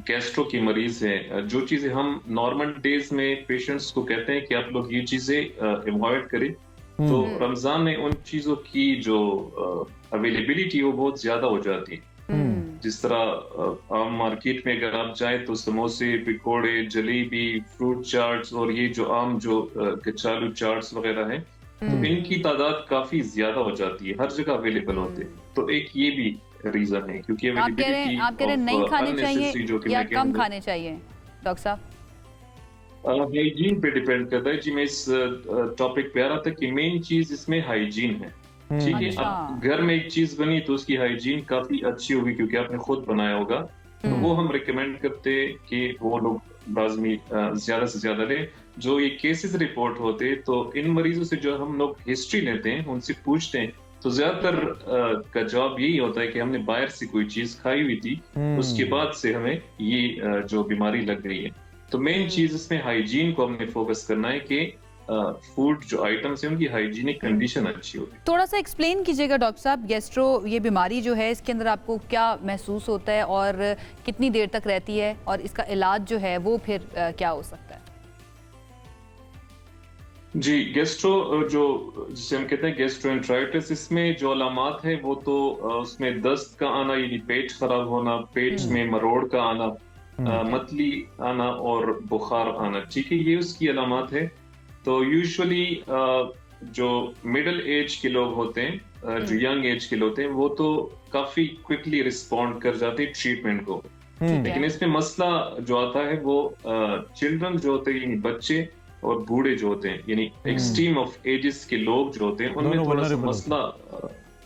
Speaker 14: गैस्ट्रो की मरीज हैं, जो चीजें हम नॉर्मल डेज में पेशेंट्स को कहते हैं कि आप लोग ये चीजें अवॉइड करें, तो रमजान में उन चीजों की जो अवेलेबिलिटी वो बहुत ज्यादा हो जाती है। जिस तरह आम मार्केट में अगर आप जाए तो समोसे, पकौड़े, जलेबी, फ्रूट चाट्स और ये जो आम जो कचालू चाट्स वगैरह हैं, तो इनकी तादाद काफी ज्यादा हो जाती है, हर जगह अवेलेबल होते हैं। तो एक ये भी रीजन है, क्योंकि
Speaker 2: आप कह रहे हैं नहीं खाने चाहिए या कम खाने चाहिए डॉक्टर साहब?
Speaker 14: हाइजीन पे डिपेंड करता है जी। मैं इस टॉपिक पे आ रहा था कि मेन चीज इसमें हाइजीन है। ठीक है, अब घर में एक चीज बनी तो उसकी हाइजीन काफी अच्छी होगी क्योंकि आपने खुद बनाया होगा, तो वो हम रिकमेंड करते कि वो लोग लाजमी ज्यादा से ज्यादा लें। जो ये केसेस रिपोर्ट होते तो इन मरीजों से जो हम लोग हिस्ट्री लेते हैं, उनसे पूछते हैं, तो ज्यादातर का जवाब यही होता है कि हमने बाहर से कोई चीज खाई हुई थी, उसके बाद से हमें ये जो बीमारी लग गई है। तो मेन चीज इसमें हाइजीन को हमने फोकस करना है कि फूड जो आइटम्स हैं उनकी हाइजीनिक कंडीशन अच्छी होगी।
Speaker 2: थोड़ा सा एक्सप्लेन कीजिएगा डॉक्टर साहब, गैस्ट्रो ये बीमारी जो है इसके अंदर आपको क्या महसूस होता है और कितनी देर तक रहती है और इसका इलाज जो है वो फिर क्या हो सकता है?
Speaker 14: जी, गैस्ट्रो जो जिसे हम कहते हैं गैस्ट्रोएंटेराइटिस, इसमें जो अलामात है वो तो उसमें दस्त का आना यानी पेट खराब होना, पेट में मरोड़ का आना, मतली आना और बुखार आना, ठीक है, ये उसकी अलामात है। तो यूजुअली जो मिडिल एज के लोग होते हैं, जो यंग एज के लोग होते हैं, वो तो काफी क्विकली रिस्पॉन्ड कर जाते हैं ट्रीटमेंट को। लेकिन इसमें मसला जो आता है वो चिल्ड्रन जो होते हैं यानी बच्चे और बूढ़े जो होते हैं यानी एक्सट्रीम ऑफ एजेस के लोग जो होते हैं, उनमें थोड़ा सा मसला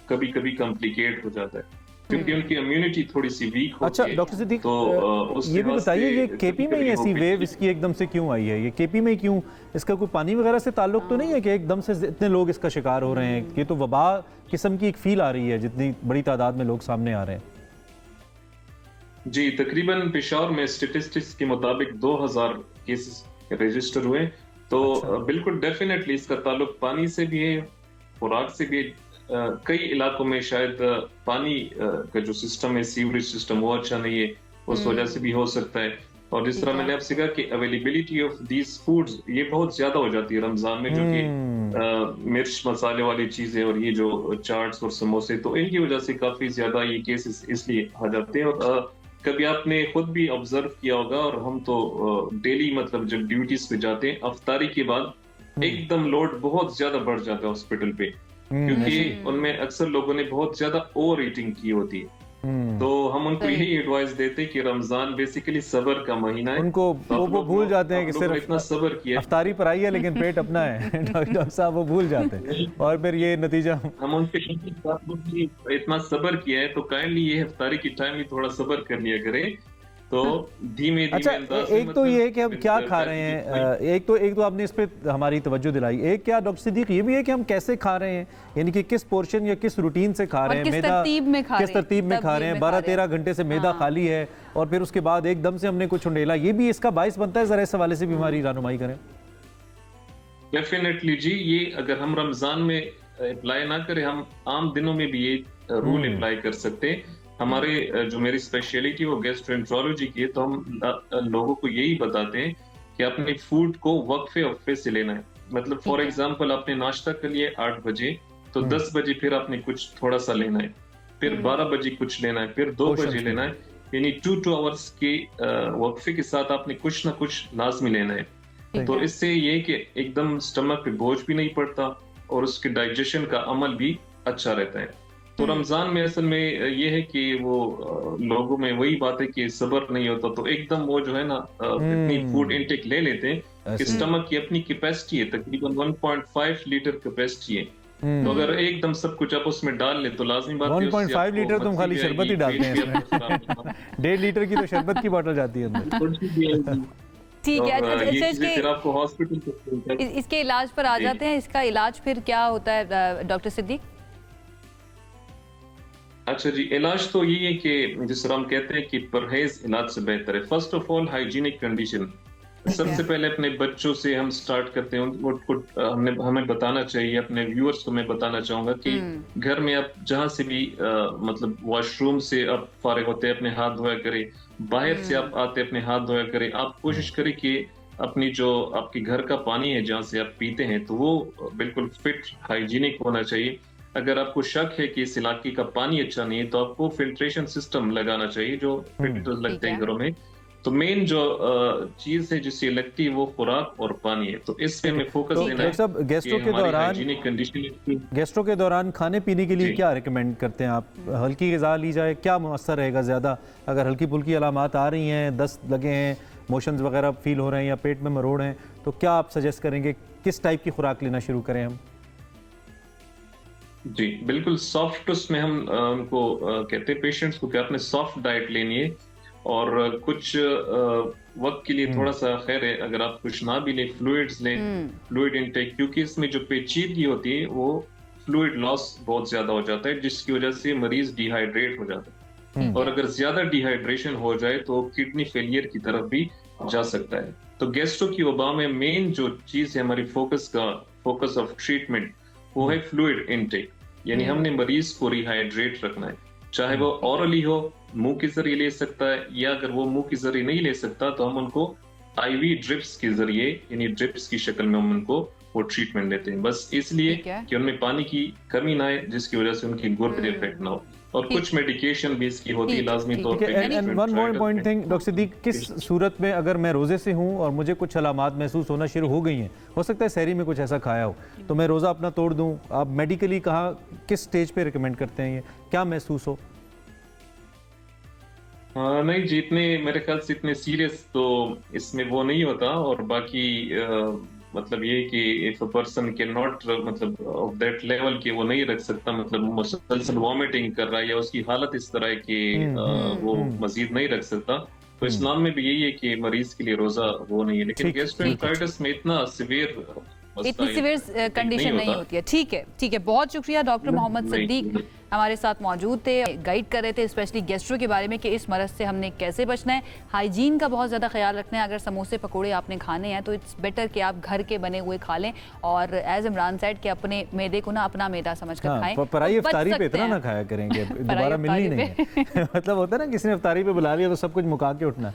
Speaker 14: कभी कभी कॉम्प्लिकेट हो जाता है क्योंकि उनकी इम्यूनिटी थोड़ी सी वीक होती है।
Speaker 1: अच्छा डॉक्टर सिद्दीक, तो ये भी बताइए ये केपी में ही ऐसी वेव इसकी एकदम से क्यों आई है? ये केपी में क्यों? इसका कोई पानी वगैरह से ताल्लुक तो नहीं है कि एकदम से इतने लोग इसका शिकार हो रहे हैं? ये तो वबा किस्म की एक फील आ रही है जितनी बड़ी तादाद में लोग सामने आ रहे हैं।
Speaker 14: जी, तकरीबन पेशावर में स्टेटिस्टिक्स के मुताबिक 2000 केसेस रजिस्टर हुए। तो बिल्कुल डेफिनेटली इसका ताल्लुक पानी से भी है, खुराक से भी है। कई इलाकों में शायद पानी का जो सिस्टम है, सीवरेज सिस्टम, वो अच्छा नहीं है, उस वजह से भी हो सकता है। और जिस तरह मैंने आपसे कहा कि अवेलेबिलिटी ऑफ दीज फूड्स ये बहुत ज्यादा हो जाती है रमजान में, जो कि मिर्च मसाले वाली चीजें और ये जो चाट्स और समोसे, तो इनकी वजह से काफी ज्यादा ये केसेस इसलिए आ जाते हैं। और कभी आपने खुद भी ऑब्जर्व किया होगा, और हम तो डेली मतलब जब ड्यूटीज पे जाते हैं, अफ्तारी के बाद एकदम लोड बहुत ज्यादा बढ़ जाता है हॉस्पिटल पे, क्योंकि उनमें अक्सर लोगों ने बहुत ज्यादा ओवर ईटिंग की होती है। तो हम उनको यही एडवाइस देते हैं कि रमजान बेसिकली सबर का महीना है।
Speaker 1: उनको वो भूल जाते हैं कि सिर्फ
Speaker 14: इतना सबर किया,
Speaker 1: अफ्तारी पर आई है लेकिन पेट अपना है। डॉक्टर साहब वो भूल जाते हैं और फिर ये नतीजा
Speaker 14: हम उनके इतना सबर किया है, तो काइंडली ये अफ्तारी की टाइम ही थोड़ा सबर कर लिया करें। तो धीमे धीमे
Speaker 1: अच्छा, एक तो ये है कि हम क्या खा रहे हैं, एक तो आपने इस पे हमारी तवज्जो दिलाई। एक क्या डॉक्टर सिद्दीक ये भी है कि हम कैसे खा रहे हैं, यानी कि किस पोर्शन या किस रूटीन से खा रहे हैं,
Speaker 2: किस तरतीब में खा रहे हैं,
Speaker 1: 12-13 घंटे से मैदा खाली है और फिर उसके बाद एकदम से हमने कुछ उंडेला, ये भी इसका बाइस बनता है। जरा इस हवाले से बीमारी रानुमाई करें।
Speaker 14: डेफिनेटली जी, ये अगर हम रमजान में अप्लाई ना करें, हम आम दिनों में भी ये रूल अप्लाई कर सकते हैं। हमारे जो मेरी स्पेशलिटी वो गैस्ट्रोएंटरोलॉजी की है, तो हम लोगों को यही बताते हैं कि अपने फूड को वक्फे से लेना है। मतलब फॉर एग्जांपल आपने नाश्ता कर लिया 8 बजे, तो 10 बजे फिर आपने कुछ थोड़ा सा लेना है, फिर 12 बजे कुछ लेना है, फिर 2 बजे लेना है, यानी 2 आवर्स के वक्फे के साथ आपने कुछ ना कुछ लाजमी लेना है। तो इससे ये कि एकदम स्टमक पे बोझ भी नहीं पड़ता और उसके डाइजेशन का अमल भी अच्छा रहता है। तो रमजान में असल में ये है कि वो लोगों में वही बात है कि सब्र नहीं होता, तो एकदम वो जो है ना इतनी फूड इनटेक ले लेते हैं कि स्टमक की अपनी कैपेसिटी है तकरीबन 1.5 लीटर कैपेसिटी है। तो अगर एकदम सब कुछ आप उसमें डाल ले तो लाजमी बात है
Speaker 1: 1.5 लीटर तुम खाली शरबत ही डालते हैं इसमें। 1.5 लीटर की तो शरबत की बोतल जाती है अंदर।
Speaker 2: ठीक है,
Speaker 14: आपको हॉस्पिटल
Speaker 2: इसके इलाज पर आ जाते हैं। इसका इलाज फिर क्या होता है डॉक्टर सिद्दीक?
Speaker 14: अच्छा जी, इलाज तो यही है कि जिस तरह हम कहते हैं कि परहेज इलाज से बेहतर है। First of all hygienic condition, सबसे पहले अपने बच्चों से हम स्टार्ट करते हैं। उनको हमें बताना चाहिए, अपने व्यूअर्स को मैं बताना चाहूंगा कि घर में आप जहां से भी मतलब वॉशरूम से आप फारिग होते हैं अपने हाथ धोया करें, बाहर से आप आते अपने हाथ धोया करें। आप कोशिश करें कि अपनी जो आपके घर का पानी है जहाँ से आप पीते हैं तो वो बिल्कुल फिट हाइजीनिक होना चाहिए। अगर आपको शक है कि इस इलाके का पानी अच्छा नहीं है तो आपको फिल्ट्रेशन सिस्टम लगाना चाहिए जो फिल्टर्स लगते हैं घरों में। तो मेन जो चीज है जिससे लगती है वो खुराक और पानी है, तो इस पे हमें फोकस देना है।
Speaker 1: सब गेस्ट्रो के दौरान खाने पीने के लिए क्या रिकमेंड करते हैं आप? हल्की ग़िज़ा ली जाए, क्या मुअस्सर रहेगा ज़्यादा? अगर हल्की फुल्की अलामात आ रही हैं, दस्त लगे हैं, मोशंस वगैरह फील हो रहे हैं या पेट में मरोड़ हैं, तो क्या आप सजेस्ट करेंगे किस टाइप की खुराक लेना शुरू करें हम?
Speaker 14: जी बिल्कुल, सॉफ्ट उसमें हम उनको कहते हैं पेशेंट्स को कि आपने सॉफ्ट डाइट लेनी है और कुछ वक्त के लिए थोड़ा सा खैर है अगर आप कुछ ना भी लें, फ्लूइड्स लें, फ्लूइड इनटेक, क्योंकि इसमें जो पेचीदगी होती है वो फ्लूइड लॉस बहुत ज्यादा हो जाता है जिसकी वजह से मरीज डिहाइड्रेट हो जाता है। और अगर ज्यादा डिहाइड्रेशन हो जाए तो किडनी फेलियर की तरफ भी जा सकता है। तो गैस्ट्रो की वबा में मेन जो चीज है हमारी फोकस ऑफ ट्रीटमेंट वो है फ्लूइड इनटेक, यानी हमने मरीज को रिहाइड्रेट रखना है, चाहे वो ऑरली हो, मुंह के जरिए ले सकता है, या अगर वो मुंह के जरिए नहीं ले सकता तो हम उनको आईवी ड्रिप्स के जरिए यानी ड्रिप्स की शक्ल में हम उनको वो ट्रीटमेंट देते हैं, बस इसलिए कि उनमें पानी की कमी ना आए जिसकी वजह से उनकी गुर्दे इफेक्ट ना हो। और कुछ मेडिकेशन भी इसकी होती है लाजमी तौर पे।
Speaker 1: And one more point thing doctor Siddiq, किस सूरत में अगर मैं रोजे से हूं और मुझे कुछ अलामात महसूस होना शुरू हो गई हैं, हो सकता है सहरी में कुछ ऐसा खाया हो, तो मैं रोजा अपना तोड़ दूं, आप मेडिकली कहाँ किस स्टेज पे रिकमेंड करते हैं, ये क्या महसूस हो?
Speaker 14: नहीं जी, इतने मेरे ख्याल से इतने सीरियस तो इसमें वो नहीं होता। और बाकी मतलब ये कि if a person can not मतलब ऑफ दैट लेवल के वो नहीं रख सकता, मतलब मुसलसल वॉमिटिंग कर रहा है या उसकी हालत इस तरह है कि वो मजीद नहीं रख सकता, तो इस्लाम में भी यही है कि मरीज के लिए रोजा वो नहीं है। लेकिन गैस्ट्रोएंटेराइटिस में इतना सीवियर
Speaker 2: कंडीशन नहीं होती है। ठीक है, बहुत शुक्रिया डॉक्टर मोहम्मद सिद्दीक हमारे साथ मौजूद थे, गाइड कर रहे थे स्पेशली गैस्ट्रो के बारे में कि इस मरज़ से हमने कैसे बचना है, हाइजीन का बहुत ज़्यादा ख्याल रखना है। अगर समोसे पकोड़े आपने खाने हैं तो इट्स बेटर कि आप घर के बने हुए खा लें, और एज इमरान सेड कि अपने मैदे को ना अपना मैदा समझकर खाएं।
Speaker 1: पराई इफ्तारी पे इतना ना खाया करेंगे, दोबारा मिलनी नहीं है। मतलब होता है ना, किसी ने इफ्तारी पे बुला लिया तो सब कुछ मुका के उठना,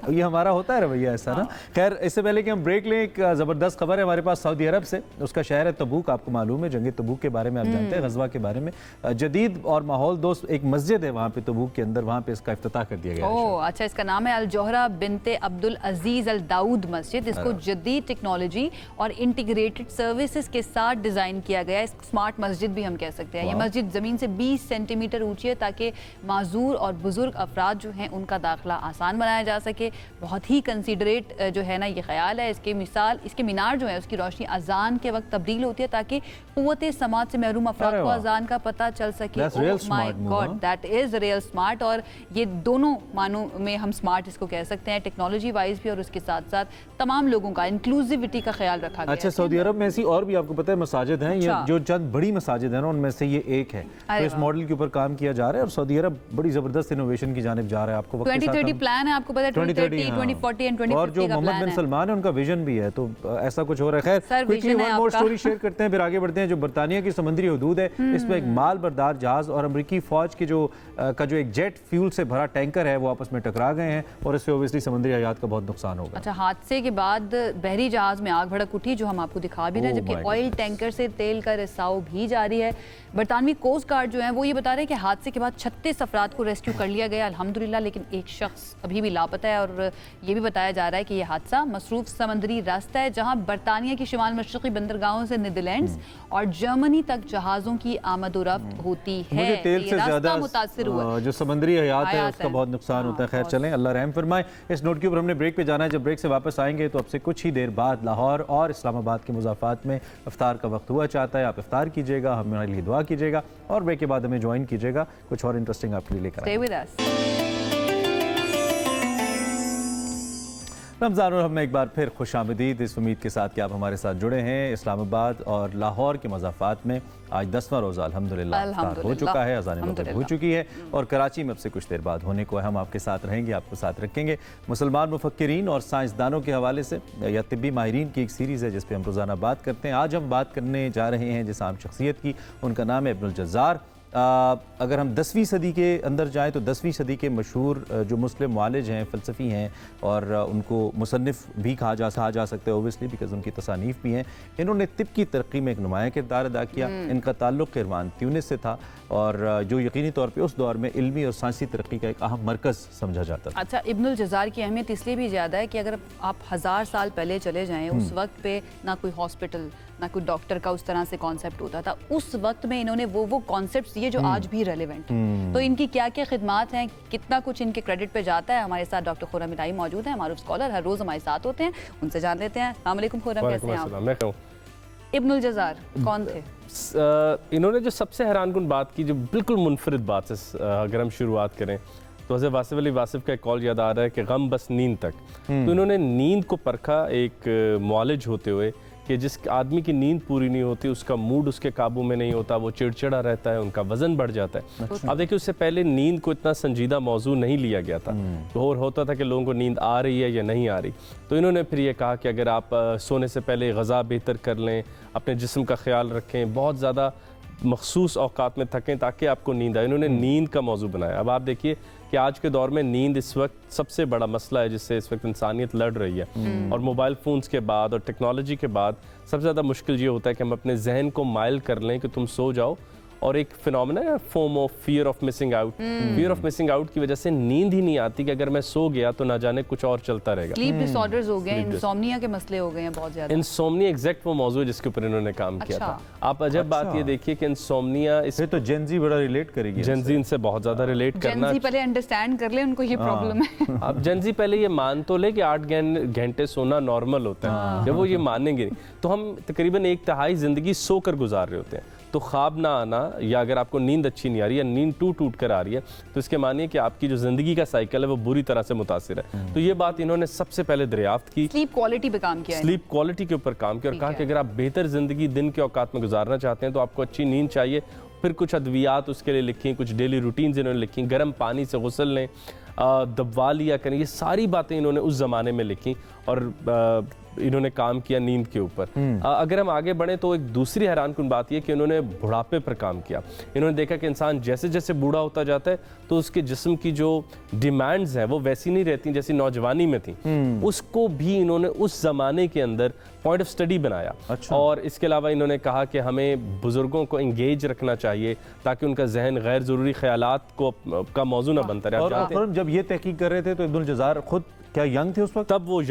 Speaker 1: ये हमारा होता है रवैया ऐसा ना। खैर, इससे पहले कि हम ब्रेक लें, एक ज़बरदस्त खबर है हमारे पास सऊदी अरब से। उसका शहर है तबूक, आपको मालूम है, जंग तबूक के बारे में आप जानते हैं, गज़वा के बारे में। जदीद और माहौल दोस्त एक मस्जिद है वहाँ पे तबूक के अंदर, वहाँ पे इसका इफ्तिताह कर दिया गया है।
Speaker 2: अच्छा, इसका नाम है अल जोहरा बिनते अब्दुल अजीज अल दाऊद मस्जिद। इसको जदीद टेक्नोलॉजी और इंटीग्रेटेड सर्विसेज के साथ डिज़ाइन किया गया है। स्मार्ट मस्जिद भी हम कह सकते हैं। ये मस्जिद ज़मीन से 20 सेंटीमीटर ऊंची है ताकि माजूर और बुजुर्ग अफराद जो हैं उनका दाखिला आसान बनाया जा सके। बहुत ही कंसीडरेट जो है ना ये ख्याल है। इसके मीनार जो है उसकी रोशनी अजान के वक्त तब्दील होती है ताकि क़ुव्वत समात से महरूम अफराद को अजान का पता चल सके। My God, that is real smart. और ये दोनों मानों में हम स्मार्ट इसको कह सकते हैं, टेक्नोलॉजी वाइज भी और उसके साथ साथ तमाम लोगों का इंक्लूसिविटी का ख्याल रखा गया।
Speaker 1: अच्छा, सऊदी अरब में ऐसी और भी आपको पता है मसाजिद हैं, ये जो चंद बड़ी मसाजिद हैं ना उनमें से ये एक है। तो इस मॉडल के ऊपर काम किया जा रहा है और सऊदी अरब बड़ी जबरदस्त इनोवेशन की जानिब जा रहा है। आपको
Speaker 2: 2030 प्लान है, आपको पता है 2030, 2040 एंड 2050
Speaker 1: और जो मोहम्मद बिन सलमान है उनका विजन भी है, तो ऐसा कुछ हो रहा है। खैर, quickly one more story share करते हैं, फिर आगे बढ़ते हैं। जो बरतानिया की समुद्री हदूद है, इसमें एक माल बरदार जहाज और अमेरिकी फौज के जो एक जेट फ्यूल से भरा टैंकर है वो आपस में टकरा गए हैं और इससे ओब्वियसली समुद्री हयात का बहुत नुकसान होगा।
Speaker 2: अच्छा, हादसे के बाद बहरी जहाज में आग भड़क उठी, जो हम आपको दिखा भी रहे हैं, जबकि ऑयल टैंकर से तेल का रिसाव भी जारी है। बरतानवी कोस्ट गार्ड जो है वो ये बता रहे हैं कि हादसे के बाद 36 अफराद को रेस्क्यू कर लिया गया अल्हम्दुलिल्लाह, लेकिन एक शख्स अभी भी लापता है। और ये भी बताया जा रहा है कि यह हादसा मसरूफ समुद्री रास्ता है जहाँ बरतानिया की शुमाल मशरक़ी बंदरगाहों से नीदरलैंड्स और जर्मनी तक जहाज़ों की आमद-ओ-रफ्त होती है।
Speaker 1: तेल से ज़्यादा
Speaker 2: मुतासिर हुआ
Speaker 1: जो समुद्री हयात है उसका बहुत नुकसान होता है। खैर चलें, अल्लाह रहम फरमाए। इस नोट के ऊपर हमने ब्रेक पे जाना है। जब ब्रेक से वापस आएंगे तो अब से कुछ ही देर बाद लाहौर और इस्लामाबाद के मुज़ाफ़ात में इफ्तार का वक्त हुआ चाहता है। आप इफ्तार कीजिएगा, हमारे लिए दुआ कीजिएगा और ब्रेक के बाद हमें ज्वाइन कीजिएगा, कुछ और इंटरेस्टिंग आपके लिए लेकर आएंगे। रमज़ान और हम एक बार फिर खुश आमदीद, इस उम्मीद के साथ कि आप हमारे साथ जुड़े हैं। इस्लामाबाद और लाहौर के मज़ाफ़ात में आज 10वां रोज़ा अल्हम्दुलिल्लाह इफ्तार हो चुका है, अज़ान मग़रिब हो चुकी है और कराची में अब से कुछ देर बाद होने को है। हम आपके साथ रहेंगे, आपको साथ रखेंगे। मुसलमान मुफक्किरीन और साइंसदानों के हवाले से या तिब्बी माहिरीन की एक सीरीज़ है जिस पर हम रोज़ाना बात करते हैं। आज हम बात करने जा रहे हैं जिस आम शख्सियत की, उनका नाम है इब्नुल जज़्ज़ार। अगर हम 10वीं सदी के अंदर जाएँ तो 10वीं सदी के मशहूर जो मुस्लिम मुआलिज हैं, फ़लसफ़ी हैं और उनको मुसन्निफ़ भी कहा जा सकता है ओबियसली, बिकॉज उनकी तसानीफ़ भी हैं। इन्होंने तिब की तरक्की में एक नुमाया किरदार अदा किया। इनका ताल्लुक़ किरमान ट्यूनिस से था और जो यकीनी तौर पर उस दौर में इल्मी और साइंसी तरक्की का एक अहम मरकज़ समझा जाता था।
Speaker 2: अच्छा, इब्नुल जज़्ज़ार की अहमियत इसलिए भी ज़्यादा है कि अगर आप 1000 साल पहले चले जाएँ, उस वक्त पे ना कोई हॉस्पिटल ना कोई डॉक्टर का उस तरह से कॉन्सेप्ट होता था। उस वक्त में इन्होंने वो कॉन्सेप्ट दिए जो आज भी रेलेवेंट हैं। तो इनकी क्या क्या खिदमात हैं, कितना कुछ इनके क्रेडिट पे जाता है। हमारे साथ डॉक्टर खुर्रम इलाही मौजूद हैं, मारूफ स्कॉलर, हर रोज़ हमारे साथ होते हैं, उनसे जान लेते हैं। अस्सलाम वालेकुम खुर्रम, कैसे हैं आप? इब्नुल जज़्ज़ार कौन थे?
Speaker 15: इन्होंने जो सबसे हैरानकुन बात की, जो बिल्कुल मुनफरिद बात से अगर हम शुरुआत करें तो हज़रत वासिफ़ अली वासिफ़ का एक कॉल याद आ रहा है कि गम बस नींद तक। तो इन्होंने नींद को परखा एक मुआलिज होते हुए कि जिस आदमी की नींद पूरी नहीं होती उसका मूड उसके काबू में नहीं होता, वो चिड़चिड़ा रहता है, उनका वजन बढ़ जाता है। अब देखिए उससे पहले नींद को इतना संजीदा मौजू नहीं लिया गया था, और होता था कि लोगों को नींद आ रही है या नहीं आ रही। तो इन्होंने फिर ये कहा कि अगर आप सोने से पहले ग़ज़ा बेहतर कर लें, अपने जिस्म का ख्याल रखें, बहुत ज़्यादा मखसूस औकात में थकें ताकि आपको नींद आए। इन्होंने नींद का मौजू बनाया। अब आप देखिए कि आज के दौर में नींद इस वक्त सबसे बड़ा मसला है जिससे इस वक्त इंसानियत लड़ रही है, और मोबाइल फ़ोन्स के बाद और टेक्नोलॉजी के बाद सबसे ज़्यादा मुश्किल ये होता है कि हम अपने जहन को माइल कर लें कि तुम सो जाओ। और एक फिनोमेना है FOMO, fear of missing out. Fear of missing out की वजह से नींद ही नहीं आती कि अगर मैं सो गया तो ना जाने कुछ और चलता रहेगा।
Speaker 2: स्लीप डिसऑर्डर्स हो गए, इंसोम्निया के मसले हो गए हैं बहुत ज़्यादा।
Speaker 15: इंसोम्निया एग्जैक्ट वो मौजू है जिसके ऊपर इन्होंने काम किया था। आप अजब बात ये देखिए कि इंसोम्निया इससे
Speaker 1: तो जेनजी बड़ा रिलेट करेगी,
Speaker 15: जेनजी इनसे बहुत ज़्यादा रिलेट करना।
Speaker 2: जेनजी पहले अंडरस्टैंड कर ले उनको ये प्रॉब्लम है।
Speaker 15: अब जेनजी पहले ये मान तो ले कि 8 घंटे सोना नॉर्मल होता है, जब वो ये मानेंगे नहीं तो हम तकरीबन 1/3 ज़िंदगी सोकर गुजार रहे होते हैं। तो ख्वाब ना आना या अगर आपको नींद अच्छी नहीं आ रही है, नींद टूट कर आ रही है, तो इसके मानिए कि आपकी जो ज़िंदगी का साइकिल है वो बुरी तरह से मुतासिर है। तो ये बात इन्होंने सबसे पहले दरियाफ्त की,
Speaker 2: स्लीप क्वालिटी पे काम किया,
Speaker 15: स्लीप क्वालिटी के ऊपर काम किया और कहा कि अगर आप बेहतर ज़िंदगी दिन के औकात में गुजारना चाहते हैं तो आपको अच्छी नींद चाहिए। फिर कुछ अद्वियात उसके लिए लिखी, कुछ डेली रूटीन्स इन्होंने लिखी, गर्म पानी से गुस्ल लें, दबवा लिया करें, ये सारी बातें इन्होंने उस ज़माने में लिखी और इन्होंने काम किया नींद के ऊपर। अगर हम आगे बढ़ें तो एक दूसरी हैरानकुन बात यह कि उन्होंने बुढ़ापे पर काम किया। इन्होंने देखा कि इंसान जैसे जैसे बूढ़ा होता जाता है तो उसके जिस्म की जो डिमांड्स हैं वो वैसी नहीं रहती जैसी नौजवानी में थी। उसको भी इन्होंने उस ज़माने के अंदर पॉइंट ऑफ स्टडी बनाया। और इसके अलावा इन्होंने कहा कि हमें बुज़ुर्गों को इंगेज रखना चाहिए ताकि उनका जहन गैर ज़रूरी ख्यालात को का मौजू ना बनता रहे।
Speaker 1: और जब ये तहकीक कर रहे थे तो इब्नुल जज़ार खुद क्या यंग थे उस वक्त?
Speaker 15: तब वो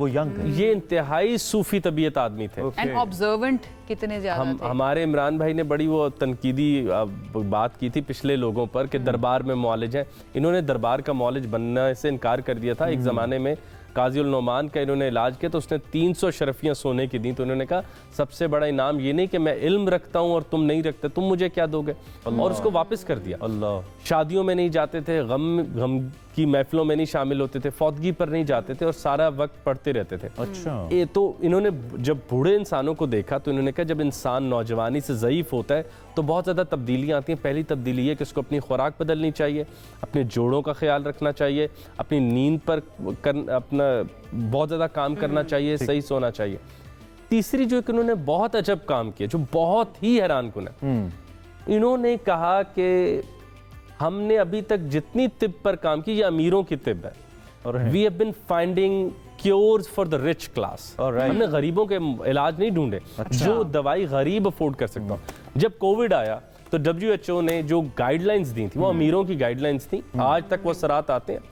Speaker 15: यंग थे। ये इंतहाई सूफी तबीयत आदमी थे
Speaker 2: एंड ऑब्जर्वेंट कितने ज्यादा थे।
Speaker 15: हमारे इमरान भाई ने बड़ी वो तनकीदी बात की थी पिछले लोगों पर कि दरबार में मौलिज हैं। इन्होंने दरबार का मौलिज बनने से इनकार कर दिया था। एक ज़माने में काजी उल नोमान का इन्होंने इलाज किया तो उसने 300 शरफियाँ सोने की दी। तो उन्होंने कहा सबसे बड़ा इनाम ये नहीं कि मैं इल्म रखता हूँ और तुम नहीं रखते, तुम मुझे क्या दोगे, और उसको वापस कर दिया। अल्लाह। शादियों में नहीं जाते थे, गम की महफिलों में नहीं शामिल होते थे, फौतगी पर नहीं जाते थे और सारा वक्त पढ़ते रहते थे।
Speaker 1: अच्छा।
Speaker 15: ये तो इन्होंने जब बूढ़े इंसानों को देखा तो इन्होंने कहा जब इंसान नौजवानी से ज़ईफ़ होता है तो बहुत ज़्यादा तब्दीलियाँ आती हैं। पहली तब्दीली है कि उसको अपनी खुराक बदलनी चाहिए, अपने जोड़ों का ख्याल रखना चाहिए, अपनी नींद पर अपना बहुत ज़्यादा काम करना चाहिए, सही सोना चाहिए। तीसरी जो एक इन्होंने बहुत अजब काम किया जो बहुत ही हैरानकुन है, इन्होंने कहा कि हमने अभी तक जितनी तिब पर काम की ये अमीरों की तिब है। We have been finding cures for the rich class. हमने गरीबों के इलाज नहीं ढूंढे। जो दवाई गरीब अफोर्ड कर सकता हूँ। जब कोविड आया तो WHO ने जो गाइडलाइंस दी थी वो अमीरों की गाइडलाइंस थी। आज तक वो सराहत आते हैं।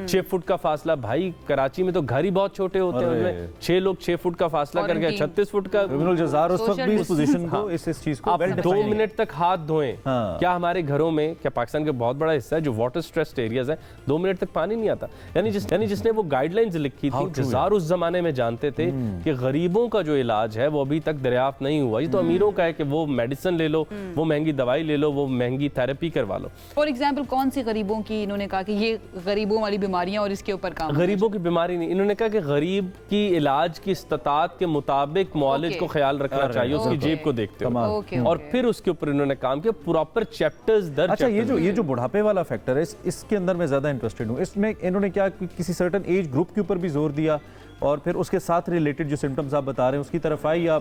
Speaker 15: 6 फुट का फासला, भाई कराची में तो घर ही बहुत छोटे होते हैं, उनमें 6 लोग 6 फुट का फासला कर गए, 36 फुट का।
Speaker 1: इब्नुल जज़ार उस वक्त भी इस पोजीशन को इस चीज को
Speaker 15: आप 2 मिनट तक हाथ धोएं। क्या हमारे घरों में, क्या पाकिस्तान का बहुत बड़ा हिस्सा है जो वाटर स्ट्रेस्ड एरियाज है, 2 मिनट तक पानी नहीं आता। यानी जिसने वो गाइडलाइंस लिखी थी, जज़ार उस जमाने में जानते थे कि गरीबों का जो इलाज है वो अभी तक दरियाफ्त नहीं हुआ। ये तो अमीरों का है कि वो मेडिसिन ले लो, वो महंगी दवाई ले लो, वो महंगी थेरेपी करवा लो।
Speaker 2: फॉर एग्जाम्पल कौन सी गरीबों की इन्होंने कहा कि ये गरीबों वाली बीमारियां और इसके ऊपर काम?
Speaker 15: गरीबों की बीमारी नहीं, इन्होंने कहा कि गरीब की इलाज की इस्तात के मुताबिक मुआलिज को ख्याल रखना चाहिए, उसकी जेब को देखते हुए। और फिर उसके ऊपर इन्होंने काम किया, प्रॉपर चैप्टर्स दर।
Speaker 1: अच्छा, ये जो बुढ़ापे वाला फैक्टर है इसके अंदर मैं ज्यादा इंटरेस्टेड हूँ। इसमें इन्होंने क्या किसी सर्टेन एज ग्रुप के ऊपर भी जोर दिया और फिर उसके साथ रिलेटेड जो सिम्टम्स आप बता रहे हैं उसकी तरफ आई या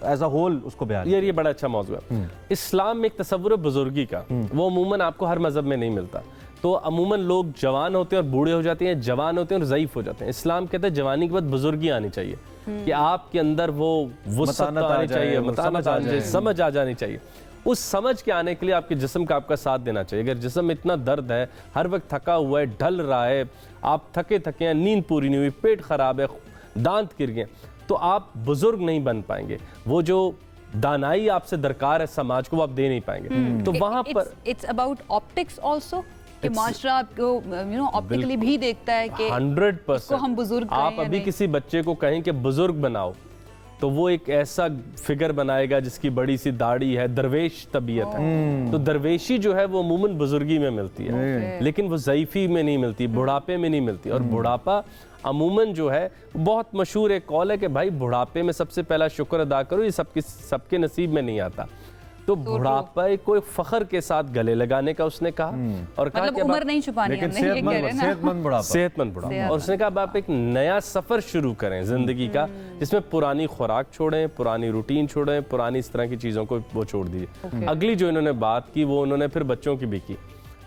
Speaker 1: एज अ होल उसको बयान?
Speaker 15: ये बड़ा अच्छा मौजूद है। इस्लाम में एक तसव्वुर बुजुर्गी का, वो अमूमन आपको हर मजहब में नहीं मिलता। तो अमूमन लोग जवान होते हैं और बूढ़े हो जाते हैं, जवान होते हैं और ज़ईफ़ हो जाते हैं। इस्लाम कहता है जवानी के बाद बुजुर्गी आनी चाहिए कि आपके अंदर वो वुसअत आनी चाहिए, मतानत आनी चाहिए, समझ आ जानी चाहिए। उस समझ के आने के लिए आपके जिस्म का आपका साथ देना चाहिए। अगर जिस्म में इतना दर्द है, हर वक्त थका हुआ है, ढल रहा है, आप थके हैं, नींद पूरी नहीं हुई, पेट खराब है, दांत गिर गए, तो आप बुजुर्ग नहीं बन पाएंगे। वो जो दानाई आपसे दरकार है समाज को, वो आप दे नहीं पाएंगे। तो वहां पर
Speaker 2: इट्स अबाउट ऑप्टिक्स आल्सो कि माशरा आपको ऑप्टिकली भी देखता है कि
Speaker 15: 100%
Speaker 2: हम बुजुर्ग
Speaker 15: आप अभी किसी बच्चे को कहें कि बुजुर्ग बनाओ तो वो एक ऐसा फिगर बनाएगा जिसकी बड़ी सी दाढ़ी है, दरवेश तबीयत है। तो दरवेशी जो है वो अमूमन बुजुर्गी में मिलती है, लेकिन वो ज़ईफ़ी में नहीं मिलती, बुढ़ापे में नहीं मिलती। और बुढ़ापा अमूमन जो है बहुत मशहूर एक कॉल है कि भाई बुढ़ापे में सबसे पहला शुक्र अदा करो, ये सबके नसीब में नहीं आता। तो बुढ़ापा को फख्र के साथ गले लगाने का उसने कहा और कहा
Speaker 2: मतलब उम्र नहीं छुपानी हमने,
Speaker 15: सेहतमंद बुढ़ापा। और उसने कहा आप एक नया सफर शुरू करें जिंदगी का, जिसमें पुरानी खुराक छोड़ें, पुरानी रूटीन छोड़ें, पुरानी इस तरह की चीज़ों को वो छोड़ दीजिए। अगली जो इन्होंने बात की वो उन्होंने फिर बच्चों की भी की।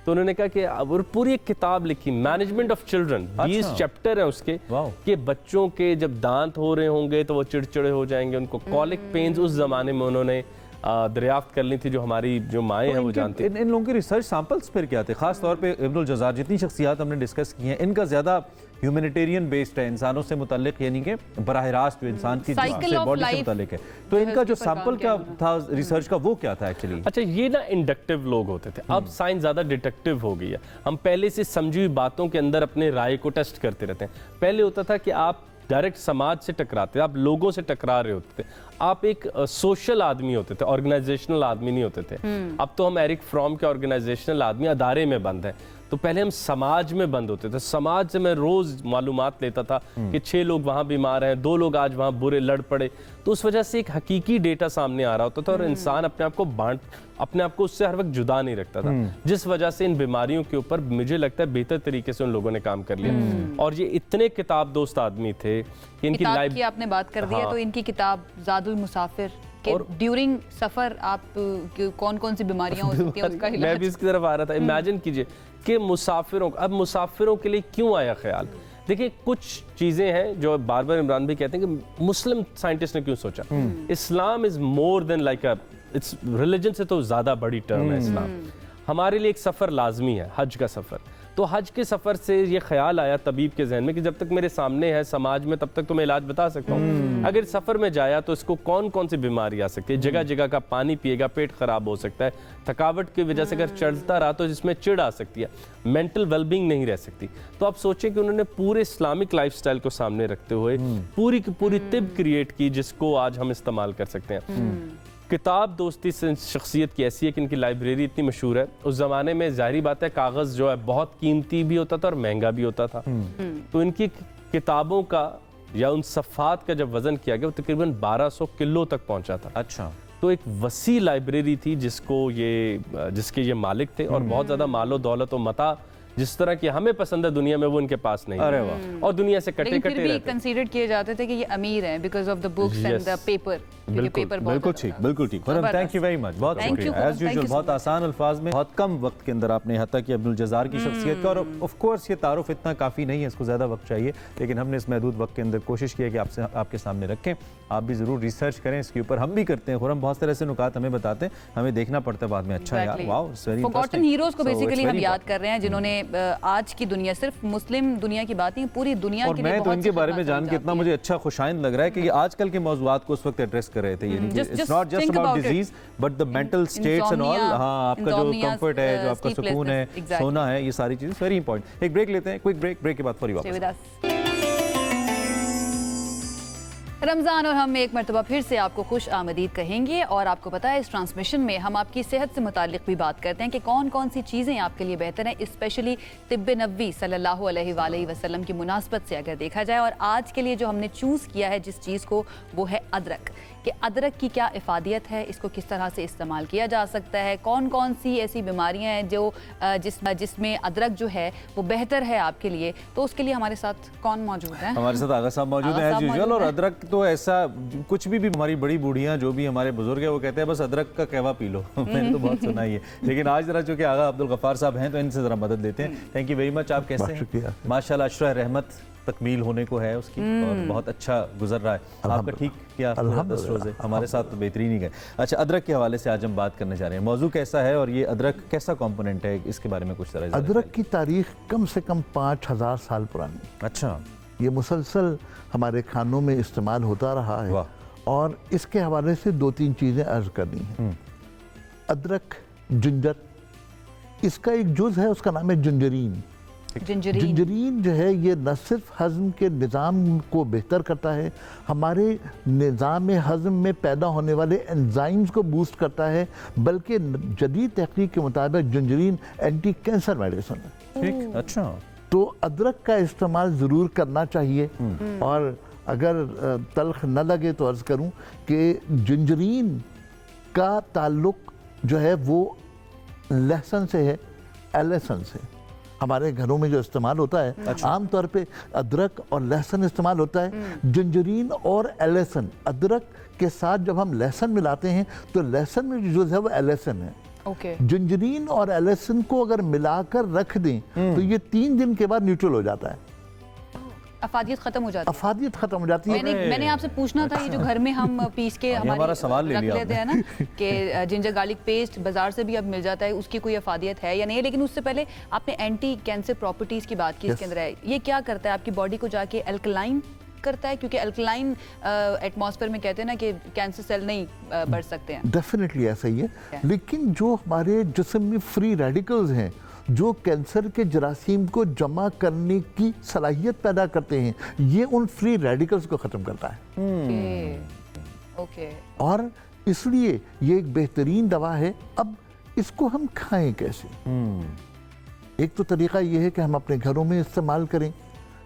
Speaker 15: तो उन्होंने कहा कि अब पूरी एक किताब लिखी, मैनेजमेंट ऑफ चिल्ड्रन, 20 चैप्टर हैं उसके, कि बच्चों के जब दांत हो रहे होंगे तो वो चिड़चिड़े हो जाएंगे, उनको कॉलिक पेन्स उस जमाने में उन्होंने दरियाफ्त कर ली थी, जो हमारी जो माएँ हैं वो जानती हैं।
Speaker 1: इन लोगों के रिसर्च सैंपल्स फिर क्या थे? खास तौर पे इब्नुल जज़ार, जितनी शख्सियात हमने डिस्कस की हैं इनका ज़्यादा ह्यूमैनिटेरियन बेस्ड है, इंसानों से मुतल्लिक, यानी कि बराह रास्त जो इंसान की बॉडी से मुतल्लिक है। तो इनका जो सैंपल क्या था रिसर्च का, वो क्या था एक्चुअली?
Speaker 15: अच्छा, ये ना इंडक्टिव लोग होते थे, अब साइंस ज़्यादा डिटेक्टिव हो गई है। हम पहले से समझी हुई बातों के अंदर अपने राय को टेस्ट करते रहते हैं। पहले होता था कि आप डायरेक्ट समाज से टकराते थे, आप लोगों से टकरा रहे होते थे, आप एक सोशल आदमी होते थे, ऑर्गेनाइजेशनल आदमी नहीं होते थे। अब तो हम एरिक फ्रॉम के ऑर्गेनाइजेशनल आदमी अदारे में बंद हैं, तो पहले हम समाज में बंद होते थे। समाज से मैं रोज मालूमात लेता था कि 6 लोग वहाँ बीमार हैं, 2 लोग आज वहाँ बुरे लड़ पड़े, तो उस वजह से एक हकीकी डेटा सामने आ रहा होता था और इंसान अपने आप को उससे हर वक्त जुदा नहीं रखता था, जिस वजह से इन बीमारियों के ऊपर मुझे लगता है बेहतर तरीके से उन लोगों ने काम कर लिया। और ये इतने किताब दोस्त आदमी थे कि इनकी
Speaker 2: किताब की आपने बात कर दी है, तो इनकी किताब ज़ादुल मुसाफिर और ड्यूरिंग सफर आप कौन कौन सी बीमारियां हो सकती हैं उसका इलाज।
Speaker 15: मैं भी इसकी तरफ आ रहा था। इमेजिन कीजिए कि मुसाफिरों के लिए क्यों आया ख्याल। देखिए, कुछ चीज़ें हैं जो बार बार इमरान भी कहते हैं कि मुस्लिम साइंटिस्ट ने क्यों सोचा। Islam is more than like it's religion से तो ज़्यादा बड़ी टर्म है इस्लाम। हमारे लिए एक सफ़र लाजमी है, हज का सफ़र। तो हज के सफ़र से ये ख्याल आया तबीब के जहन में कि जब तक मेरे सामने है समाज में, तब तक तो मैं इलाज बता सकता हूँ। अगर सफ़र में जाया तो इसको कौन कौन सी बीमारी आ सकती है। जगह जगह का पानी पिएगा, पेट ख़राब हो सकता है, थकावट की वजह से अगर चलता रहा तो जिसमें चिढ़ आ सकती है, मेंटल वेलबींग नहीं रह सकती। तो आप सोचें कि उन्होंने पूरे इस्लामिक लाइफस्टाइल को सामने रखते हुए पूरी की पूरी तिब क्रिएट की, जिसको आज हम इस्तेमाल कर सकते हैं। किताब दोस्ती से शख्सियत की ऐसी है कि इनकी लाइब्रेरी इतनी मशहूर है। उस ज़माने में जाहिर बात है कागज़ जो है बहुत कीमती भी होता था और महंगा भी होता था। तो इनकी किताबों का या उन सफ़ात का जब वज़न किया गया वो तकरीबन 1200 किलो तक पहुंचा था।
Speaker 1: अच्छा,
Speaker 15: तो एक वसी लाइब्रेरी थी जिसके ये मालिक थे और बहुत ज़्यादा मालो दौलत और मता जिस तरह की हमें पसंद है दुनिया में वो इनके पास नहीं।
Speaker 1: अरे वाह।
Speaker 15: और दुनिया से कटे कटे रहते
Speaker 2: कंसीडर किए जाते थे कि ये अमीर हैं because of the books and the paper.
Speaker 1: बिल्कुल ठीक, बिल्कुल ठीक। थैंक यू वेरी मच, बहुत शुक्रिया। एज यूजुअल बहुत आसान अल्फाज में बहुत कम वक्त के अंदर आपने यहाँ तक कि इब्नुल जज़ार की शख्सियत का, और ऑफ कोर्स ये तारुफ इतना काफ़ी नहीं है, इसको ज़्यादा वक्त चाहिए, लेकिन हमने इस महदूद वक्त के अंदर कोशिश की है कि आपके सामने रखें। आप भी ज़रूर रिसर्च करें इसके ऊपर, हम भी करते हैं। खुरम बहुत तरह से नुकात हमें बताते हैं, हमें देखना पड़ता है बाद में। अच्छा यार, wow, it's very
Speaker 2: forgotten heroes को बेसिकली हम याद कर रहे हैं, जिन्होंने आज की दुनिया, सिर्फ मुस्लिम दुनिया की बात नहीं, पूरी दुनिया के लिए
Speaker 1: मैं तो इनके बारे में जान के इतना मुझे अच्छा खुशाइंद लग रहा है कि ये आजकल के मौजूदात को उस वक्त एड्रेस कर रहे थे। It's not just about disease but the mental states and all. हाँ, आपका जो कंफर्ट है, जो आपका सुकून है, सोना है, ये सारी चीजें वेरी इंपॉर्टेंट। एक ब्रेक लेते हैं, क्विक ब्रेक के बाद फॉर यू वापस।
Speaker 2: रमज़ान और हम एक मरतबा फिर से आपको खुश आमदीद कहेंगे। और आपको पता है इस ट्रांसमिशन में हम आपकी सेहत से मुतालिक भी बात करते हैं कि कौन कौन सी चीज़ें आपके लिए बेहतर हैं, स्पेशली तिब्ब नबवी सल्लल्लाहु अलैहि वसल्लम की मुनासबत से अगर देखा जाए। और आज के लिए जो हमने चूज़ किया है जिस चीज़ को, वो है अदरक। कि अदरक की क्या इफ़ादियत है, इसको किस तरह से इस्तेमाल किया जा सकता है, कौन कौन सी ऐसी बीमारियां हैं जो जिसमें अदरक जो है वो बेहतर है आपके लिए। तो उसके लिए हमारे साथ कौन मौजूद है?
Speaker 1: हमारे साथ आगा साहब मौजूद हैं एज यूजुअल। और अदरक तो ऐसा कुछ भी हमारी बड़ी बूढ़ियां, जो भी हमारे बुजुर्ग है, वो कहते हैं बस अदरक का कहवा पी लो। मैंने तो बहुत सुना ही है, लेकिन आज जरा चूंकि आगा अब्दुल गफ्फार साहब हैं तो इनसे जरा मदद लेते हैं। Thank you very much. आप कैसे हैं? माशाल्लाह, अशरा रहमत तकमील होने को है उसकी और बहुत अच्छा गुजर रहा है। आपका ठीक क्या 10 रोज़े हमारे साथ तो बेहतरीन ही गए। अच्छा, अदरक के हवाले से आज हम बात करने जा रहे हैं। मौजू कैसा है और ये अदरक कैसा कंपोनेंट है, इसके बारे में कुछ तरह।
Speaker 16: अदरक की तारीख कम से कम 5000 साल पुरानी।
Speaker 1: अच्छा,
Speaker 16: ये मुसलसल हमारे खानों में इस्तेमाल होता रहा है। और इसके हवाले से 2-3 चीज़ें अर्ज करनी हैं। अदरक, जिंजर, इसका एक जुज़ है, उसका नाम है जिंजरीन। जिंजरीन जो है ये न सिर्फ हज़म के निज़ाम को बेहतर करता है, हमारे निज़ाम हज़म में पैदा होने वाले एंजाइम्स को बूस्ट करता है, बल्कि जदीद तहकीक के मुताबिक जिंजरीन एंटी कैंसर मेडिसिन है।
Speaker 1: ठीक, अच्छा।
Speaker 16: तो अदरक का इस्तेमाल ज़रूर करना चाहिए। और अगर तल्ख न लगे तो अर्ज़ करूं कि जिंजरीन का ताल्लुक जो है वो लहसुन से है, एलसन से। हमारे घरों में जो इस्तेमाल होता है, अच्छा। आम तौर पे अदरक और लहसुन इस्तेमाल होता है। जिंजरीन और एलसन, अदरक के साथ जब हम लहसुन मिलाते हैं तो लहसुन में जो है वो एलसन है। जिंजरीन और एलसन को अगर मिलाकर रख दें तो ये 3 दिन के बाद न्यूट्रल हो जाता है,
Speaker 2: अफादियत खत्म हो जाती है।
Speaker 16: अफादियत खत्म हो जाती है।
Speaker 2: मैंने आपसे पूछना था, ये जो घर में हम पीस के हमारा सवाल रख लेते हैं ना कि जिंजर गार्लिक पेस्ट बाजार से भी अब मिल जाता है, उसकी कोई अफादियत है या नहीं? लेकिन उससे पहले आपने एंटी कैंसर प्रॉपर्टीज की बात की, इसके अंदर है ये क्या करता है? आपकी बॉडी को जाके अल्कलाइन करता है, क्योंकि अल्कलाइन एटमॉस्फेयर में कहते हैं ना कि कैंसर सेल नहीं बढ़ सकते हैं।
Speaker 16: डेफिनेटली ऐसा ही है, लेकिन जो हमारे जिस्म में फ्री रेडिकल्स हैं जो कैंसर के जरासीम को जमा करने की सलाहियत पैदा करते हैं, ये उन फ्री रेडिकल्स को ख़त्म करता है।
Speaker 2: ओके।
Speaker 16: और इसलिए ये एक बेहतरीन दवा है। अब इसको हम खाएं कैसे? एक तो तरीका ये है कि हम अपने घरों में इस्तेमाल करें।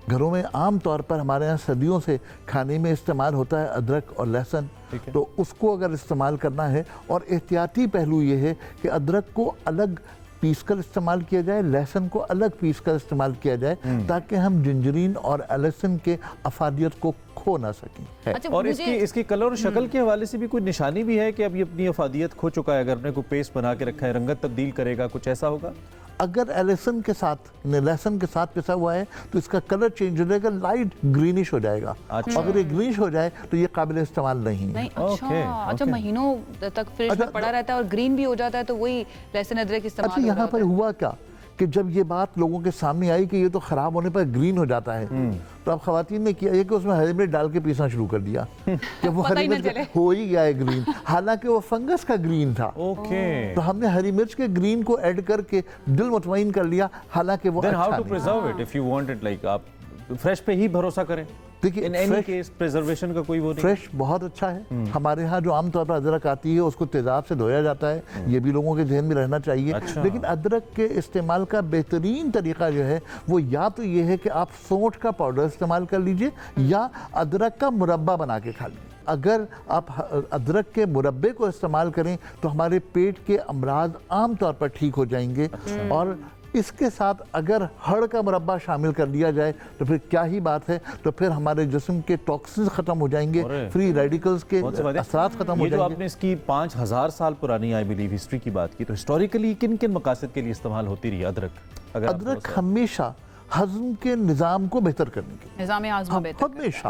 Speaker 16: घरों में आम तौर पर हमारे यहाँ सदियों से खाने में इस्तेमाल होता है अदरक और लहसुन, तो उसको अगर इस्तेमाल करना है, और एहतियाती पहलू ये है कि अदरक को अलग पीस कर इस्तेमाल किया जाए, लहसुन को अलग पीस कर इस्तेमाल किया जाए, ताकि हम जिंजरीन और एलसन के अफादियत को खो ना सकें।
Speaker 1: अच्छा, और इसकी कलर और शक्ल के हवाले से भी कोई निशानी भी है कि अब ये अपनी अफादियत खो चुका है? अगर अपने को पेस्ट बना के रखा है, रंगत तब्दील करेगा, कुछ ऐसा होगा?
Speaker 16: अगर एलसन के साथ, लहसुन के साथ पिसा हुआ है तो इसका कलर चेंज हो जाएगा, लाइट ग्रीनिश हो जाएगा। अच्छा। अगर ये ग्रीनिश हो जाए तो ये काबिल इस्तेमाल नहीं है।
Speaker 2: अच्छा, महीनों तक फ्रिज में पड़ा रहता है और ग्रीन भी हो जाता है, तो वही लहसुन अदरक इस्तेमाल।
Speaker 16: अच्छा, यहाँ पर हुआ क्या कि जब ये बात लोगों के सामने आई कि ये तो खराब होने पर ग्रीन हो जाता है, तो अब खवातीन ने किया कि उसमें हरी मिर्च डाल के पीसना शुरू कर दिया कि वो हरी मिर्च हो ही गया है ग्रीन, हालांकि वो फंगस का ग्रीन था। तो हमने हरी मिर्च के ग्रीन को ऐड करके दिल मुतमईन कर लिया, हालांकि वो अच्छा
Speaker 1: how to preserve it if you want it, like आप फ्रेश पे ही भरोसा करें?
Speaker 16: देखिए,
Speaker 1: इन एनी केस प्रिजर्वेशन का कोई वो नहीं।
Speaker 16: फ्रेश बहुत अच्छा है। हमारे यहाँ जो आमतौर पर अदरक आती है उसको तेजाब से धोया जाता है, ये भी लोगों के जहन में रहना चाहिए। अच्छा। लेकिन अदरक के इस्तेमाल का बेहतरीन तरीका जो है वो या तो ये है कि आप सौंठ का पाउडर इस्तेमाल कर लीजिए या अदरक का मुरब्बा बना के खा लीजिए। अगर आप अदरक के मुरब्बे को इस्तेमाल करें तो हमारे पेट के अमराज आम तौर पर ठीक हो जाएंगे। अच्छा। और इसके साथ अगर हड़ का मुरब्बा शामिल कर लिया जाए तो फिर क्या ही बात है, तो फिर हमारे जिस्म के टॉक्सिन्स खत्म हो जाएंगे, फ्री रेडिकल्स के असरात खत्म हो जाएंगे।
Speaker 1: जो आपने इसकी 5000 साल पुरानी आई बिलीव हिस्ट्री की बात की, तो हिस्टोरिकली किन किन मकासद के लिए इस्तेमाल होती रही अदरक?
Speaker 16: अदरक हमेशा हज़म के निज़ाम को बेहतर करने के,
Speaker 2: निज़ाम हाज़मा बेहतर
Speaker 16: हमेशा।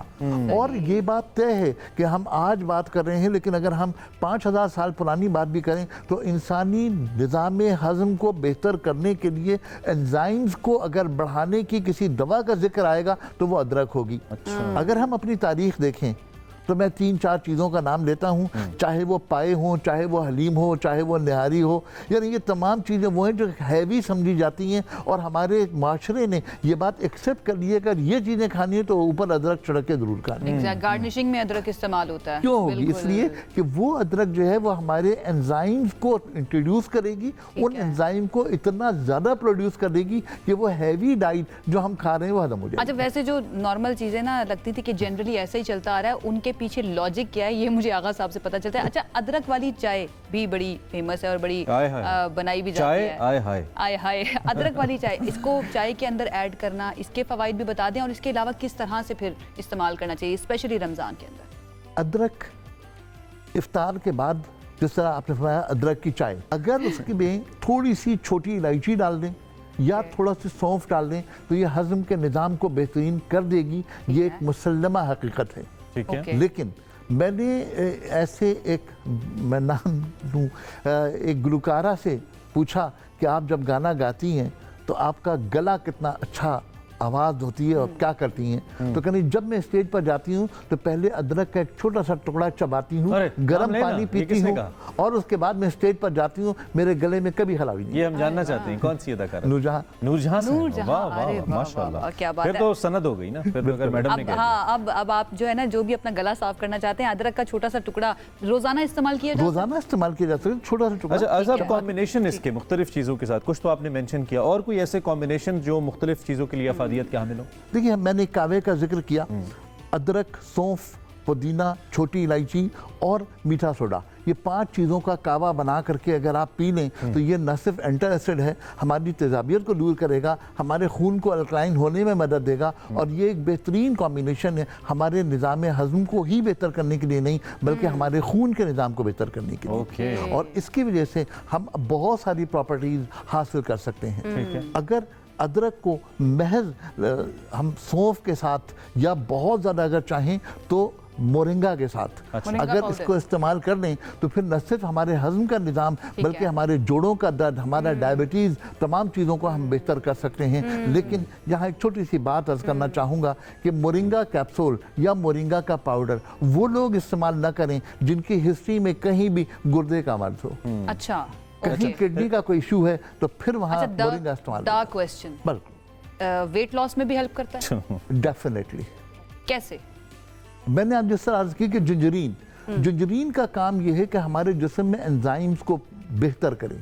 Speaker 16: और ये बात तय है कि हम आज बात कर रहे हैं, लेकिन अगर हम 5000 साल पुरानी बात भी करें तो इंसानी निज़ाम हज़म को बेहतर करने के लिए एंजाइम्स को अगर बढ़ाने की किसी दवा का जिक्र आएगा तो वो अदरक होगी। अच्छा। अगर हम अपनी तारीख देखें तो मैं 3-4 चीज़ों का नाम लेता हूँ, चाहे वो पाए हों, चाहे वो हलीम हो, चाहे वो निहारी हो, यानी ये तमाम चीज़ें वो हैं जो हैवी समझी जाती हैं, और हमारे माशरे ने ये बात एक्सेप्ट कर ली है कि ये चीज़ें खानी है तो ऊपर अदरक छिड़क के ज़रूर खानी है।
Speaker 2: गार्निशिंग में अदरक इस्तेमाल होता है।
Speaker 16: क्यों होगी? इसलिए कि वो अदरक जो है वो हमारे एंजाइम्स को इंट्रोड्यूस करेगी, उन एंजाइम को इतना ज़्यादा प्रोड्यूस कर देगी कि वो हैवी डाइट जो हम खा रहे हैं वो हजम हो जाएगी।
Speaker 2: अच्छा, वैसे जो नॉर्मल चीज़ें ना लगती थी कि जनरली ऐसा ही चलता आ रहा है, उनके पीछे लॉजिक क्या है ये मुझे आगा साहब से पता चलता है। अच्छा, अदरक वाली चाय भी बड़ी फेमस है और बड़ी बनाई भी जाती है। आय हाय अदरक वाली चाय, इसको चाय के अंदर ऐड करना, इसके फवाइद भी बता दें और इसके अलावा किस तरह से फिर इस्तेमाल करना चाहिए, स्पेशली रमज़ान के अंदर।
Speaker 16: अदरक इफ्तार के बाद, जिस तरह आपने फरमाया अदरक की चाय, अगर उसकी में थोड़ी सी छोटी इलायची डाल दें या थोड़ा सा सौंफ डाल दें तो ये हज़म के निज़ाम को बेहतरीन कर देगी। ये एक मुसल्लमा हकीकत है। ठीक है। लेकिन मैंने ऐसे मैं नाम लूँ, एक गुलकारा से पूछा कि आप जब गाना गाती हैं तो आपका गला कितना अच्छा आवाज़ होती है और क्या करती हैं। तो कहनी जब मैं स्टेज पर जाती हूँ तो पहले अदरक का एक छोटा सा टुकड़ा चबाती हूँ, गर्म पानी पीती हूँ और उसके बाद मैं स्टेज पर जाती हूँ, मेरे गले में कभी हलावी नहीं।
Speaker 1: ये हम जानना चाहते हैं कौन सी अदाकारा?
Speaker 16: नूरजहां।
Speaker 1: नूरजहां से, वाह वाह माशाल्लाह,
Speaker 2: क्या बात
Speaker 1: फिर
Speaker 2: है।
Speaker 1: तो सनद हो गई ना, फिर तो अगर मैडम ने कहा।
Speaker 2: हाँ, अब आप जो है ना, जो भी अपना गला साफ करना चाहते हैं, अदरक का छोटा सा टुकड़ा रोजाना इस्तेमाल किया जाए,
Speaker 16: रोजाना इस्तेमाल किया जा सकता है, छोटा सा टुकड़ा।
Speaker 1: अच्छा, अज़ब कॉम्बिनेशन इसके मुख्तलिफ चीज़ों के साथ कुछ तो आपने मेंशन किया, और कोई ऐसे कॉम्बिनेशन जो मुख्तलिफ चीज़ों के लिए अफादियत के हामिल हो?
Speaker 16: देखिए, मैंने कावे का जिक्र किया, अदरक, सौंफ, पुदीना, छोटी इलायची और मीठा सोडा, ये 5 चीज़ों का कावा बना करके अगर आप पी लें तो ये न सिर्फ एंटी एसिड है, हमारी तेजाबियत को दूर करेगा, हमारे खून को अल्कलाइन होने में मदद देगा, और ये एक बेहतरीन कॉम्बिनेशन है हमारे निज़ाम हज़म को ही बेहतर करने के लिए नहीं, बल्कि हमारे खून के निज़ाम को बेहतर करने के लिए। और इसकी वजह से हम बहुत सारी प्रॉपर्टीज़ हासिल कर सकते हैं। अगर अदरक को महज हम सौंफ के साथ या बहुत ज़्यादा अगर चाहें तो मोरिंगा के साथ अगर इसको इस्तेमाल कर लें तो फिर न सिर्फ हमारे हज़म का निज़ाम बल्कि हमारे जोड़ों का दर्द, हमारा डायबिटीज़, तमाम चीज़ों को हम बेहतर कर सकते हैं। लेकिन यहाँ एक छोटी सी बात अर्ज़ करना चाहूँगा कि मोरिंगा कैप्सूल या मोरिंगा का पाउडर वो लोग इस्तेमाल न करें जिनकी हिस्ट्री में कहीं भी गुर्दे का मर्ज हो।
Speaker 2: अच्छा,
Speaker 16: कहीं किडनी का कोई इशू है तो फिर वहाँ मोरिंगा इस्तेमाल।
Speaker 2: डार्क क्वेश्चन, वेट लॉस में भी हेल्प करता है?
Speaker 16: डेफिनेटली।
Speaker 2: कैसे?
Speaker 16: मैंने आप जिस तरह अर्ज की कि जिंजरीन का काम यह है कि हमारे जिस्म में एंजाइम्स को बेहतर करें।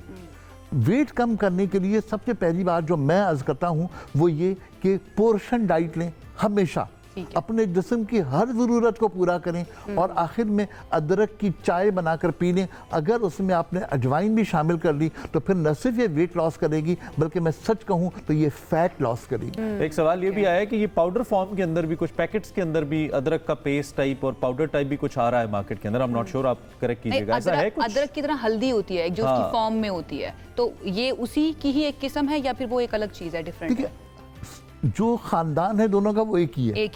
Speaker 16: वेट कम करने के लिए सबसे पहली बात जो मैं अर्ज करता हूँ वो ये कि पोर्शन डाइट लें, हमेशा अपने जिस्म की हर ज़रूरत को पूरा करें, और आखिर में अदरक की चाय बनाकर पी लें। अगर उसमें आपने अजवाइन भी शामिल कर ली तो फिर न सिर्फ ये वेट लॉस करेगी बल्कि मैं सच कहूँ तो ये फैट लॉस करेगी।
Speaker 1: एक सवाल ये भी आया है कि ये पाउडर फॉर्म के अंदर भी कुछ पैकेट्स के अंदर भी अदरक का पेस्ट टाइप और पाउडर टाइप भी कुछ आ रहा है मार्केट के अंदर, आई एम नॉट श्योर, आप करेक्ट कीजिएगा, ऐसा है कुछ?
Speaker 2: अदरक की तरह हल्दी होती है जो उसकी फॉर्म में होती है, तो ये उसी की ही एक किस्म है या फिर वो एक अलग चीज़ है, डिफरेंट है?
Speaker 16: जो खानदान है दोनों का वो एक ही है,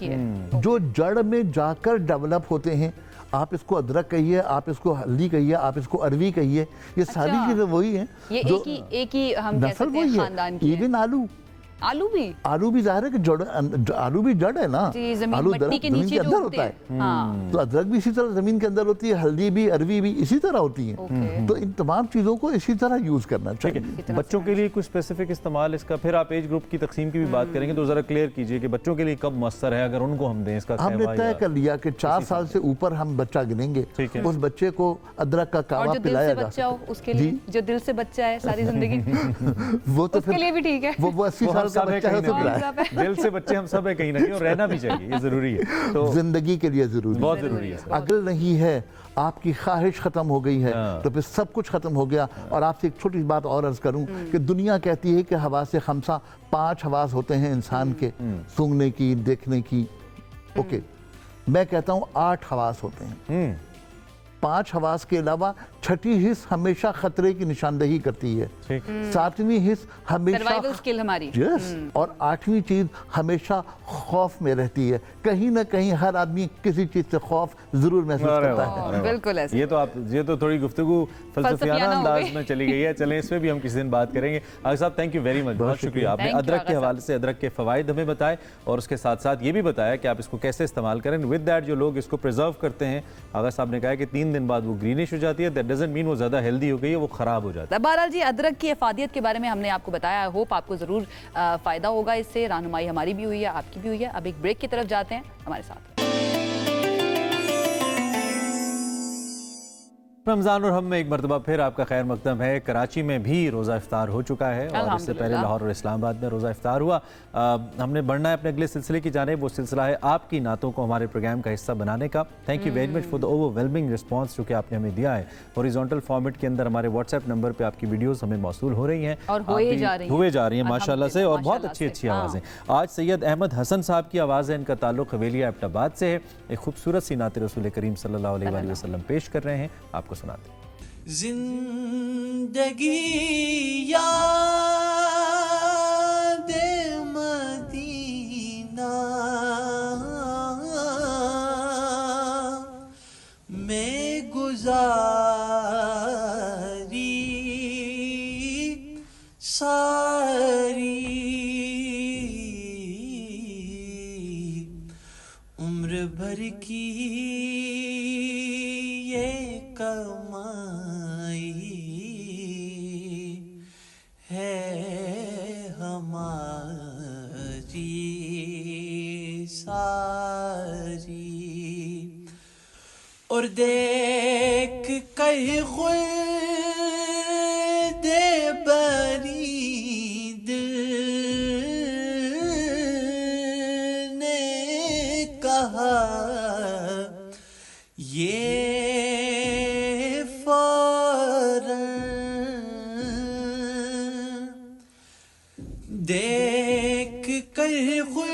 Speaker 16: जो जड़ में जाकर डेवलप होते हैं। आप इसको अदरक कहिए, आप इसको हल्दी कहिए, आप इसको अरवी कहिए, ये सारी चीजें वही हैं।
Speaker 2: ये एक ही हम कह सकते हैं खानदान की।
Speaker 16: इवन आलू भी जाहिर है कि आलू भी जड़ है ना, आलू जमीन के अंदर होता है। तो अदरक भी इसी तरह जमीन के अंदर होती है, हल्दी भी, अरवी भी इसी तरह होती है। तो इन तमाम चीजों को इसी तरह यूज करना चाहिए।
Speaker 1: बच्चों के लिए कुछ स्पेसिफिक इस्तेमाल इसका, फिर आप एज ग्रुप की तकसीम की भी बात करेंगे तो जरा क्लियर कीजिए कि बच्चों के लिए कब मुअस्सर है, अगर उनको हम दें इसका?
Speaker 16: हमने तय कर लिया कि 4 साल से ऊपर हम बच्चा गिनेंगे, उस बच्चे को अदरक का कावा पिलाया जाए।
Speaker 2: उसके लिए जो दिल से बच्चा है सारी जिंदगी
Speaker 16: वो तो
Speaker 2: उसके लिए भी ठीक है,
Speaker 16: वो 80 साल का बच्चा है तो
Speaker 1: दिल से बच्चे हम सब है कहीं ना कहीं, और रहना भी चाहिए, ये जरूरी है, तो
Speaker 16: जिंदगी के लिए जरूरी,
Speaker 1: बहुत जरूरी है।
Speaker 16: अकल नहीं है, आपकी ख्वाहिश खत्म हो गई है तो फिर सब कुछ खत्म हो गया। और आपसे एक छोटी बात और अर्ज करूं कि दुनिया कहती है कि हवा से खमसा 5 हवास होते हैं इंसान के, सूंघने की, देखने की, ओके, मैं कहता हूं 8 हवास होते हैं। 5 हवास के अलावा छठी हिस्स हमेशा खतरे की निशानदेही करती है, 7वीं हिस्स हमेशा
Speaker 2: सर्वाइवल स्किल हमारी,
Speaker 16: और 8वीं चीज हमेशा खौफ में रहती है। कहीं ना कहीं हर आदमी किसी चीज से खौफ जरूर महसूस करता है।
Speaker 2: बिल्कुल ऐसे।
Speaker 1: ये तो थोड़ी गुफ्तगू फलसफियाना अंदाज में चली गई है। चलें इस पे भी हम किसी दिन बात करेंगे। आगे साहब थैंक यू वेरी मच, बहुत शुक्रिया, आपने अदरक के हवाले से अदरक के फवाइद हमें बताए और उसके साथ साथ ये भी बताया कि आप इसको कैसे इस्तेमाल करें। विद दैट जो लोग इसको प्रिजर्व करते हैं, आगा साहब ने कहा कि 3 दिन बाद वो ग्रीनिश हो जाती है, दैट डजंट मीन वो ज़्यादा हेल्दी हो गई है, वो ख़राब हो जाता है।
Speaker 2: बहरहाल जी, अदरक की अफादियत के बारे में हमने आपको बताया, आई होप आपको ज़रूर फ़ायदा होगा इससे, रहनुमाई हमारी भी हुई है, आपकी भी हुई है। अब एक ब्रेक की तरफ जाते हैं हमारे साथ।
Speaker 1: रमज़ान और हम में एक मरतबा फिर आपका खैर मकदम है। कराची में भी रोज़ा इफ्तार हो चुका है और इससे पहले लाहौर और इस्लामाबाद में रोज़ा इफ्तार हुआ। हमने बढ़ना है अपने अगले सिलसिले की जानिब, वो सिलसिला है आपकी नातों को हमारे प्रोग्राम का हिस्सा बनाने का। Thank you very much for the overwhelming response जो कि आपने हमें दिया है। हॉरिजॉन्टल फॉर्मेट के अंदर हमारे व्हाट्सएप नंबर पर आपकी वीडियोज़ हमें मौसूल हो रही हैं
Speaker 2: और हुए जा रही हैं
Speaker 1: माशाल्लाह से, और बहुत अच्छी अच्छी आवाज़ें। आज सैयद अहमद हसन साहब की आवाज़ है, इनका ताल्लुक़ हवेलिया एबटाबाद से है। एक खूबसूरत सी नात रसूल करीम सल्लल्लाहु अलैहि वसल्लम पेश कर रहे हैं, आपको सुनाते हैं।
Speaker 17: जिंदगी याद मदीना में गुजारी सारी भर की ये कमाई है हमारी सारी, और देख कर खुद बरीद ने कहा ये देख कर खुद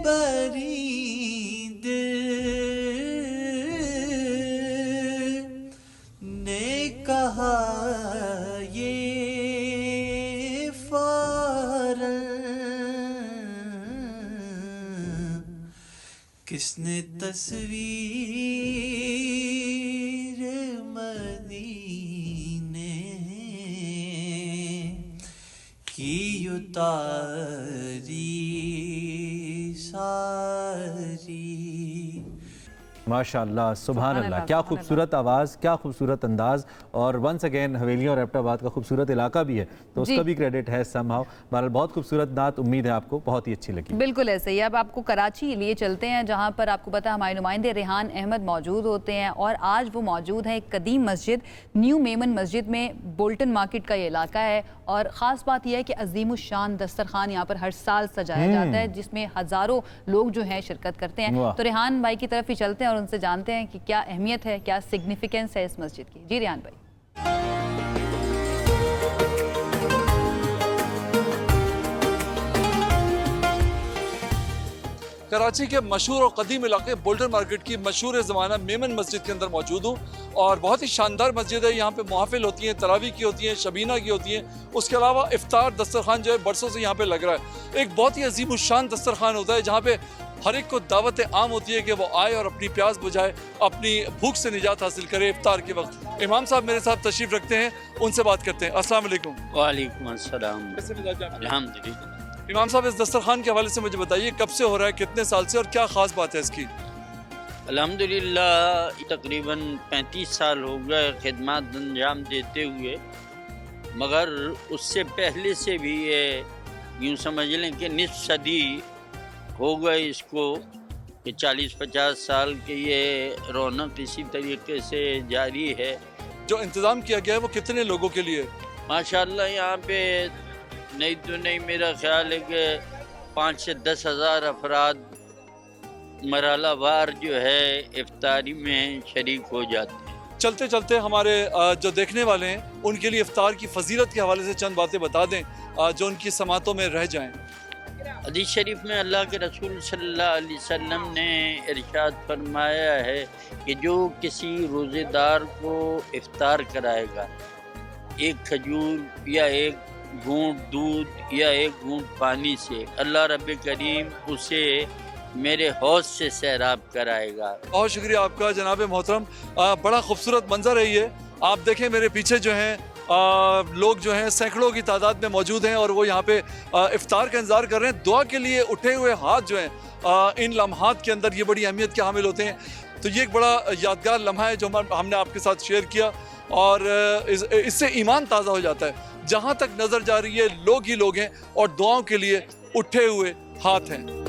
Speaker 17: बरीद ने कहा ये फौरन, किसने तस्वीर मदीने की उतारी सारी।
Speaker 1: माशाअल्लाह, सुभान अल्लाह, क्या खूबसूरत आवाज़, क्या खूबसूरत अंदाज़। और वंस अगेन हवेलियों और एबटाबाद का खूबसूरत इलाका भी है, तो उसका भी क्रेडिट है समहाउ। बहरहाल बहुत खूबसूरत नात, उम्मीद है आपको बहुत ही अच्छी लगी।
Speaker 2: बिल्कुल ऐसे ही। अब आपको कराची लिए चलते हैं, जहाँ पर आपको पता है हमारे नुमाइंदे रेहान अहमद मौजूद होते हैं, और आज वो मौजूद हैं एक कदीम मस्जिद न्यू मेमन मस्जिद में। बोल्टन मार्केट का ये इलाका है, और ख़ास बात यह है कि अजीमुशान दस्तरखान यहाँ पर हर साल सजाया जाता है, जिसमें हज़ारों लोग जो हैं शिरकत करते हैं। तो रेहान भाई की तरफ ही चलते हैं और उनसे जानते हैं कि क्या अहमियत है, क्या सिग्निफिकेंस है इस मस्जिद की। जी रेहान भाई।
Speaker 18: कराची के मशहूर और कदीम इलाके बोल्टन मार्केट की मशहूर ज़माना मेमन मस्जिद के अंदर मौजूद हूँ, और बहुत ही शानदार मस्जिद है। यहाँ पे मुहाफिल होती हैं, तरावी की होती हैं, शबीना की होती हैं। उसके अलावा इफ्तार दस्तरखान जो है बरसों से यहाँ पे लग रहा है। एक बहुत ही अजीम उशान दस्तरखान होता है, जहाँ पे हर एक को दावत आम होती है कि वो आए और अपनी प्यास बुझाए, अपनी भूख से निजात हासिल करे इफ्तार के वक्त। इमाम साहब मेरे साथ तशरीफ रखते हैं, उनसे बात करते हैं। अस्सलाम वालेकुम।
Speaker 19: वालेकुम अस्सलाम। अल्हम्दुलिल्लाह।
Speaker 18: इमाम साहब इस दस्तरखान के हवाले से मुझे बताइए, कब से हो रहा है, कितने साल से, और क्या ख़ास बात है इसकी?
Speaker 19: अल्हम्दुलिल्लाह तकरीबन 35 साल हो गए खिदमत अंजाम देते हुए, मगर उससे पहले से भी ये यूँ समझ लें कि निस्फ सदी हो गए इसको, कि 40-50 साल के ये रौनक इसी तरीके से जारी है।
Speaker 18: जो इंतज़ाम किया गया है वो कितने लोगों के लिए?
Speaker 19: माशाअल्लाह यहाँ पे नहीं तो नहीं, मेरा ख्याल है कि 5 से 10 हज़ार अफराद मरहलावार जो है इफ्तारी में शरीक हो जाते हैं।
Speaker 18: चलते चलते हमारे जो देखने वाले हैं उनके लिए इफ्तार की फजीलत के हवाले से चंद बातें बता दें जो उनकी समातों में रह जाएं।
Speaker 19: हदीस शरीफ में अल्लाह के रसूल सल्लल्लाहु अलैहि वसल्लम ने इरशाद फरमाया है कि जो किसी रोज़ेदार को इफ्तार कराएगा, एक खजूर या एक घूंट दूध या एक घूंट पानी से, अल्लाह रब्बे करीम उसे मेरे हौज से सैराब कराएगा।
Speaker 18: बहुत शुक्रिया आपका जनाब मोहतरम, बड़ा खूबसूरत मंजर है ये। आप देखें मेरे पीछे जो हैं लोग जो हैं सैकड़ों की तादाद में मौजूद हैं, और वो यहाँ पे इफ्तार का इंतज़ार कर रहे हैं। दुआ के लिए उठे हुए हाथ जो हैं इन लम्हात के अंदर ये बड़ी अहमियत के हामिल होते हैं। तो ये एक बड़ा यादगार लम्हा है जो हमने आपके साथ शेयर किया, और इससे ईमान ताज़ा हो जाता है। जहाँ तक नज़र जा रही है लोग ही लोग हैं, और दुआओं के लिए उठे हुए हाथ हैं।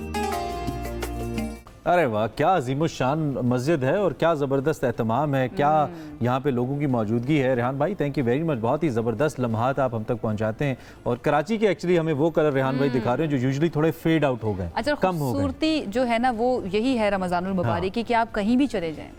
Speaker 1: अरे वाह, क्या अजीमुशान मस्जिद है और क्या ज़बरदस्त एहतमाम है, क्या यहाँ पे लोगों की मौजूदगी है। रेहान भाई थैंक यू वेरी मच, बहुत ही ज़बरदस्त लम्हात आप हम तक पहुँचाते हैं। और कराची के एक्चुअली हमें वो कलर रेहान भाई दिखा रहे हैं जो यूजुअली थोड़े फेड आउट हो गए,
Speaker 2: अच्छा,
Speaker 1: कम हो गए।
Speaker 2: खूबसूरती जो है ना वो यही है रमज़ानुल मुबारक की, कि आप कहीं भी चले जाएं,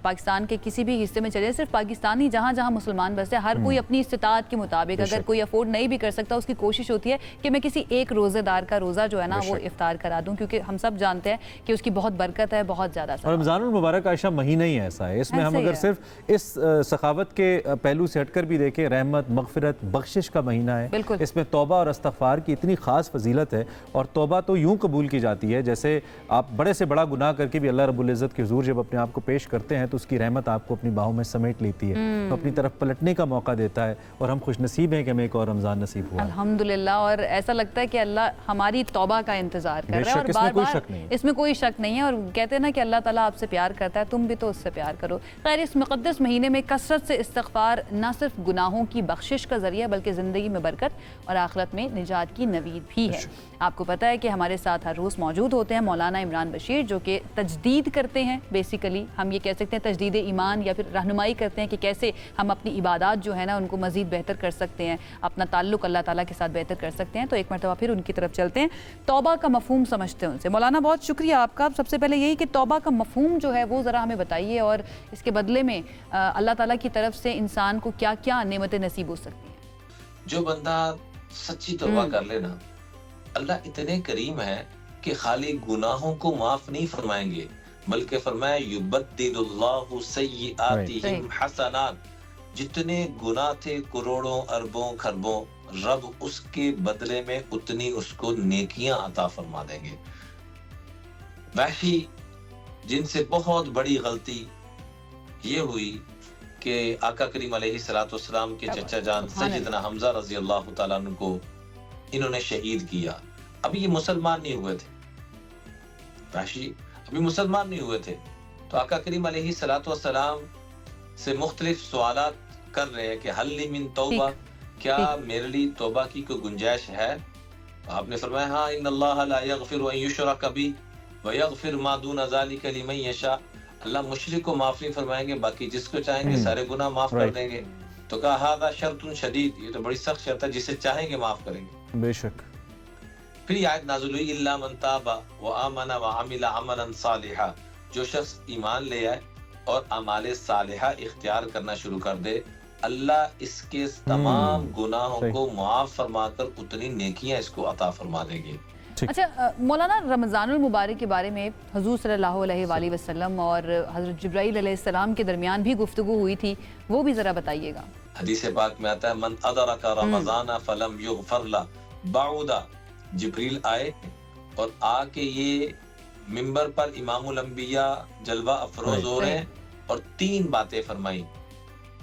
Speaker 2: पाकिस्तान के किसी भी हिस्से में चले जाएं, सिर्फ पाकिस्तान ही, जहाँ जहाँ मुसलमान बसते हैं, हर कोई अपनी इस्तिताअत के मुताबिक, अगर कोई अफोर्ड नहीं भी कर सकता, उसकी कोशिश होती है कि मैं किसी एक रोज़ेदार का रोज़ा जो है ना वो इफ्तार करा दूँ, क्योंकि हम सब जानते हैं कि उसकी बहुत बरकत है, बहुत ज़्यादा।
Speaker 1: और रमज़ानुल मुबारक आयशा महीना ही ऐसा है, इसमें हम अगर सिर्फ इस सखावत के पहलू से हटकर भी देखें, रहमत, मगफिरत, बख्शिश का महीना है। इसमें तौबा और इस्तग़फ़ार की इतनी ख़ास फजीलत है। और तौबा तो यूँ कबूल की जाती है जैसे आप बड़े से बड़ा गुनाह करके भी अल्लाह रब्बुल इज़्ज़त के हुज़ूर जब अपने आप को पेश करते हैं तो उसकी रहमत आपको अपनी बाहों में समेट लेती है, तो अपनी तरफ पलटने का मौका देता है। और हम खुश नसीब हैं कि हमें एक और रमज़ान नसीब हुआ
Speaker 2: अल्हम्दुलिल्लाह। और ऐसा लगता है कि अल्लाह हमारी तौबा का इंतज़ार कर रहा है और बार-बार इसमें कोई शक नहीं है। और कहते हैं ना कि अल्लाह ताला आपसे प्यार करता है, तुम भी तो उससे प्यार करो। खैर, इस मुक़द्दस महीने में कसरत से इस्तग़फ़ार न सिर्फ गुनाहों की बख्शिश का ज़रिया बल्कि ज़िंदगी में बरकत और आखिरत में निजात की नवीद भी है। आपको पता है कि हमारे साथ हर रोज़ मौजूद होते हैं मौलाना इमरान बशीर, जो कि तजदीद करते हैं। बेसिकली हम ये कह सकते हैं तजदीद ईमान, या फिर रहनुमाई करते हैं कि कैसे हम अपनी इबादत जो है ना उनको मज़ीद बेहतर कर सकते हैं, अपना ताल्लुक़ अल्लाह ताला के साथ बेहतर कर सकते हैं। तो एक मरतबा फिर उनकी तरफ चलते हैं, तौबा का मफ़हूम समझते हैं उनसे। मौलाना बहुत शुक्रिया आपका। सबसे पहले यही कि तौबा का मफ़हूम जो है वो ज़रा हमें बताइए, और इसके बदले में अल्लाह ताला की तरफ से इंसान को क्या क्या नेमतें नसीब हो सकती हैं।
Speaker 20: जो बंदा सच्ची तौबा कर लेना, अल्लाह इतने करीम है कि खाली गुनाहों को माफ नहीं फरमाएंगे, बल्कि फरमाया युबद्दिलुल्लाहु सय्यिआतिहिम हसनात। जितने गुनाह थे करोड़ों अरबों खरबों, रब उसके बदले में उतनी उसको नेकियां अता फरमा देंगे। वैसी जिनसे बहुत बड़ी गलती ये हुई कि आका करीम अलैहिस्सलाम के चचा जान सैयदना हमजा रजी अल्लाह तआला अन्हु को इन्होंने शहीद किया। अभी ये मुसलमान नहीं हुए थे, वैशी अभी मुसलमान नहीं हुए थे, तो आका करीम अलैहिस्सलाम से मुख्तलिफ सवालात कर रहे हैं कि हल्ली मिन तौबा, क्या मेरे लिए तौबा की कोई गुंजाइश है। आपने फरमाया हाँ, इन्नल्लाह ला यगफिरु अन युशरका बिही व यगफिरु मा दूना ज़ालिका लिमन यशा। अल्लाह मुशरिक को माफ नहीं फरमाएंगे, बाकी जिसको चाहेंगे सारे गुनाह माफ कर देंगे। तो कहा हादा शर्तुन शदीद, ये तो बड़ी सख्त शर्त है, जिसे चाहेंगे माफ करेंगे।
Speaker 1: बेशक।
Speaker 20: फिर आयत नाज़िल हुई इल्ला मन ताबा व आमना व अमिला अमलन सालिहा, जो शख्स ईमान ले आए और अमाले सालिहा इख्तियार करना शुरू कर दे, अल्लाह इसके तमाम गुनाहों को माफ फरमाकर उतनी नेकियां इसको अता फरमा देंगे।
Speaker 2: अच्छा मौलाना, रमज़ानुल मुबारक के बारे में हुज़ूर सल्लल्लाहु अलैहि वसल्लम और हज़रत जिब्राईल अलैहिस्सलाम के दरमियान भी गुफ्तगू हुई थी, वो भी ज़रा बताइएगा।
Speaker 20: हदीस पाक में आता है मन अदरका रमज़ान फलम युग़फर ला बाउदा। जिब्रील आए और आके ये मिंबर पर इमामुल अंबिया जलवा अफरोज हो रहे हैं और 3 बातें फरमाई।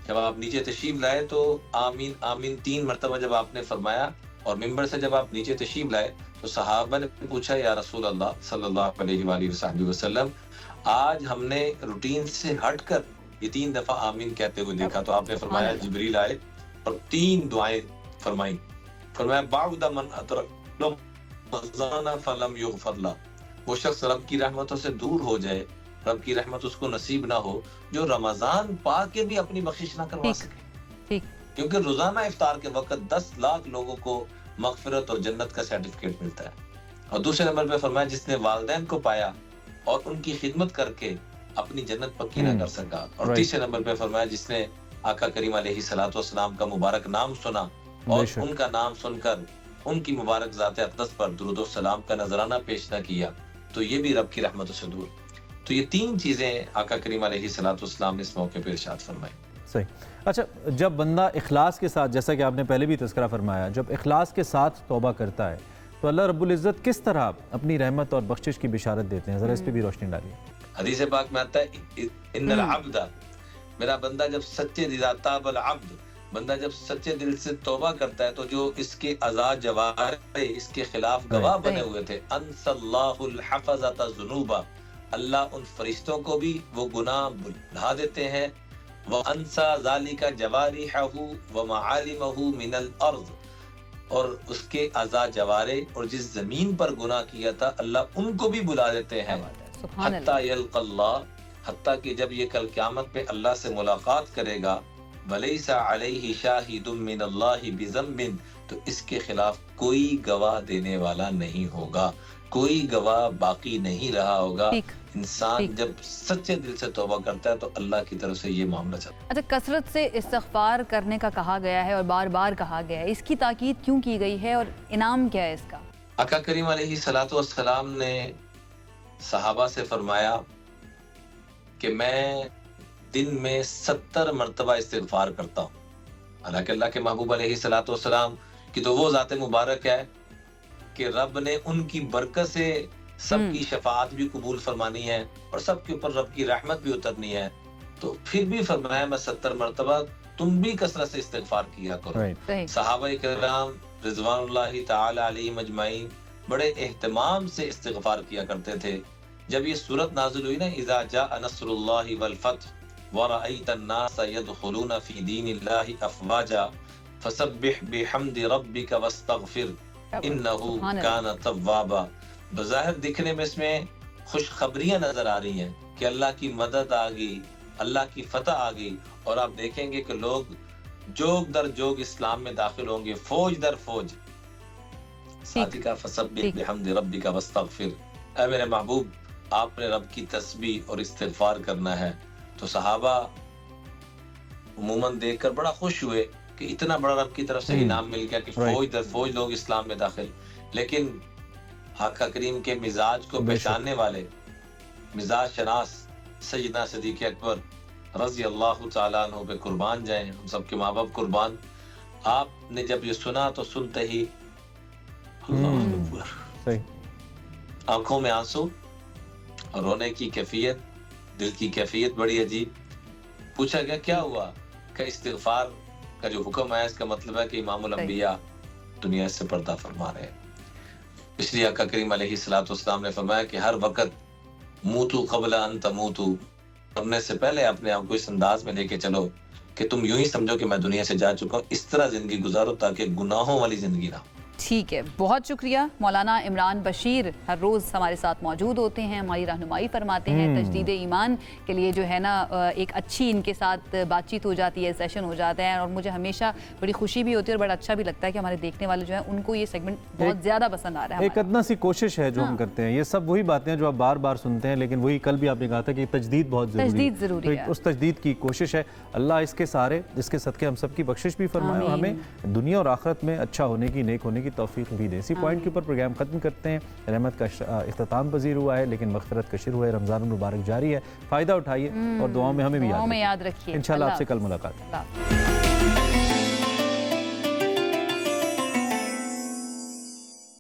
Speaker 20: जब आप नीचे तशरीफ लाए तो आमीन आमीन 3 मरतबा जब आपने फरमाया, और मिंबर से जब आप नीचे तशरीफ लाए तो सहाबा ने पूछा या रसूल अल्लाह सल्लल्लाहु अलैहि वसल्लम, आज हमने रूटीन से हटकर ये 3 दफा आमीन कहते हुए देखा। तो आपने फरमाया जिब्रील आए और 3 दुआएं फरमाई। फरमाया बाउदा मन अदरक रमज़ान फलम युग़फर ला, वो शख्स रब की रहमतों से दूर हो जाए, रब की रहमत उसको नसीब ना हो, जो रमजान पा के भी अपनी बख्शिश ना करवा सके। क्योंकि रोजाना इफ्तार के वक्त 10 लाख लोगों को मगफिरत और जन्नत का सर्टिफिकेट मिलता है। और दूसरे नंबर पे फरमाया जिसने वालिदैन को पाया और उनकी खिदमत करके अपनी जन्नत पक्की ना कर सका। और तीसरे नंबर पे फरमाया जिसने आका करीम अलैहिस्सलाम का मुबारक नाम सुना और उनका नाम सुनकर उनकी मुबारक ज़ात अक़दस पर दुरूद व सलाम का नजराना पेश न किया, तो ये भी रब की रहमतों से दूर। तो ये 3 चीजें आका करीम अलैहिस्सलाम ने इस मौके पर इरशाद फरमाई।
Speaker 1: सही। अच्छा, जब बंदा इखलास के साथ, जैसा कि आपने पहले भी तज़किरा फरमाया, जब इखलास के साथ तौबा करता है तो अल्लाह रब्बुल इज़्ज़त किस तरह अपनी रहमत और बख्शिश की बिशारत देते हैं, ज़रा इस पे भी रोशनी डालिए।
Speaker 20: हदीस पाक में आता है इन्नल अब्दा, मेरा बंदा जब सच्चे दिल ताबल अब्द, बंदा जब सच्चे दिल से तौबा करता है तो जो इसके अज़ा जवारे इसके खिलाफ गवाह बने हुए थे, अंसल्लाहुल हफ़ज़ता ज़ुनूबा, अल्लाह उन फरिश्तों को भी वो गुनाह भुला देते हैं। व अंसा ज़ालिका जवारिहहु व मआलिमहु मिनल अर्ज़, और उसके अज़ा जवारे और जिस जमीन पर गुनाह किया था अल्लाह उनको भी बुला देते हैं। हत्ता यल्क़ल्लाह, हत्ता कि जब ये कल क़यामत पे अल्लाह से मुलाकात करेगा, वलैसा अलैहि शाहिदुम मिनल्लाहि बिज़म्बिन, तो इसके खिलाफ कोई गवाह देने वाला नहीं होगा, कोई गवाह बाकी नहीं रहा होगा। इंसान जब सच्चे दिल से तौबा करता है तो अल्लाह की तरफ से ये मामला चलता है।
Speaker 2: अच्छा, कसरत से इस्तग़फ़ार करने का कहा गया है और बार बार कहा गया है, इसकी ताकीद क्यों की गई है और इनाम क्या है इसका?
Speaker 20: आका करीम अलैहिस्सलाम ने सहाबा से फरमाया कि मैं दिन में 70 मरतबा इस्तिग़फ़ार करता हूँ। हालांकि अल्लाह के महबूब अलैहिस्सलातु वस्सलाम की तो वो ज़ात मुबारक है कि रब ने उनकी बरकत से सबकी शफाअत भी कबूल फरमानी है और सबके ऊपर रब की रहमत भी उतरनी है, तो फिर भी फरमाया मैं 70 मरतबा, तुम भी कसरत से इस्तिग़फ़ार किया करो। सहाबा किराम रिज़वानुल्लाहि तआला अलैहिम अजमाइन बड़े एहतमाम से इस्तिग़फ़ार किया करते थे। जब ये सूरत नाज़िल हुई ना, इज़ा जाअ नस्रुल्लाहि वल फ़त्ह व रअयतन नास यदखुलूना फ़ी दीनिल्लाहि अफ़वाजा फसब्बिह बिहम्दि रब्बिका वस्तग़फिर इन्नहु काना तव्वाबा। बज़ाहिर दिखने में इसमें खुशखबरियां नजर आ रही हैं कि अल्लाह की मदद आ गई, अल्लाह की फतह आ गई, और आप देखेंगे कि लोग जोग दर जोग इस्लाम में दाखिल होंगे, फौज दर फौज। साथ ही का फसब्बिह बिहम्दि रब्बिका वस्तग़फिर, ऐ मेरे महबूब आपने रब की तस्बीह और इस्तिग़फ़ार करना है। तो सहाबा उमूमन देखकर बड़ा खुश हुए कि इतना बड़ा रब की तरफ से इनाम मिल गया कि फौज दर फौज लोग इस्लाम में दाखिल। लेकिन आका करीम के मिजाज को पहचानने वाले मिजाज शनास सैयदना सिद्दीक़ अकबर रज़ी अल्लाह तआला अन्हु पे कुर्बान जाएं, हम सबके माँ बाप कुर्बान। आपने जब ये सुना तो सुनते ही अल्लाहु अकबर, आंखों में आंसू, रोने की कैफियत, दिल की कैफियत बड़ी अजीब। पूछा गया क्या हुआ? कि इस्तिग़फ़ार का जो हुक्म है इसका मतलब है कि इमामुल अंबिया दुनिया से पर्दा फरमा रहे हैं। इसलिए आका करीम अलैहिस्सलातु वस्सलाम ने फरमाया कि हर वक्त मूतू क़ब्ल अन तमूतू, मरने से पहले अपने आप को इस अंदाज में लेके चलो कि तुम यूं ही समझो कि मैं दुनिया से जा चुका हूँ। इस तरह जिंदगी गुजारो ताकि गुनाहों वाली जिंदगी ना।
Speaker 2: ठीक है, बहुत शुक्रिया। मौलाना इमरान बशीर हर रोज़ हमारे साथ मौजूद होते हैं, हमारी रहनुमाई फरमाते हैं। तजदीद ईमान के लिए जो है ना एक अच्छी इनके साथ बातचीत हो जाती है, सेशन हो जाता है, और मुझे हमेशा बड़ी खुशी भी होती है और बड़ा अच्छा भी लगता है कि हमारे देखने वाले जो है उनको ये सेगमेंट बहुत ज़्यादा पसंद आ रहा है।
Speaker 1: एक अदना सी कोशिश है जो हम करते हैं, ये सब वही बातें हैं जो आप बार बार सुनते हैं, लेकिन वही कल भी आपने कहा था कि तजदीद बहुत ज़रूरी है। उस तजदीद की कोशिश है। अल्लाह इसके सारे, इसके सदके हम सबकी बख्शिश भी फरमाए और हमें दुनिया और आखिरत में अच्छा होने की, नेक होने की तौफीक भी दे। इसी पॉइंट के ऊपर प्रोग्राम खत्म करते हैं। रहमत का इख्तिताम पजीर हुआ है, लेकिन मग़फ़िरत का शुरू है। रमज़ान मुबारक जारी है, फ़ायदा उठाइए और दुआओं में हमें भी याद रखिए। इंशाअल्लाह आपसे कल मुलाकात।